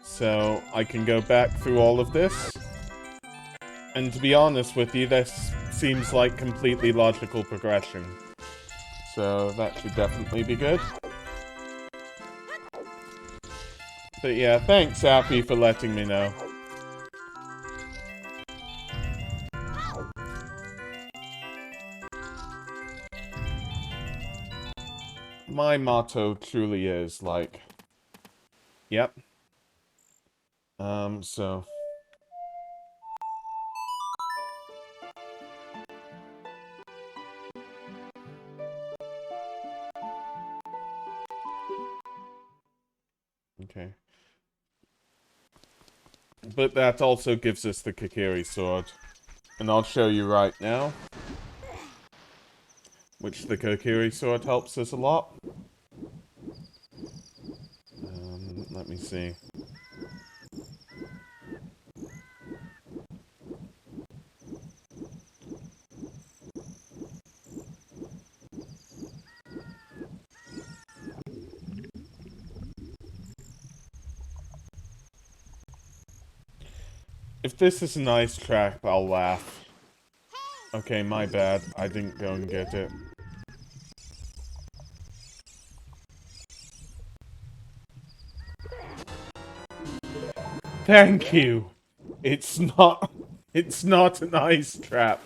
So I can go back through all of this. And to be honest with you, this seems like completely logical progression. So that should definitely be good. But yeah, thanks, Appy, for letting me know. My motto truly is, like... Yep. So... Okay. But that also gives us the Kokiri Sword. And I'll show you right now. Which the Kokiri Sword helps us a lot. Let me see. If this is an ice trap, I'll laugh. Okay, my bad. I didn't go and get it. Thank you! It's not an ice trap.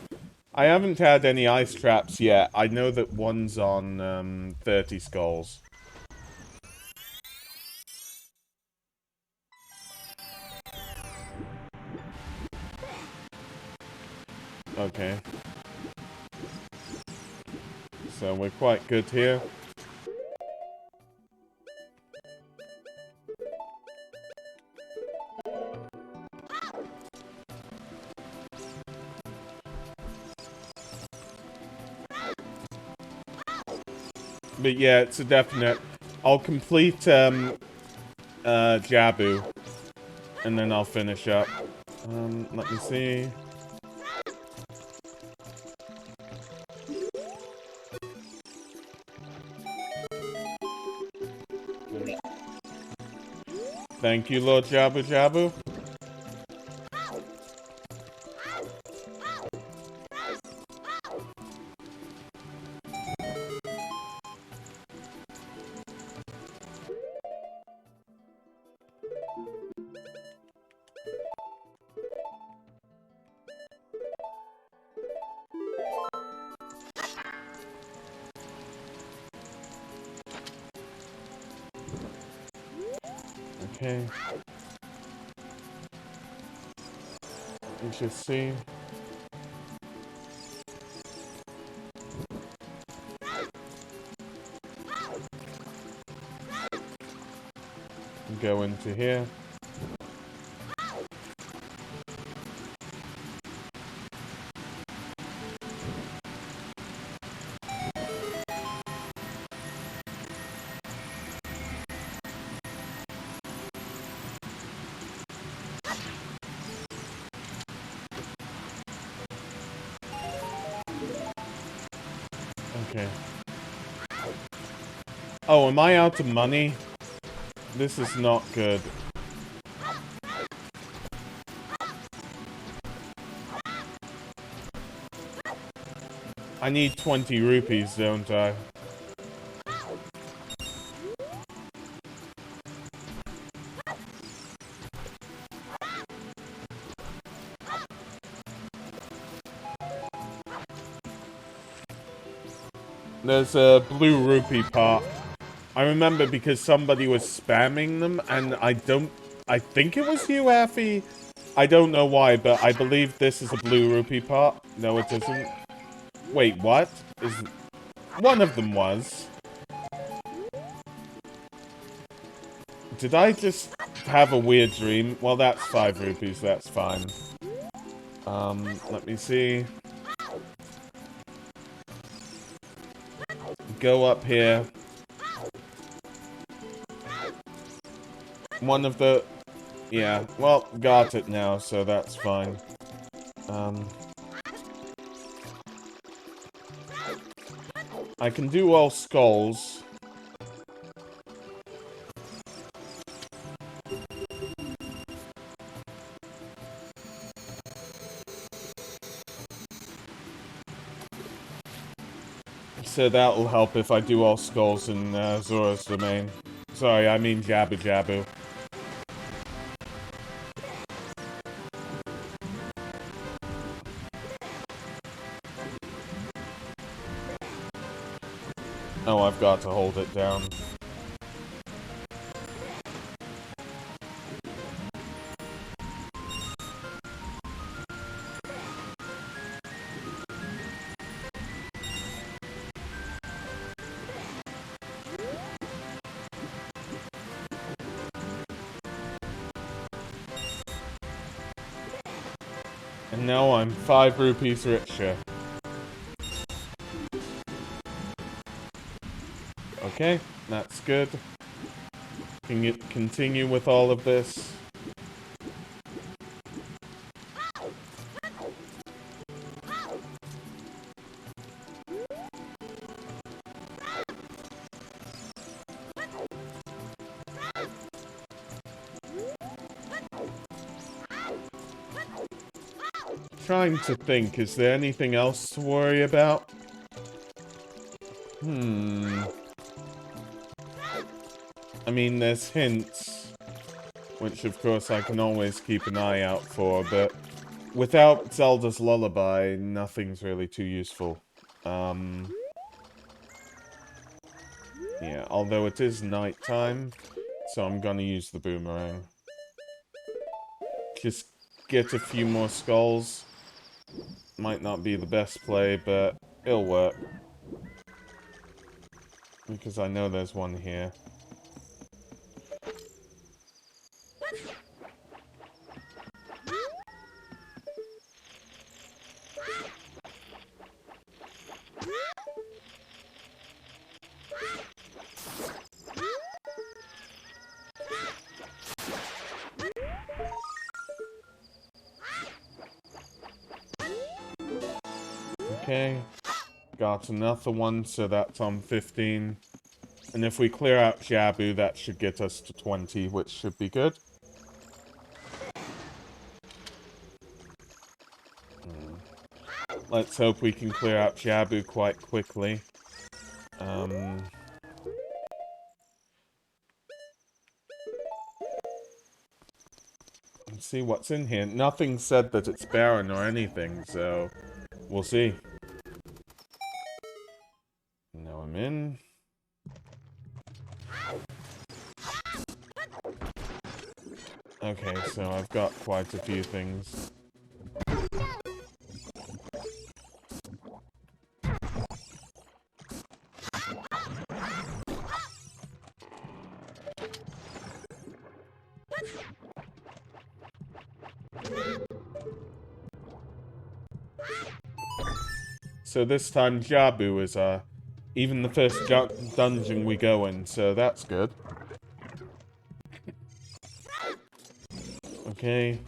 I haven't had any ice traps yet. I know that one's on, 30 skulls. Okay. So we're quite good here. But yeah, it's a definite. I'll complete, Jabu. And then I'll finish up. Let me see. Thank you, Lord Jabu Jabu. Okay. Let's just see. Go into here. Okay. Oh, am I out of money? This is not good. I need 20 rupees, don't I? There's a blue rupee part. I remember because somebody was spamming them, and I think it was you, Affy. I don't know why, but I believe this is a blue rupee part. No, it isn't. Wait, what? One of them was. Did I just have a weird dream? Well, that's 5 rupees, that's fine. Let me see. Go up here. One of the... Yeah, well, got it now, so that's fine. I can do all skulls. So that'll help if I do all skulls in Zora's Domain. Sorry, I mean Jabu Jabu. Oh, I've got to hold it down. And now I'm 5 rupees richer. Okay, that's good. Can you continue with all of this? Trying to think, is there anything else to worry about? I mean, there's hints, which of course I can always keep an eye out for, but without Zelda's Lullaby, nothing's really too useful. Yeah, although it is nighttime, so I'm gonna use the boomerang. Just get a few more skulls. Might not be the best play, but it'll work. Because I know there's one here. Okay, got another one, so that's on 15. And if we clear out Jabu, that should get us to 20, which should be good. Let's hope we can clear out Jabu quite quickly. Let's see what's in here. Nothing said that it's barren or anything, so we'll see. Now I'm in. Okay, so I've got quite a few things. So this time Jabu is even the first dungeon we go in, so that's good. Okay.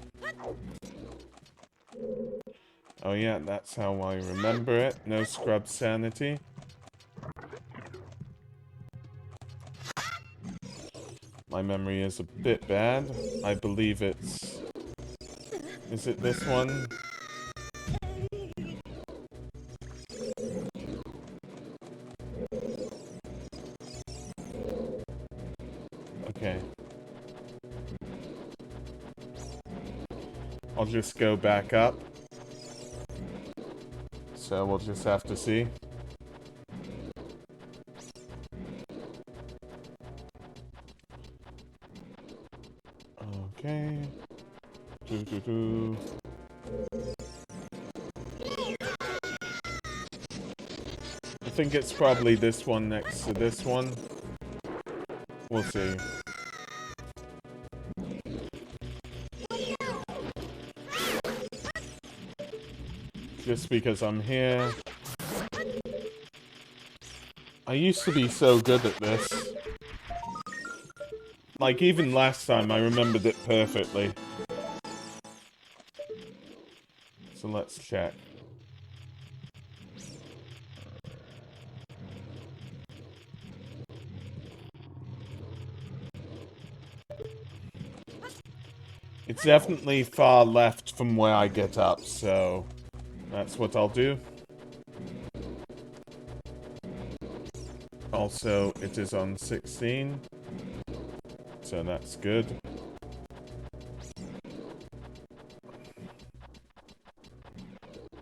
Oh yeah, that's how I remember it. No scrub sanity. My memory is a bit bad. I believe it's... Is it this one? Okay. I'll just go back up. So we'll just have to see. Okay. Doo-doo-doo. I think it's probably this one next to this one. We'll see. Just because I'm here. I used to be so good at this. Like, even last time, I remembered it perfectly. So let's check. It's definitely far left from where I get up, so that's what I'll do. Also, it is on 16, so that's good.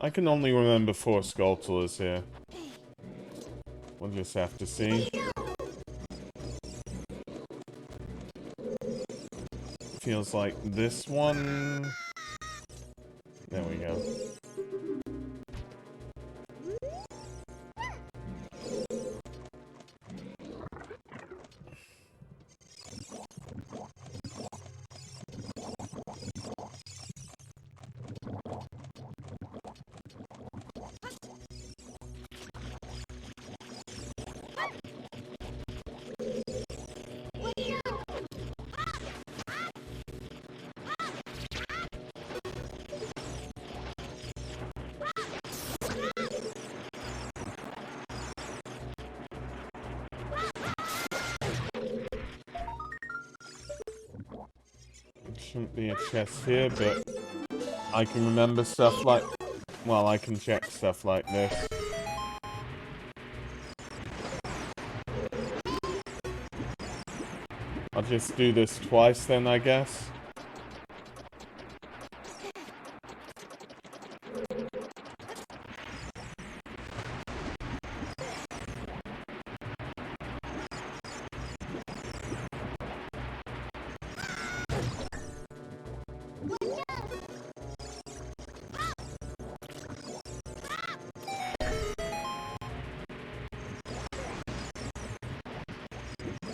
I can only remember 4 Skulltulas here. We'll just have to see. Feels like this one. There we go. Shouldn't be a chest here, but I can remember stuff like... Well, I can check stuff like this. I'll just do this twice then, I guess.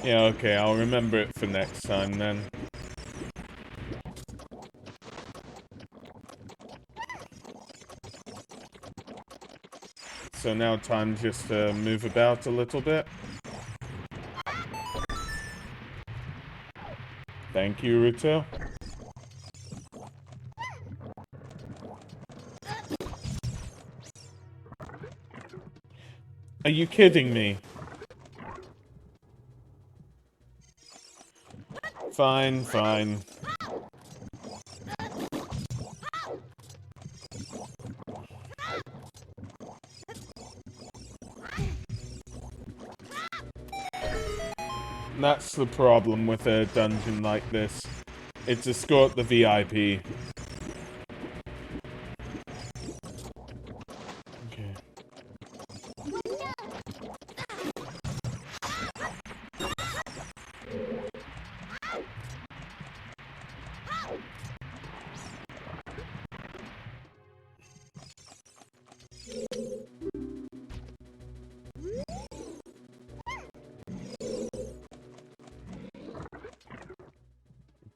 Yeah, okay, I'll remember it for next time then. So now time just to move about a little bit. Thank you, Ruto. Are you kidding me? Fine, fine. That's the problem with a dungeon like this. It's escort the VIP. Okay.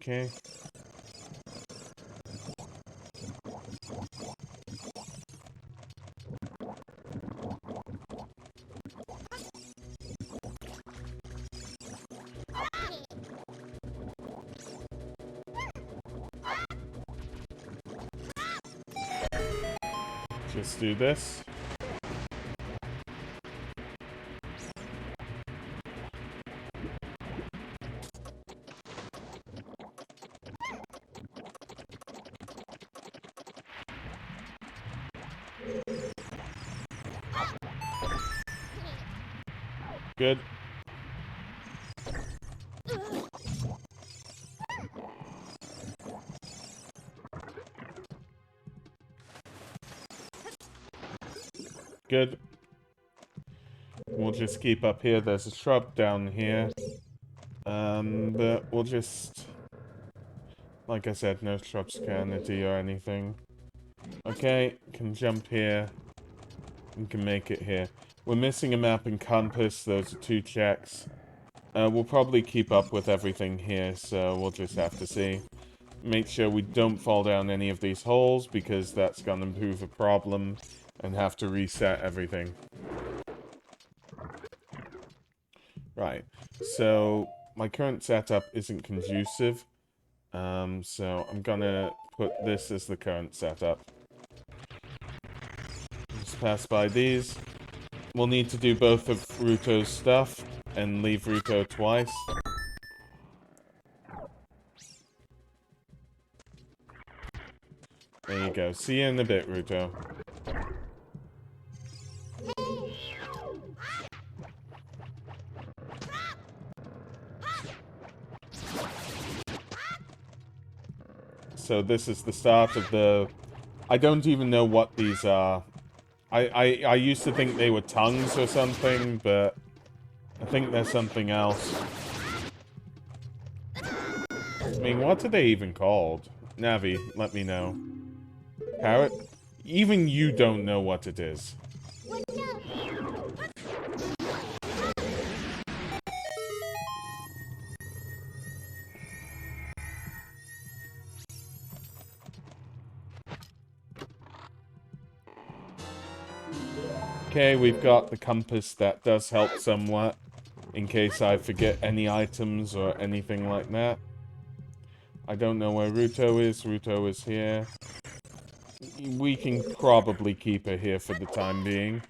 Okay. Just do this. Good. Good. We'll just keep up here. There's a shrub down here. But we'll just Like I said, no Tropicality or anything. Okay, can jump here. We can make it here. We're missing a map and compass. Those are 2 checks. We'll probably keep up with everything here, so we'll just have to see. Make sure we don't fall down any of these holes, because that's gonna prove a problem, and have to reset everything. Right, so my current setup isn't conducive, so I'm gonna put this as the current setup. Just pass by these. We'll need to do both of Ruto's stuff, and leave Ruto twice. There you go. See you in a bit, Ruto. So this is the start of the... I don't even know what these are. I used to think they were tongues or something, but I think there's something else. I mean, what are they even called? Navi, let me know. Parrot? Even you don't know what it is. Okay, we've got the compass that does help somewhat, in case I forget any items or anything like that. I don't know where Ruto is. Ruto is here. We can probably keep her here for the time being.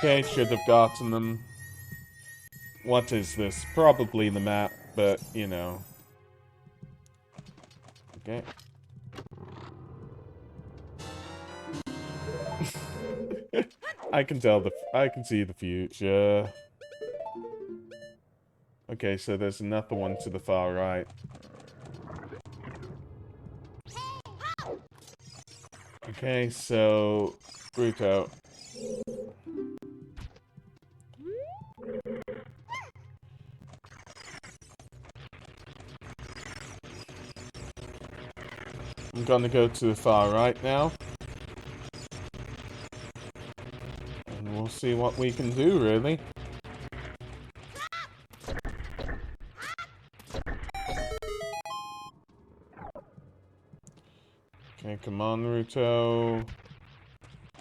Okay, should have gotten them. What is this? Probably the map, but, you know. Okay. I can see the future. Okay, so there's another one to the far right. Okay, so... Grotto. I'm gonna go to the far right now. And we'll see what we can do, really. Okay, come on, Ruto.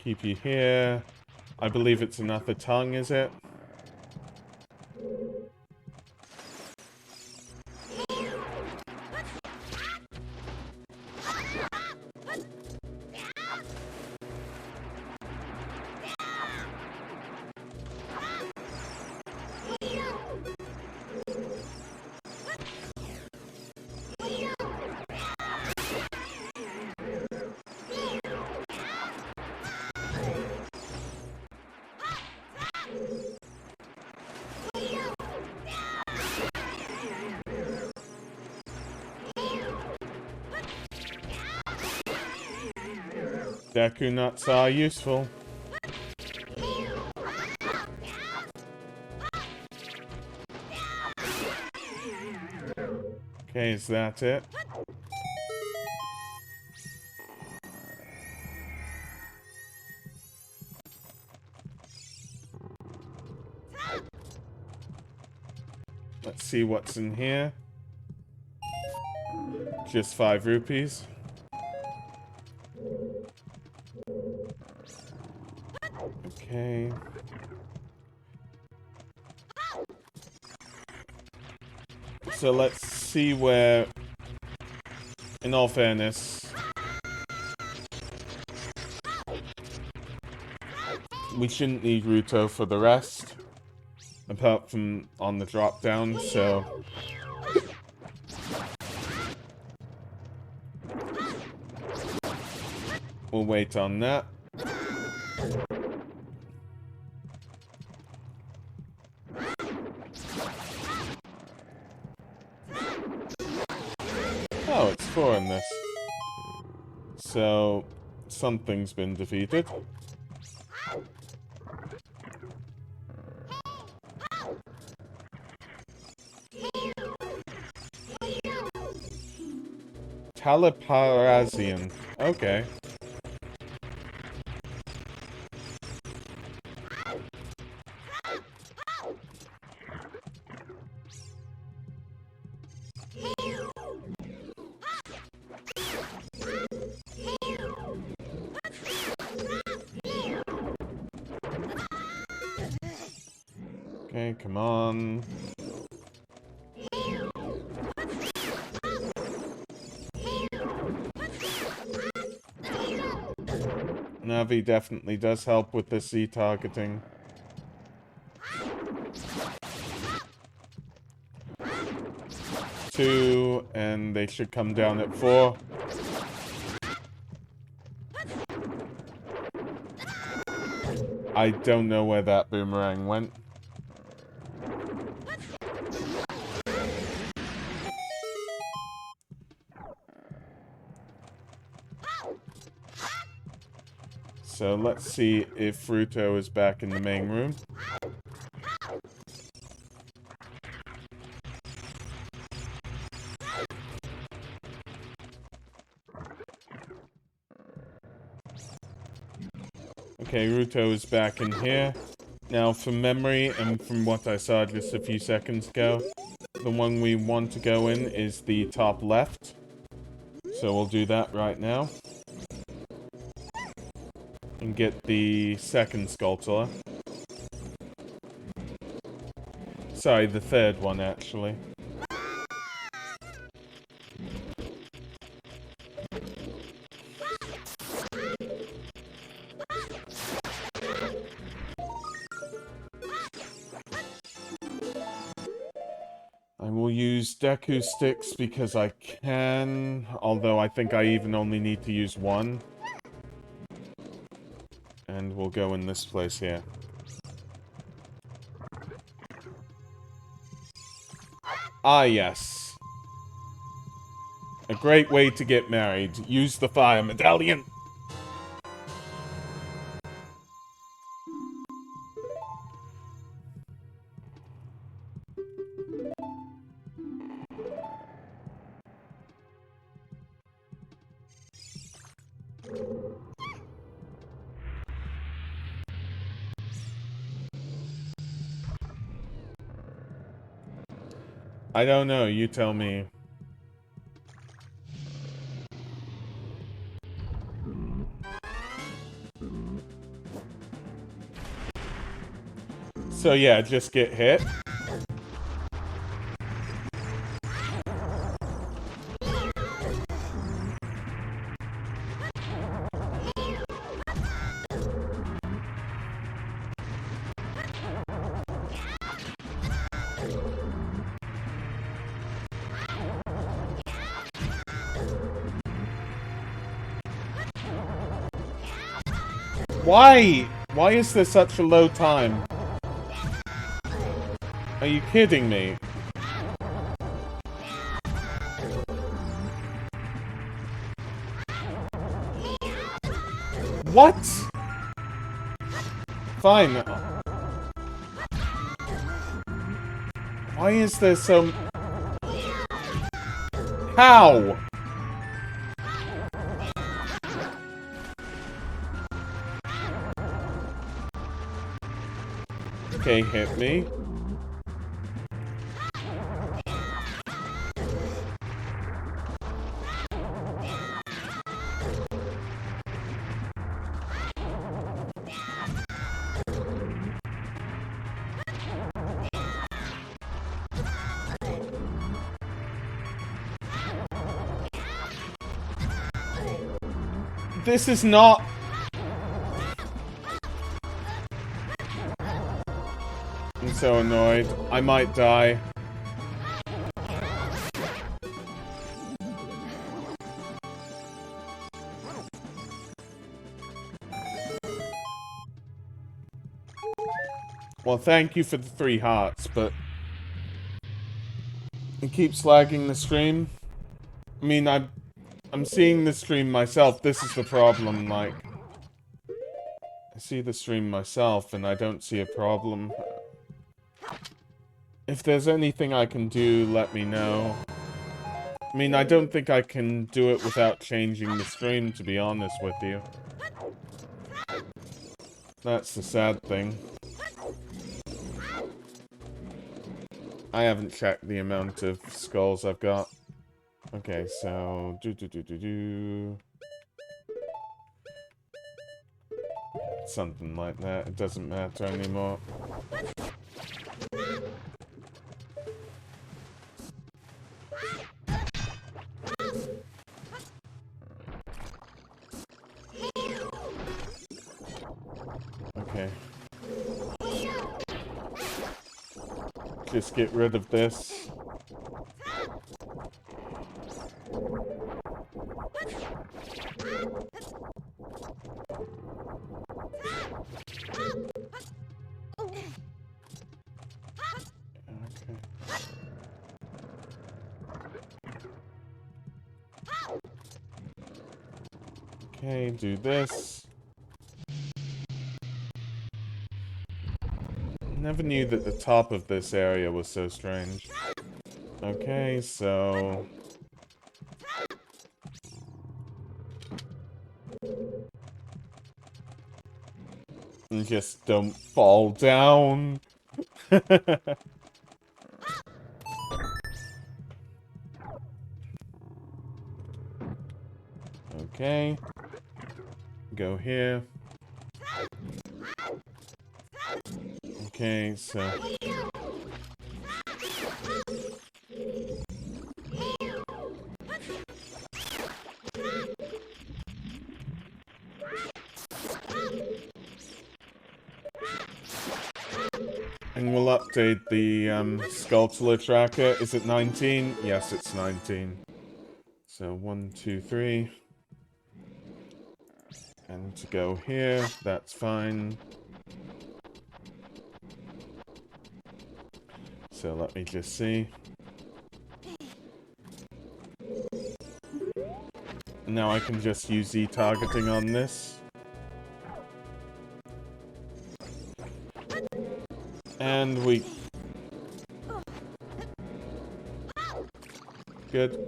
Keep you here. I believe it's another tongue, is it? Deku nuts are useful. Okay, is that it? Let's see what's in here. Just 5 rupees. Okay. So let's see where, in all fairness, we shouldn't need Ruto for the rest. Apart from on the drop down, so... We'll wait on that. Oh, it's 4 in this. So, something's been defeated. Taliparazian. Okay. Okay, come on. Navi definitely does help with the C targeting. Two, and they should come down at 4. I don't know where that boomerang went. So let's see if Fruto is back in the main room. Okay, Ruto is back in here. Now, from memory and from what I saw just a few seconds ago, the one we want to go in is the top left. So we'll do that right now. And get the second Skulltula. Sorry, the third one, actually. I will use Deku Sticks because I can, although I think I even only need to use 1. And we'll go in this place here. Ah, yes. A great way to get married. Use the fire medallion. I don't know, you tell me. So yeah, just get hit. Why? Why is there such a low time? Are you kidding me? What? Fine. Why is there so... How? Okay, hit me. This is not... I'm so annoyed. I might die. Well, thank you for the 3 hearts, but it keeps lagging the stream. I mean, I'm seeing the stream myself. This is the problem, like, I see the stream myself and I don't see a problem. If there's anything I can do, let me know. I mean, I don't think I can do it without changing the stream, to be honest with you. That's the sad thing. I haven't checked the amount of skulls I've got. Okay, so... Something like that. It doesn't matter anymore. Okay. Just get rid of this. Okay, do this. Never knew that the top of this area was so strange. Okay, so... And just don't fall down. Okay. Go here. Okay, so... And we'll update the sculpture tracker. Is it 19? Yes, it's 19. So 1, 2, 3. And to go here, that's fine. So let me just see. Now I can just use Z-targeting on this. And we... Good.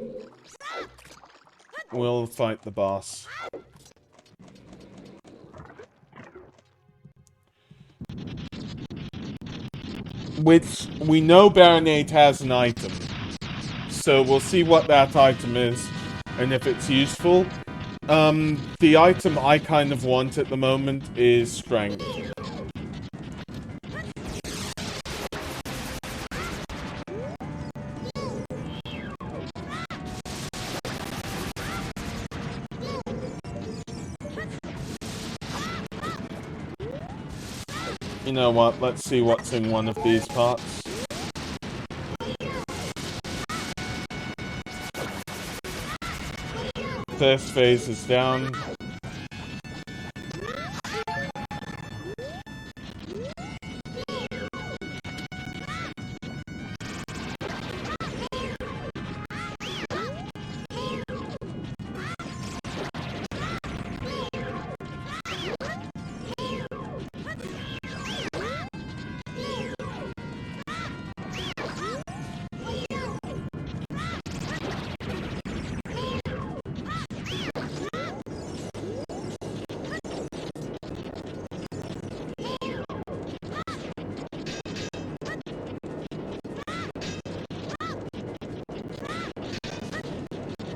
We'll fight the boss. Which, we know Baronade has an item. So we'll see what that item is, and if it's useful. The item I kind of want at the moment is Strength. You know what, let's see what's in one of these pots. First phase is down.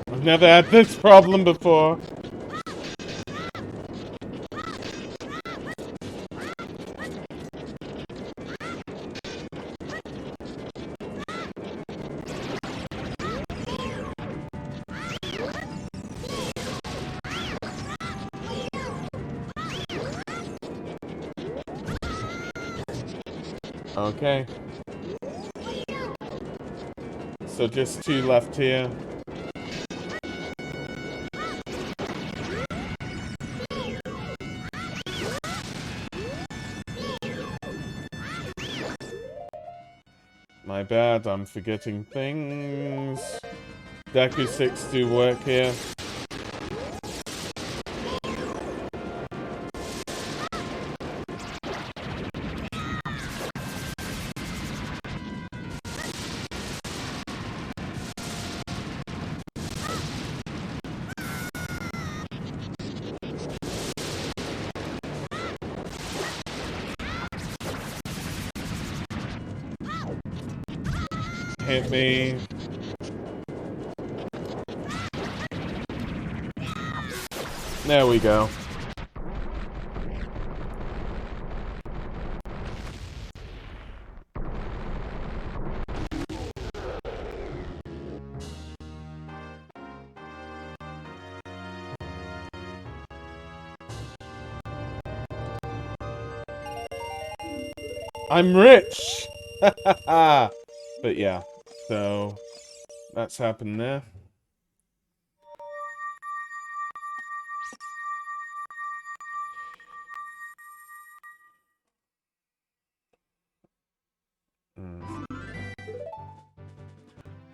I've never had this problem before. Okay. So just 2 left here. My bad, I'm forgetting things. Deku sticks do work here. Hit me. There we go. I'm rich! But yeah, so that's happened there.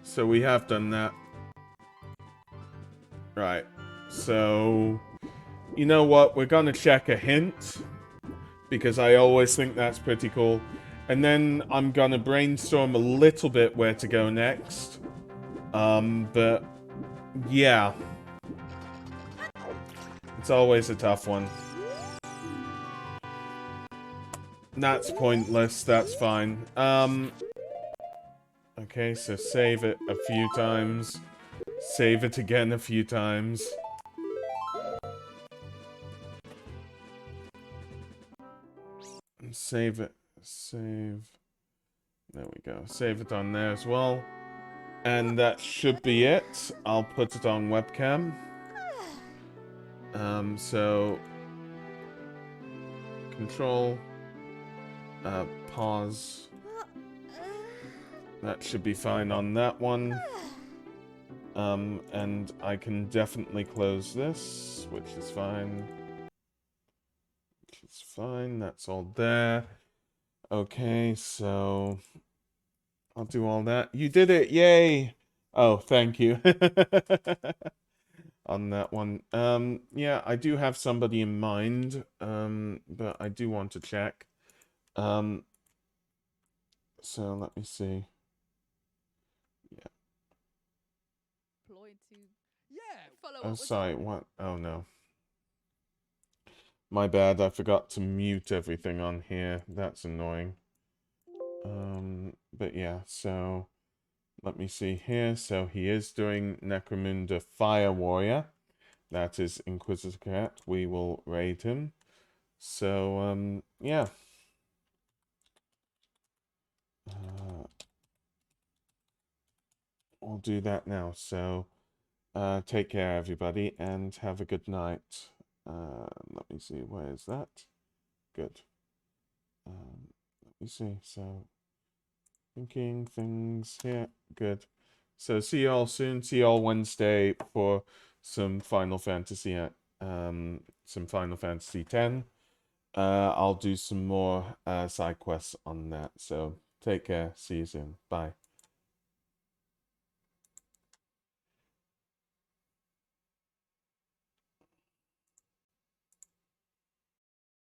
So we have done that. Right. So, you know what? We're gonna check a hint. Because I always think that's pretty cool. And then I'm gonna brainstorm a little bit where to go next. But yeah. It's always a tough one. That's pointless, that's fine. Okay, so save it a few times. Save it again a few times. Save it. Save. There we go. Save it on there as well. And that should be it. I'll put it on webcam. So control, pause. That should be fine on that one. And I can definitely close this, which is fine. Which is fine, that's all there. Okay, so I'll do all that. You did it, yay! Oh, thank you. On that one. Yeah, I do have somebody in mind, but I do want to check. So let me see. Yeah. Oh, sorry, what? Oh, no. My bad, I forgot to mute everything on here. That's annoying. But yeah, so let me see here. So he is doing Necromunda Fire Warrior. That is Inquisitor Cat. We will raid him. So, yeah. We'll do that now. So, take care, everybody, and have a good night. Let me see. Where is that? Good. Let me see. So, thinking things here. Good. So, see y'all soon. See y'all Wednesday for some Final Fantasy. Some Final Fantasy X. I'll do some more side quests on that. So, take care. See you soon. Bye.